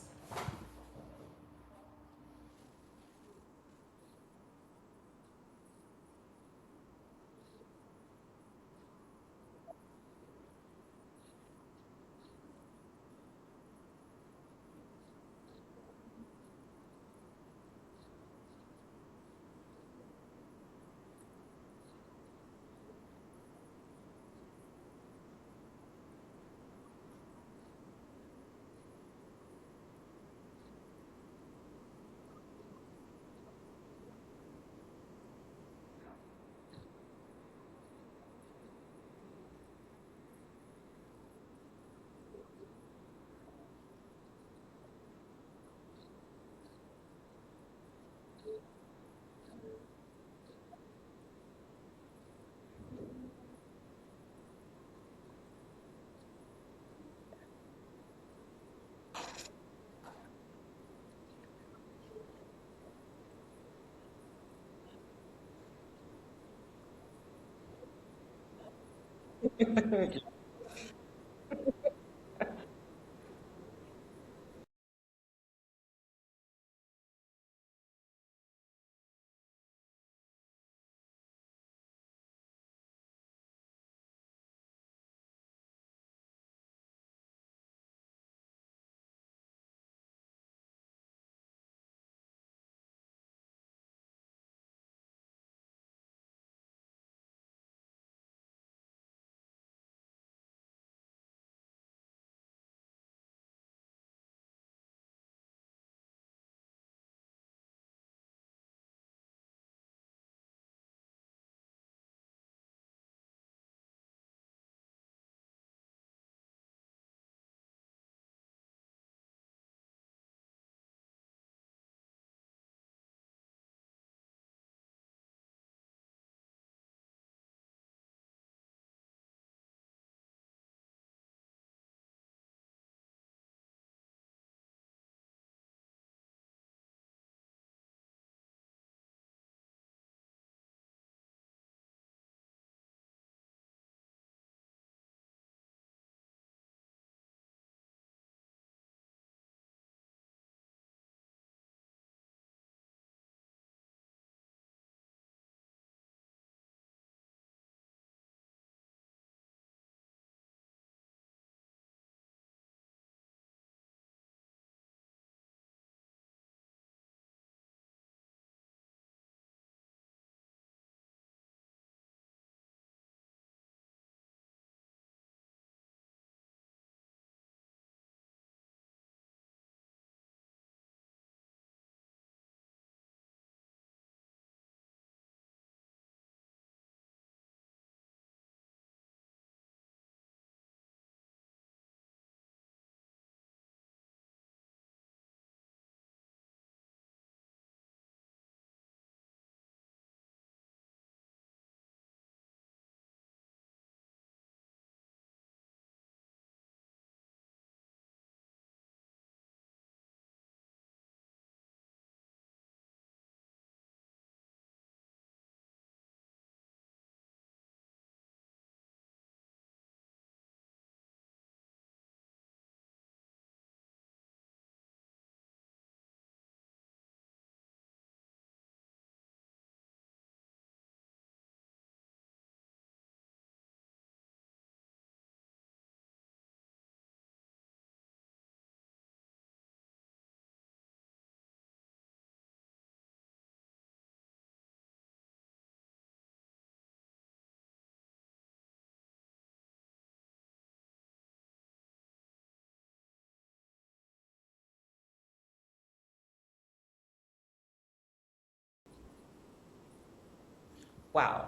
Wow.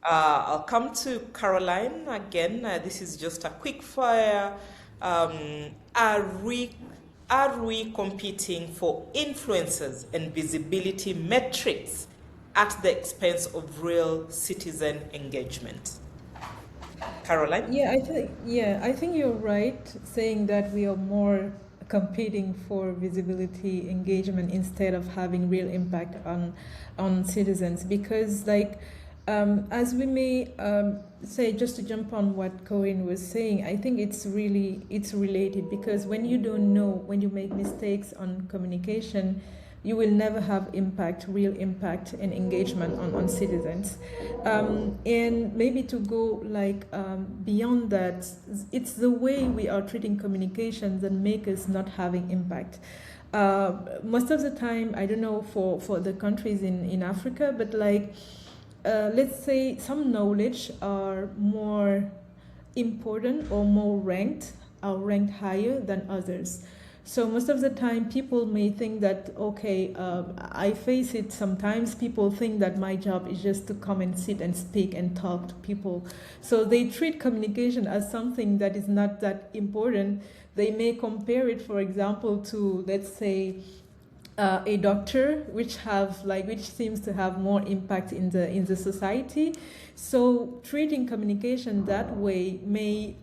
I'll come to Caroline again. This is just a quick fire. Um, are we are we competing for influencers and visibility metrics at the expense of real citizen engagement? Caroline? I think you're right saying that we are more competing for visibility, engagement instead of having real impact on citizens because as we may say, just to jump on what Corinne was saying, I think it's related because when you don't know, when you make mistakes on communication, you will never have real impact and engagement on citizens. And maybe to go beyond that, it's the way we are treating communications that make us not having impact. Most of the time, I don't know for the countries in Africa, but let's say some knowledge are more important or are ranked higher than others. So most of the time people may think that, okay, I face it sometimes, people think that my job is just to come and sit and speak and talk to people. So they treat communication as something that is not that important. They may compare it, for example, to, let's say, a doctor, which seems to have more impact in the society. So treating communication that way may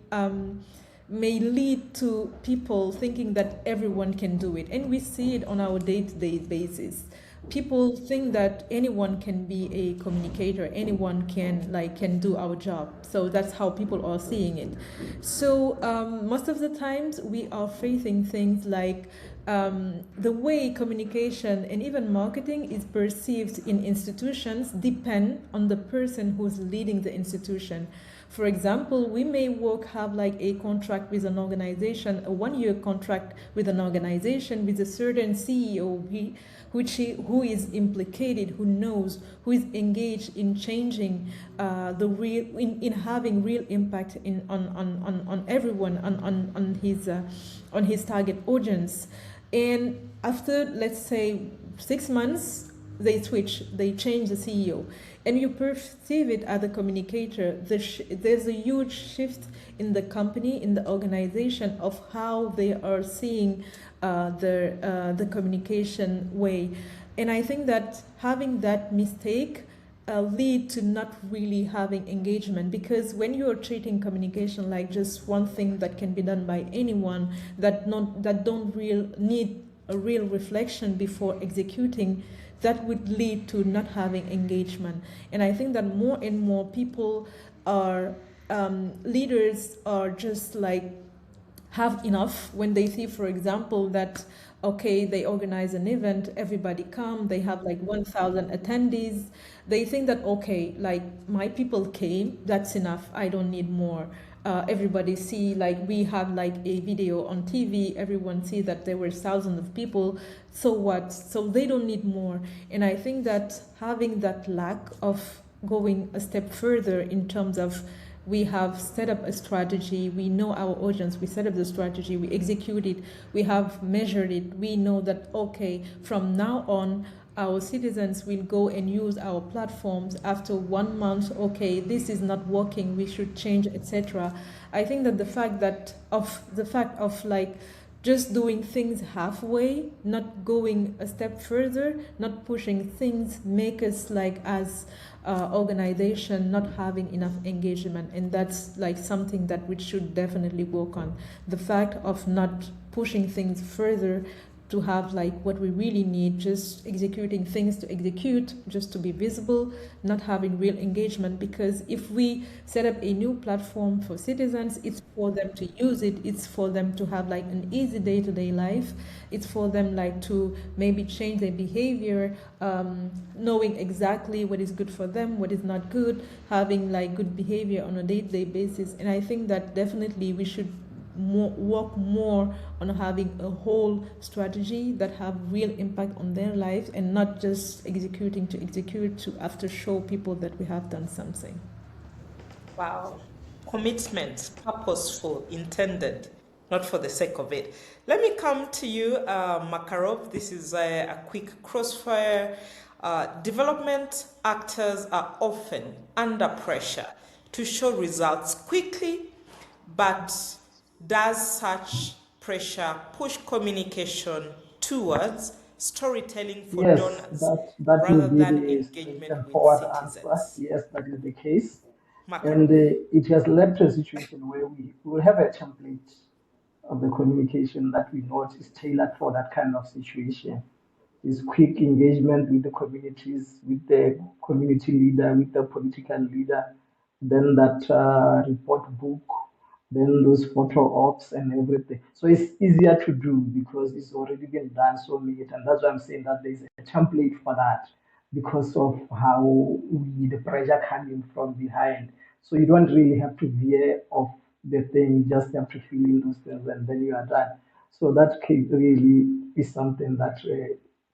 lead to people thinking that everyone can do it, and we see it on our day-to-day basis. People think that anyone can be a communicator, anyone can do our job. So that's how people are seeing it. So most of the times we are facing things like the way communication and even marketing is perceived in institutions depend on the person who's leading the institution. For example, we may have a contract with an organization, a 1-year contract with an organization with a certain CEO who is implicated, who knows, who is engaged in changing in having real impact on everyone, on his target audience. And after, let's say, 6 months, they change the CEO. And you perceive it as a communicator. There's a huge shift in the company, in the organization, of how they are seeing the communication way. And I think that having that mistake lead to not really having engagement, because when you are treating communication like just one thing that can be done by anyone, that don't need a real reflection before executing, that would lead to not having engagement. And I think that more and more people leaders are just have enough when they see, for example, that, okay, they organize an event, everybody come, they have 1,000 attendees. They think that, okay, my people came, that's enough, I don't need more. Everybody see, we have a video on TV, everyone see that there were thousands of people, so what? So they don't need more. And I think that having that lack of going a step further in terms of, we have set up a strategy, we know our audience, we set up the strategy, we execute it, we have measured it, we know that, okay, from now on, our citizens will go and use our platforms after 1 month. Okay, this is not working, we should change, etc. I think that the fact of just doing things halfway, not going a step further, not pushing things, make us as organization not having enough engagement. And that's something that we should definitely work on. The fact of not pushing things further to have what we really need, just executing things to execute, just to be visible, not having real engagement. Because if we set up a new platform for citizens, it's for them to use it, it's for them to have an easy day-to-day life, it's for them to maybe change their behavior, knowing exactly what is good for them, what is not good, having good behavior on a day-to-day basis. And I think that definitely we should work more on having a whole strategy that have real impact on their lives, and not just executing to execute to after show people that we have done something. Wow. Commitment, purposeful, intended, not for the sake of it. Let me come to you, Makarov. This is a quick crossfire. Development actors are often under pressure to show results quickly, but does such pressure push communication towards storytelling for Yes, donors that will rather be than the engagement with straightforward answer. citizens? Yes, that is the case. And Makaru. it has led to a situation where we will have a template of the communication that we know is tailored for that kind of situation. Is quick engagement with the communities, with the community leader, with the political leader, then that report book, then those photo ops and everything. So it's easier to do because it's already been done so many times. That's why I'm saying that there's a template for that because of how the pressure coming from behind. So you don't really have to veer off the thing, you just have to fill in those things and then you are done. So that really is something that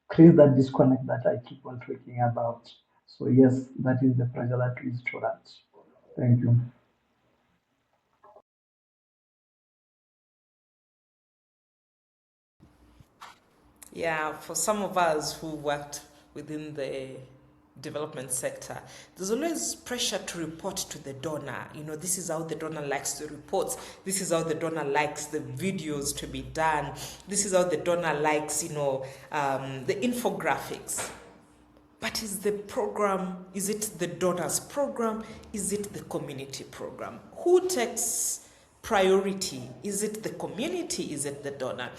creates that disconnect that I keep on talking about. So yes, that is the pressure that leads to that. Thank you. Yeah, for some of us who worked within the development sector, there's always pressure to report to the donor. You know, this is how the donor likes the reports. This is how the donor likes the videos to be done. This is how the donor likes, the infographics. But is it the donor's program? Is it the community program? Who takes priority? Is it the community? Is it the donor?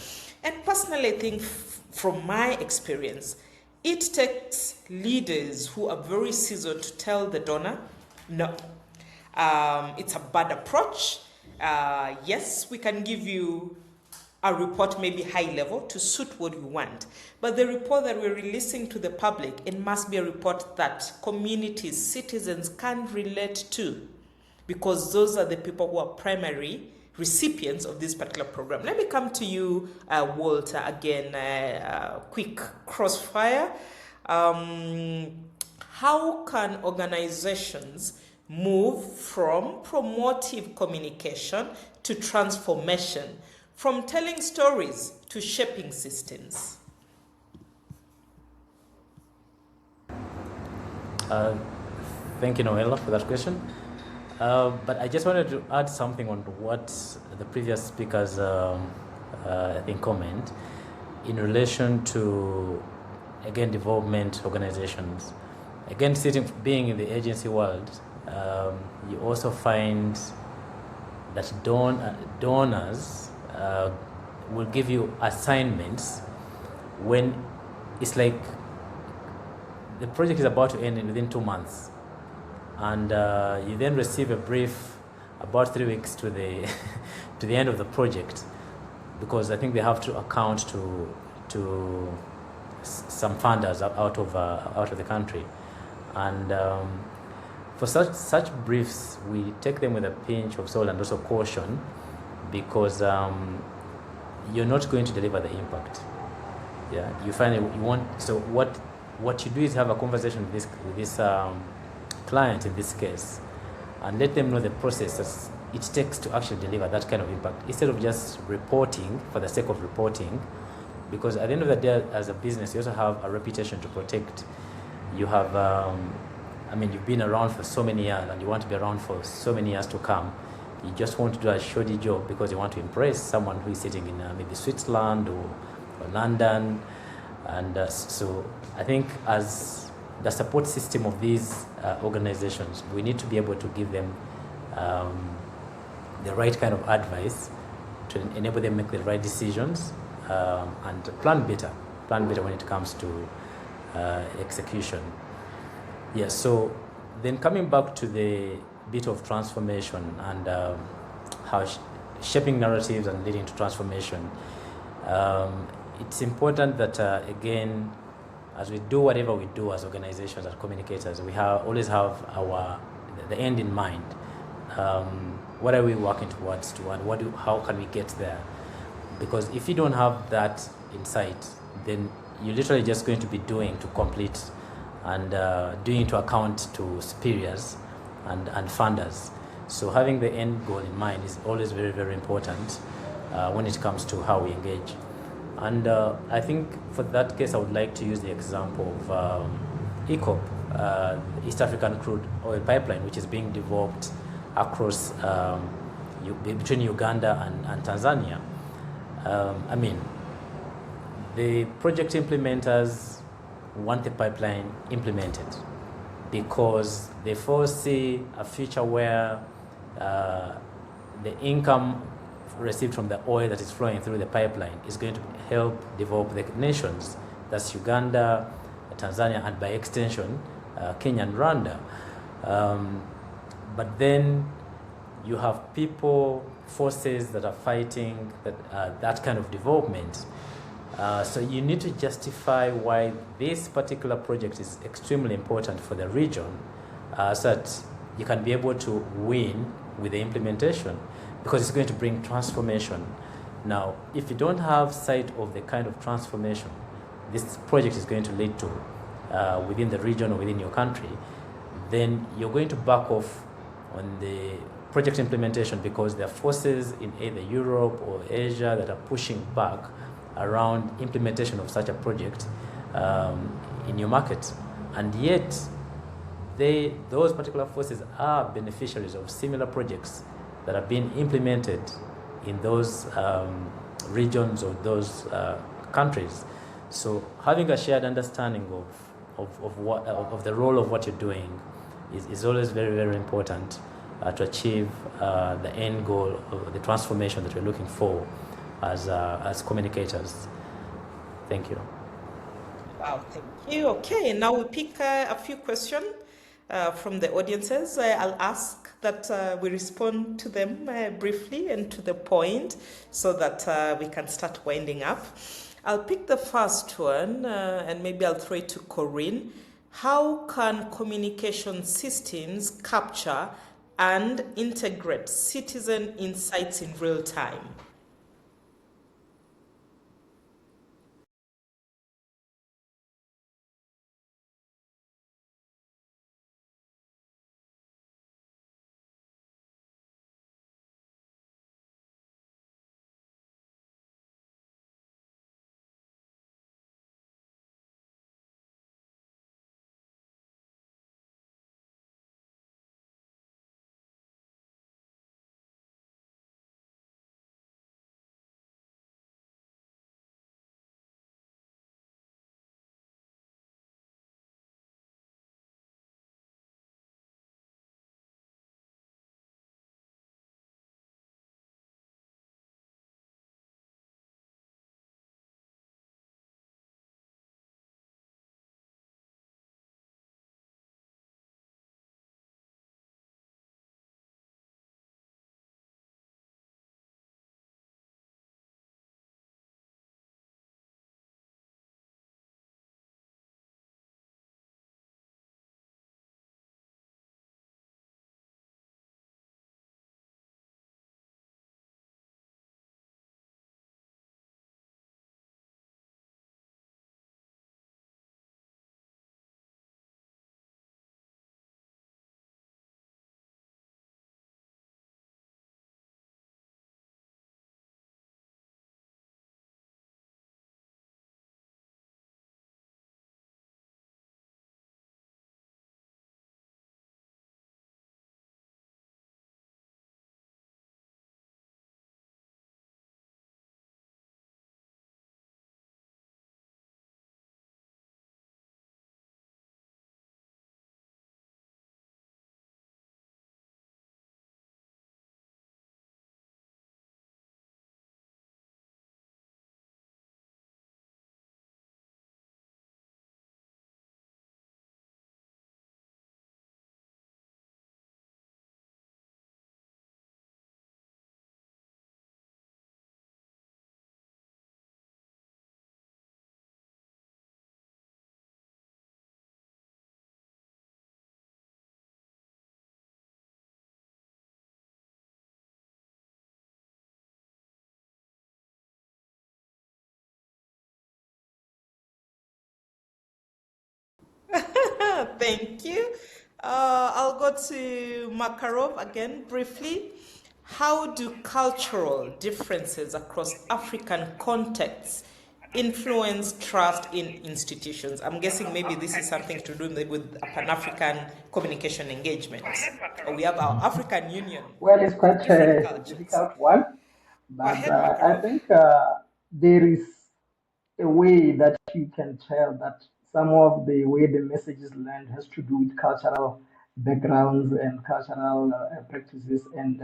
And personally, I think from my experience, it takes leaders who are very seasoned to tell the donor, no, it's a bad approach. Yes, we can give you a report maybe high level to suit what you want. But the report that we're releasing to the public, it must be a report that communities, citizens can relate to, because those are the people who are primary recipients of this particular program. Let me come to you, Walter, again, quick crossfire. How can organizations move from promotive communication to transformation, from telling stories to shaping systems? Thank you, Noella, for that question. But I just wanted to add something on what the previous speakers, I think, comment in relation to, again, development organizations. Again, being in the agency world, you also find that donors will give you assignments when it's like the project is about to end within 2 months, and you then receive a brief about 3 weeks to the to the end of the project, because I think they have to account to some funders out of the country, and for such briefs we take them with a pinch of salt and also caution, because you're not going to deliver the impact. Yeah, you find you want. So what you do is have a conversation with this client in this case, and let them know the process that it takes to actually deliver that kind of impact, instead of just reporting for the sake of reporting. Because at the end of the day, as a business, you also have a reputation to protect. You have, you've been around for so many years, and you want to be around for so many years to come. You just want to do a shoddy job because you want to impress someone who is sitting in maybe Switzerland or London. And so I think as the support system of these organizations, we need to be able to give them the right kind of advice to enable them make the right decisions, and plan better when it comes to execution. Yes, so then coming back to the bit of transformation and how shaping narratives and leading to transformation, it's important that again, as we do whatever we do as organizations, as communicators, we always have the end in mind. What are we working towards and how can we get there? Because if you don't have that in sight, then you're literally just going to be doing to complete and doing to account to superiors and funders. So having the end goal in mind is always very, very important when it comes to how we engage. And I think for that case, I would like to use the example of EACOP, East African Crude Oil Pipeline, which is being developed across between Uganda and Tanzania. I mean, the project implementers want the pipeline implemented because they foresee a future where the income received from the oil that is flowing through the pipeline is going to help develop the nations. That's Uganda, Tanzania, and by extension, Kenya and Rwanda. But then you have forces that are fighting that kind of development. So you need to justify why this particular project is extremely important for the region, so that you can be able to win with the implementation, because it's going to bring transformation. Now, if you don't have sight of the kind of transformation this project is going to lead to within the region or within your country, then you're going to back off on the project implementation because there are forces in either Europe or Asia that are pushing back around implementation of such a project in your market. And yet, those particular forces are beneficiaries of similar projects that are being implemented in those regions or those countries. So having a shared understanding of the role of what you're doing is always very, very important to achieve the end goal of the transformation that we're looking for as communicators. Thank you. Wow, thank you. Okay, now we pick a few questions from the audiences. I'll ask that we respond to them briefly and to the point so that we can start winding up. I'll pick the first one and maybe I'll throw it to Corinne. How can communication systems capture and integrate citizen insights in real time? Thank you. I'll go to Makarov again briefly. How do cultural differences across African contexts influence trust in institutions? I'm guessing maybe this is something to do with Pan-African communication engagement. Or we have our African Union. Well, it's quite Different a cultures. difficult one, Go but ahead, I Makarov. think there is a way that you can tell that some of the way the message is learned has to do with cultural backgrounds and cultural practices and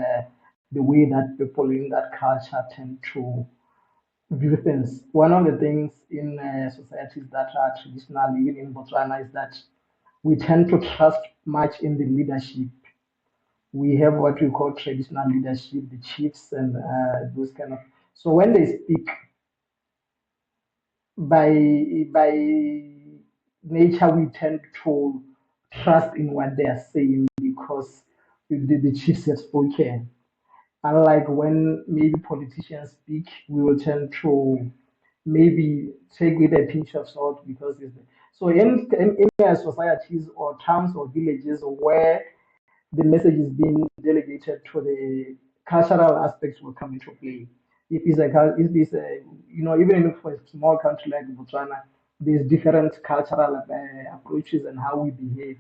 the way that people in that culture tend to view things. One of the things in societies that are traditional, even in Botswana, is that we tend to trust much in the leadership. We have what we call traditional leadership, the chiefs and those kind of. So when they speak, by nature, we tend to trust in what they are saying because the chiefs have spoken. Unlike when maybe politicians speak, we will tend to maybe take with a pinch of salt because it's so in societies or towns or villages where the message is being delegated to the cultural aspects will come into play. If this even if for a small country like Botswana, there's different cultural approaches and how we behave.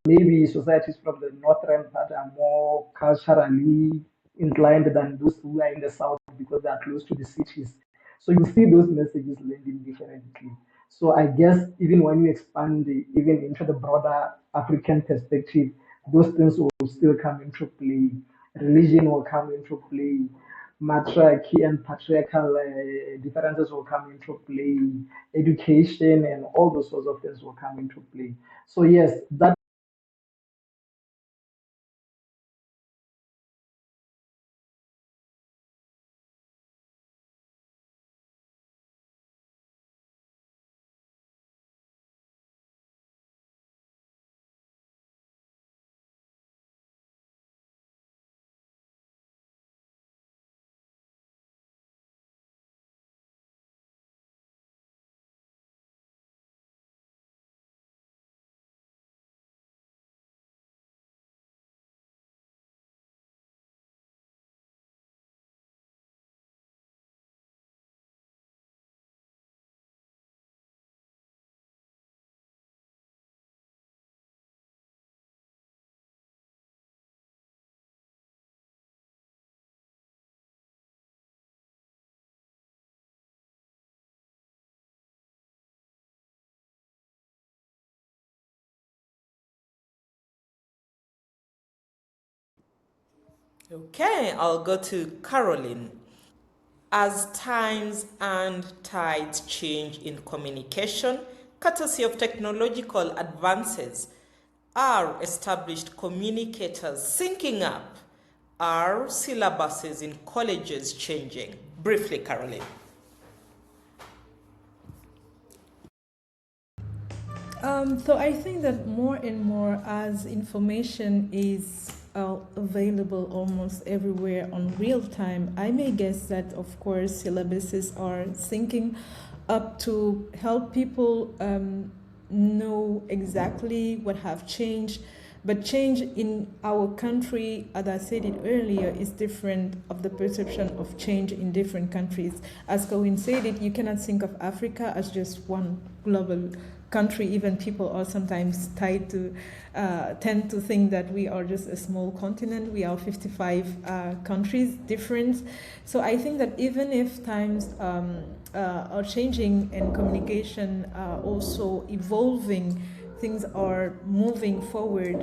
Maybe societies from the northern part are more culturally inclined than those who are in the south because they are close to the cities. So you see those messages landing differently. So I guess even when you expand even into the broader African perspective, those things will still come into play. Religion will come into play. Matriarchy and patriarchal differences will come into play. Education and all those sorts of things will come into play. So yes, that Okay, I'll go to Caroline. As times and tides change in communication, courtesy of technological advances, are established communicators syncing up? Are syllabuses in colleges changing? Briefly, Caroline. So I think that more and more as information is available almost everywhere on real time, I may guess that of course syllabuses are syncing up to help people know exactly what have changed. But change in our country, as I said it earlier, is different of the perception of change in different countries. As Cohen said it, you cannot think of Africa as just one global country. Even people are sometimes tend to think that we are just a small continent. We are 55 countries different. So I think that even if times are changing and communication are also evolving, things are moving forward.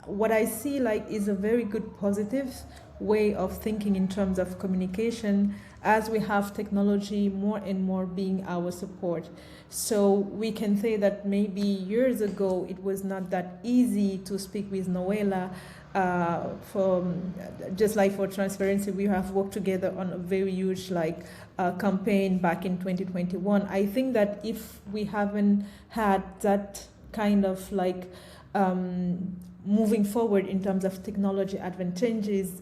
What I see is a very good positive way of thinking in terms of communication as we have technology more and more being our support. So we can say that maybe years ago it was not that easy to speak with Noela. Just like for transparency, we have worked together on a very huge campaign back in 2021. I think that if we haven't had that kind of moving forward in terms of technology advances,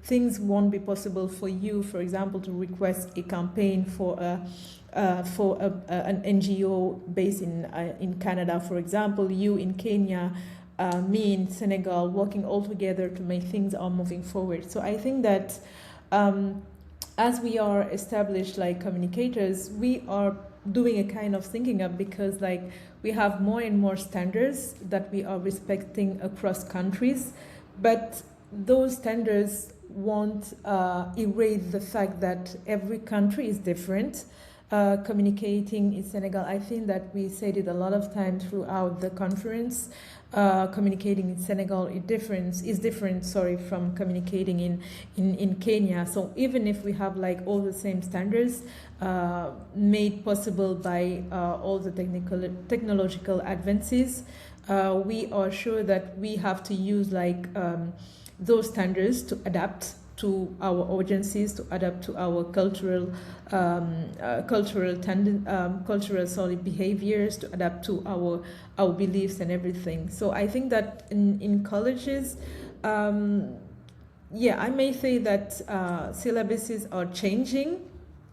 things won't be possible for you, for example, to request a campaign for an NGO based in Canada, for example, you in Kenya, me in Senegal, working all together to make things are moving forward. So I think that as we are established like communicators, we are doing a kind of thinking up, because like we have more and more standards that we are respecting across countries, but those standards won't erase the fact that every country is different. Communicating in Senegal, I think that we said it a lot of times throughout the conference. Communicating in Senegal is different, from communicating in Kenya. So even if we have like all the same standards made possible by all the technological advances, we are sure that we have to use like those standards to adapt to our audiences, to adapt to our cultural solid behaviors, to adapt to our beliefs and everything. So I think that in colleges, I may say that syllabuses are changing,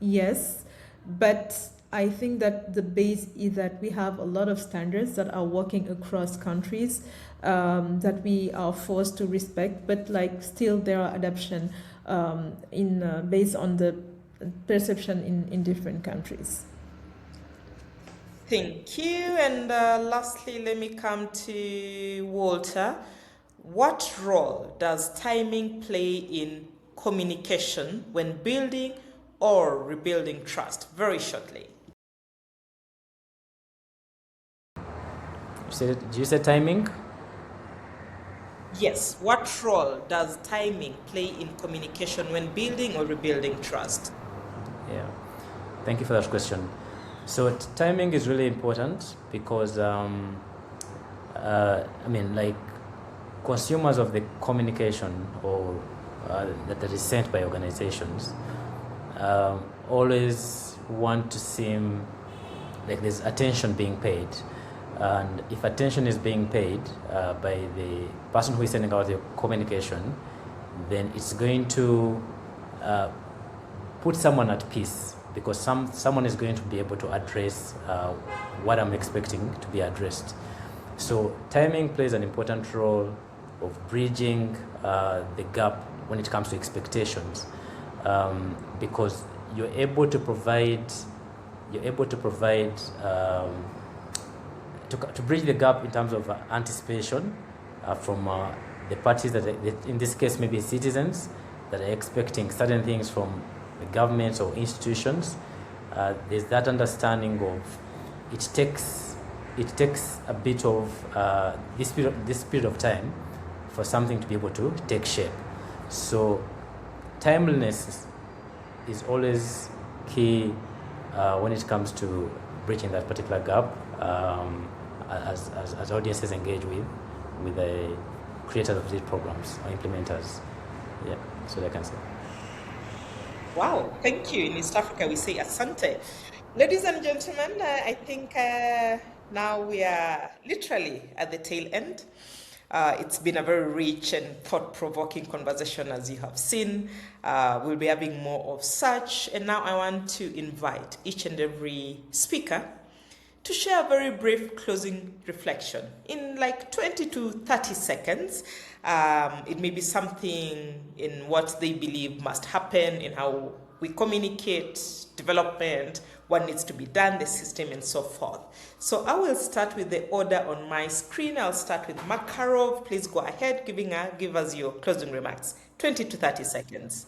yes, but I think that the base is that we have a lot of standards that are working across countries, that we are forced to respect, but like still there are adaptation based on the perception in different countries. Thank you. And lastly, let me come to Walter. What role does timing play in communication when building or rebuilding trust? Very shortly. Did you say timing? Yes. What role does timing play in communication when building or rebuilding trust? Yeah. Thank you for that question. So timing is really important because, like consumers of the communication or that is sent by organizations always want to seem like there's attention being paid. And if attention is being paid by the person who is sending out the communication, then it's going to put someone at peace, because someone is going to be able to address what I'm expecting to be addressed. So timing plays an important role of bridging the gap when it comes to expectations, because you're able to provide to bridge the gap in terms of anticipation from the parties that, in this case, maybe citizens that are expecting certain things from the governments or institutions. There's that understanding of it takes a bit of this period of time for something to be able to take shape. So timeliness is always key when it comes to bridging that particular gap, as audiences engage with the creators of these programs or implementers. Yeah, so they can say. Wow, thank you. In East Africa, we say asante. Ladies and gentlemen, I think now we are literally at the tail end. It's been a very rich and thought-provoking conversation, as you have seen. We'll be having more of such. And now I want to invite each and every speaker to share a very brief closing reflection in like 20 to 30 seconds. It may be something in what they believe must happen, in how we communicate, development, what needs to be done, the system, and so forth. So I will start with the order on my screen. I'll start with Makarov. Please go ahead, give us your closing remarks. 20 to 30 seconds.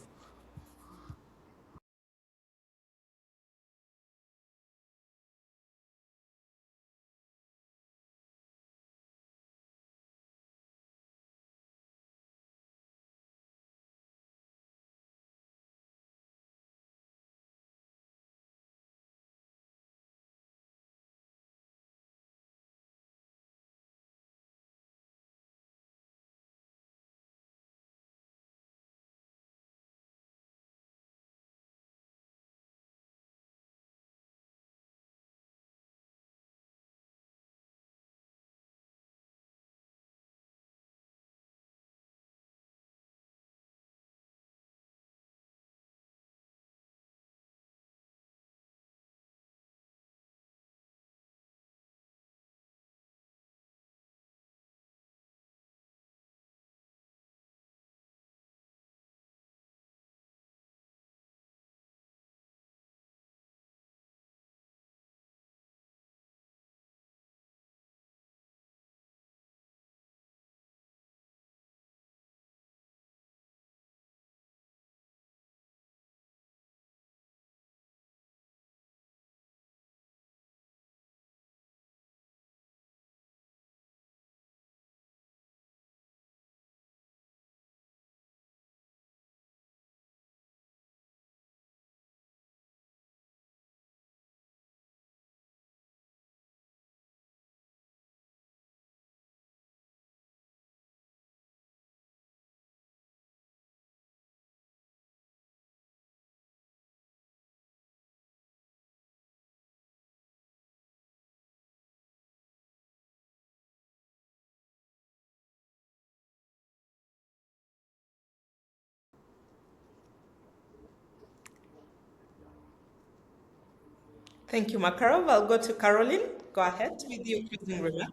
Thank you, Makarov. I'll go to Caroline. Go ahead with your closing remarks.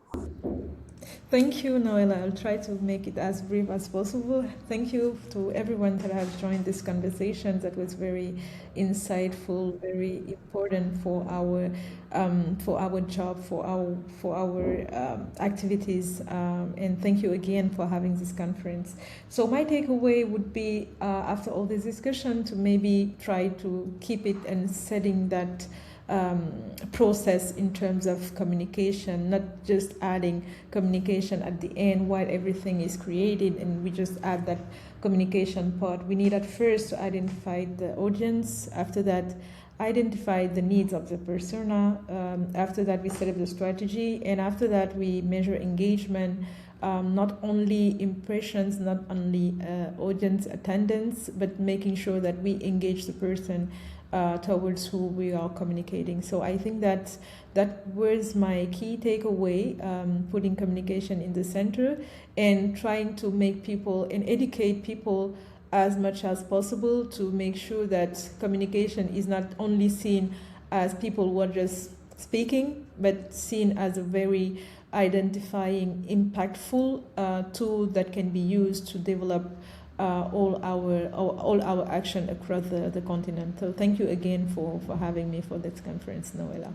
Thank you, Noella. I'll try to make it as brief as possible. Thank you to everyone that has joined this conversation. That was very insightful, very important for our job, for our activities. And thank you again for having this conference. So my takeaway would be, after all this discussion, to maybe try to keep it and setting that process in terms of communication, not just adding communication at the end while everything is created and we just add that communication part. We need at first to identify the audience, after that identify the needs of the persona, after that we set up the strategy, and after that we measure engagement, not only impressions, not only audience attendance, but making sure that we engage the person towards who we are communicating. So I think that was my key takeaway, putting communication in the center and trying to make people and educate people as much as possible to make sure that communication is not only seen as people who are just speaking, but seen as a very identifying, impactful tool that can be used to develop all our action across the continent. So thank you again for having me for this conference, Noella.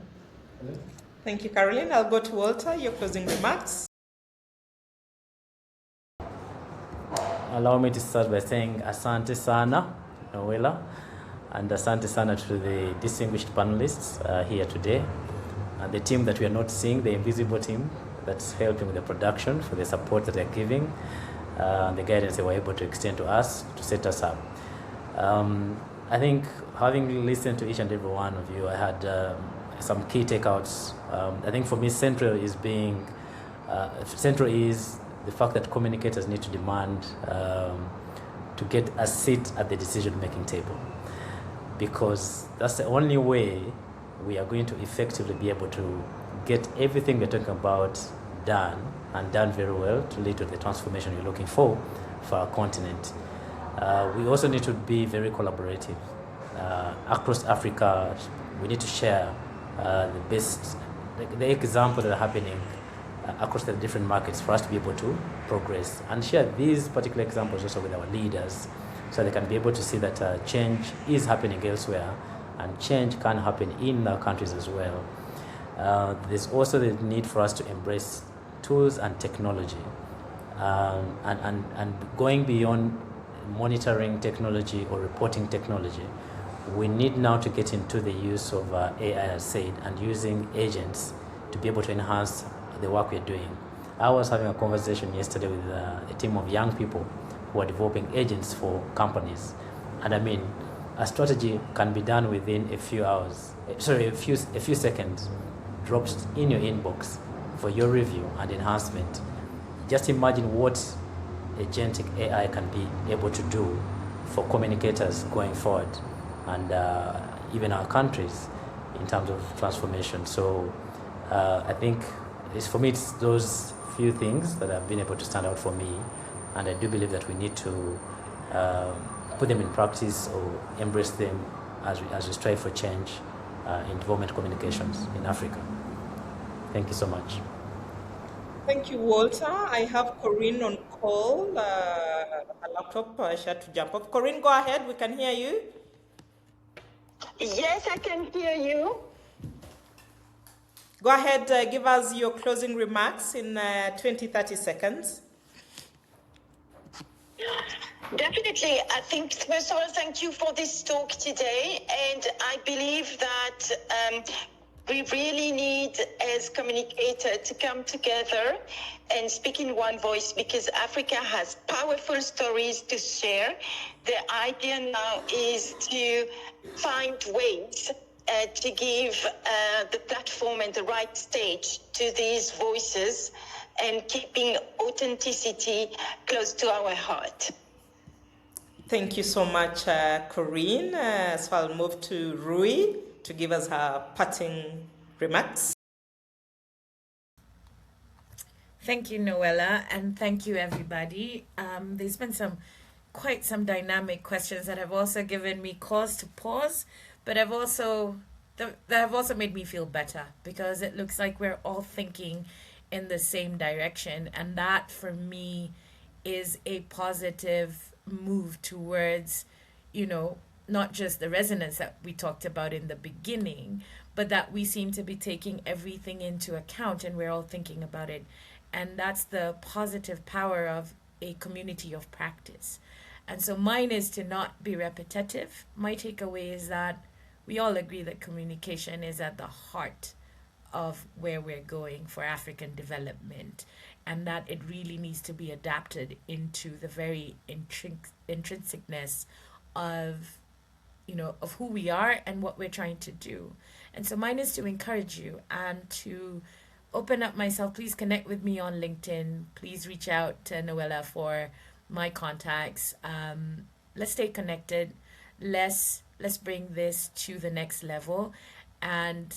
Thank you, Caroline. I'll go to Walter. Your closing remarks. Allow me to start by saying asante sana, Noella, and asante sana to the distinguished panelists here today, and the team that we are not seeing, the invisible team that's helping with the production, for the support that they're giving, and the guidance they were able to extend to us to set us up. I think having listened to each and every one of you, I had some key takeouts. I think for me, central is the fact that communicators need to demand to get a seat at the decision-making table, because that's the only way we are going to effectively be able to get everything we're talking about done, and done very well, to lead to the transformation you're looking for our continent. We also need to be very collaborative. Across Africa, we need to share the best, the examples that are happening across the different markets for us to be able to progress, and share these particular examples also with our leaders, so they can be able to see that change is happening elsewhere and change can happen in our countries as well. There's also the need for us to embrace tools and technology, and going beyond monitoring technology or reporting technology. We need now to get into the use of AI, as said, and using agents to be able to enhance the work we're doing. I was having a conversation yesterday with a team of young people who are developing agents for companies, and I mean, a strategy can be done within a few seconds, dropped in your inbox for your review and enhancement. Just imagine what agentic AI can be able to do for communicators going forward, and even our countries in terms of transformation. So I think for me, it's those few things that have been able to stand out for me, and I do believe that we need to put them in practice or embrace them as we strive for change in development communications in Africa. Thank you so much. Thank you, Walter. I have Corinne on call. Her laptop, she had to jump off. Corinne, go ahead. We can hear you. Yes, I can hear you. Go ahead, give us your closing remarks in 20-30 seconds. Definitely. I think, first of all, thank you for this talk today. And I believe that we really need, as communicators, to come together and speak in one voice, because Africa has powerful stories to share. The idea now is to find ways to give the platform and the right stage to these voices, and keeping authenticity close to our heart. Thank you so much, Corinne. So I'll move to Rui to give us her parting remarks. Thank you, Noella, and thank you, everybody. There's been quite some dynamic questions that have also given me cause to pause, but I've also that have also made me feel better, because it looks like we're all thinking in the same direction, and that for me is a positive move towards, not just the resonance that we talked about in the beginning, but that we seem to be taking everything into account and we're all thinking about it. And that's the positive power of a community of practice. And so mine is to not be repetitive. My takeaway is that we all agree that communication is at the heart of where we're going for African development, and that it really needs to be adapted into the very intrinsicness of of who we are and what we're trying to do. And so mine is to encourage you and to open up myself. Please connect with me on LinkedIn. Please reach out to Noella for my contacts. Let's stay connected. Let's bring this to the next level. And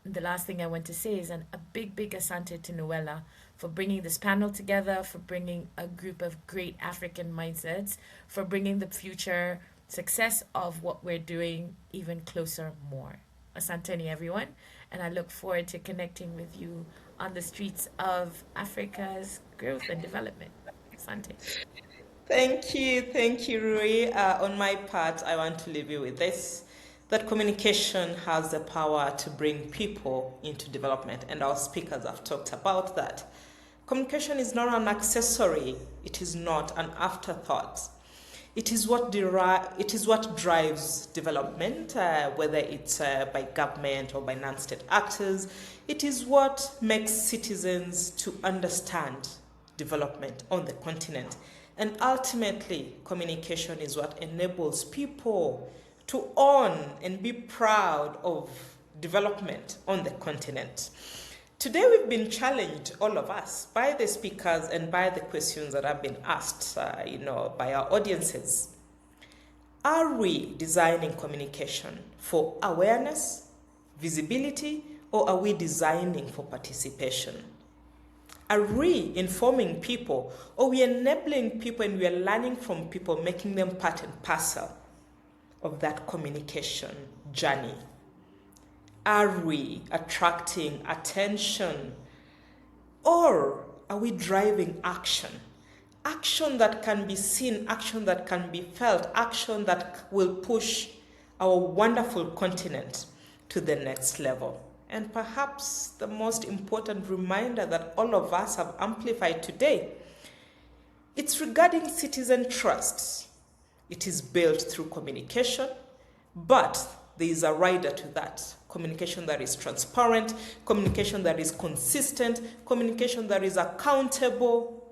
the last thing I want to say is a big asante to Noella for bringing this panel together, for bringing a group of great African mindsets, for bringing the future success of what we're doing even closer more. Asanteni, everyone, and I look forward to connecting with you on the streets of Africa's growth and development. Asante. Thank you, Rui. On my part, I want to leave you with this, that communication has the power to bring people into development, and our speakers have talked about that. Communication is not an accessory, it is not an afterthought. It is what drives development, whether it's by government or by non-state actors. It is what makes citizens to understand development on the continent. And ultimately, communication is what enables people to own and be proud of development on the continent. Today we've been challenged, all of us, by the speakers and by the questions that have been asked, by our audiences. Are we designing communication for awareness, visibility, or are we designing for participation? Are we informing people, or are we enabling people and we are learning from people, making them part and parcel of that communication journey? Are we attracting attention, or are we driving action? Action that can be seen, action that can be felt, action that will push our wonderful continent to the next level. And perhaps the most important reminder that all of us have amplified today, it's regarding citizen trust. It is built through communication, but there is a rider to that. Communication that is transparent, communication that is consistent, communication that is accountable,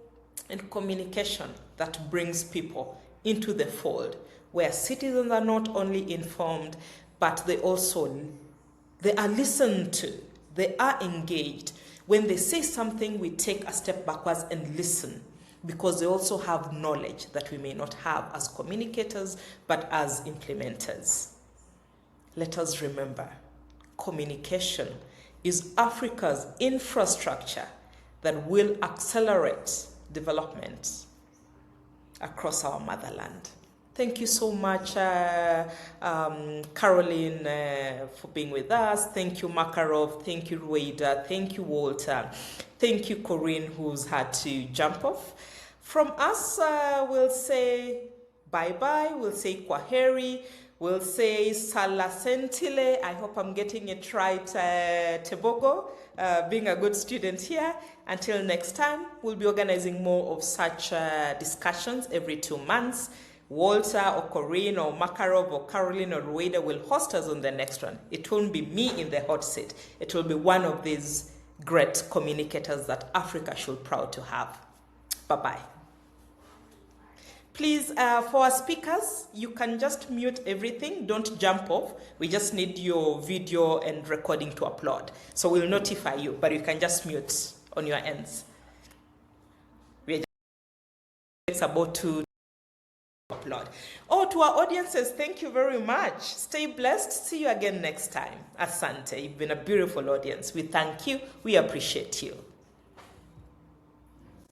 and communication that brings people into the fold, where citizens are not only informed, but they are listened to, they are engaged. When they say something, we take a step backwards and listen, because they also have knowledge that we may not have as communicators, but as implementers. Let us remember, communication is Africa's infrastructure that will accelerate development across our motherland. Thank you so much, Caroline, for being with us. Thank you, Makarov. Thank you, Rueda. Thank you, Walter. Thank you, Corinne, who's had to jump off. From us, we'll say bye-bye. We'll say kwaheri. We'll say salasentile. I hope I'm getting it right, Tebogo, being a good student here. Until next time, we'll be organizing more of such discussions every 2 months. Walter or Corinne or Makarov or Caroline or Rueda will host us on the next one. It won't be me in the hot seat. It will be one of these great communicators that Africa should be proud to have. Bye-bye. Please, for our speakers, you can just mute everything. Don't jump off. We just need your video and recording to upload. So we'll notify you, but you can just mute on your ends. We're just about to upload. Oh, to our audiences, thank you very much. Stay blessed. See you again next time. Asante. You've been a beautiful audience. We thank you. We appreciate you.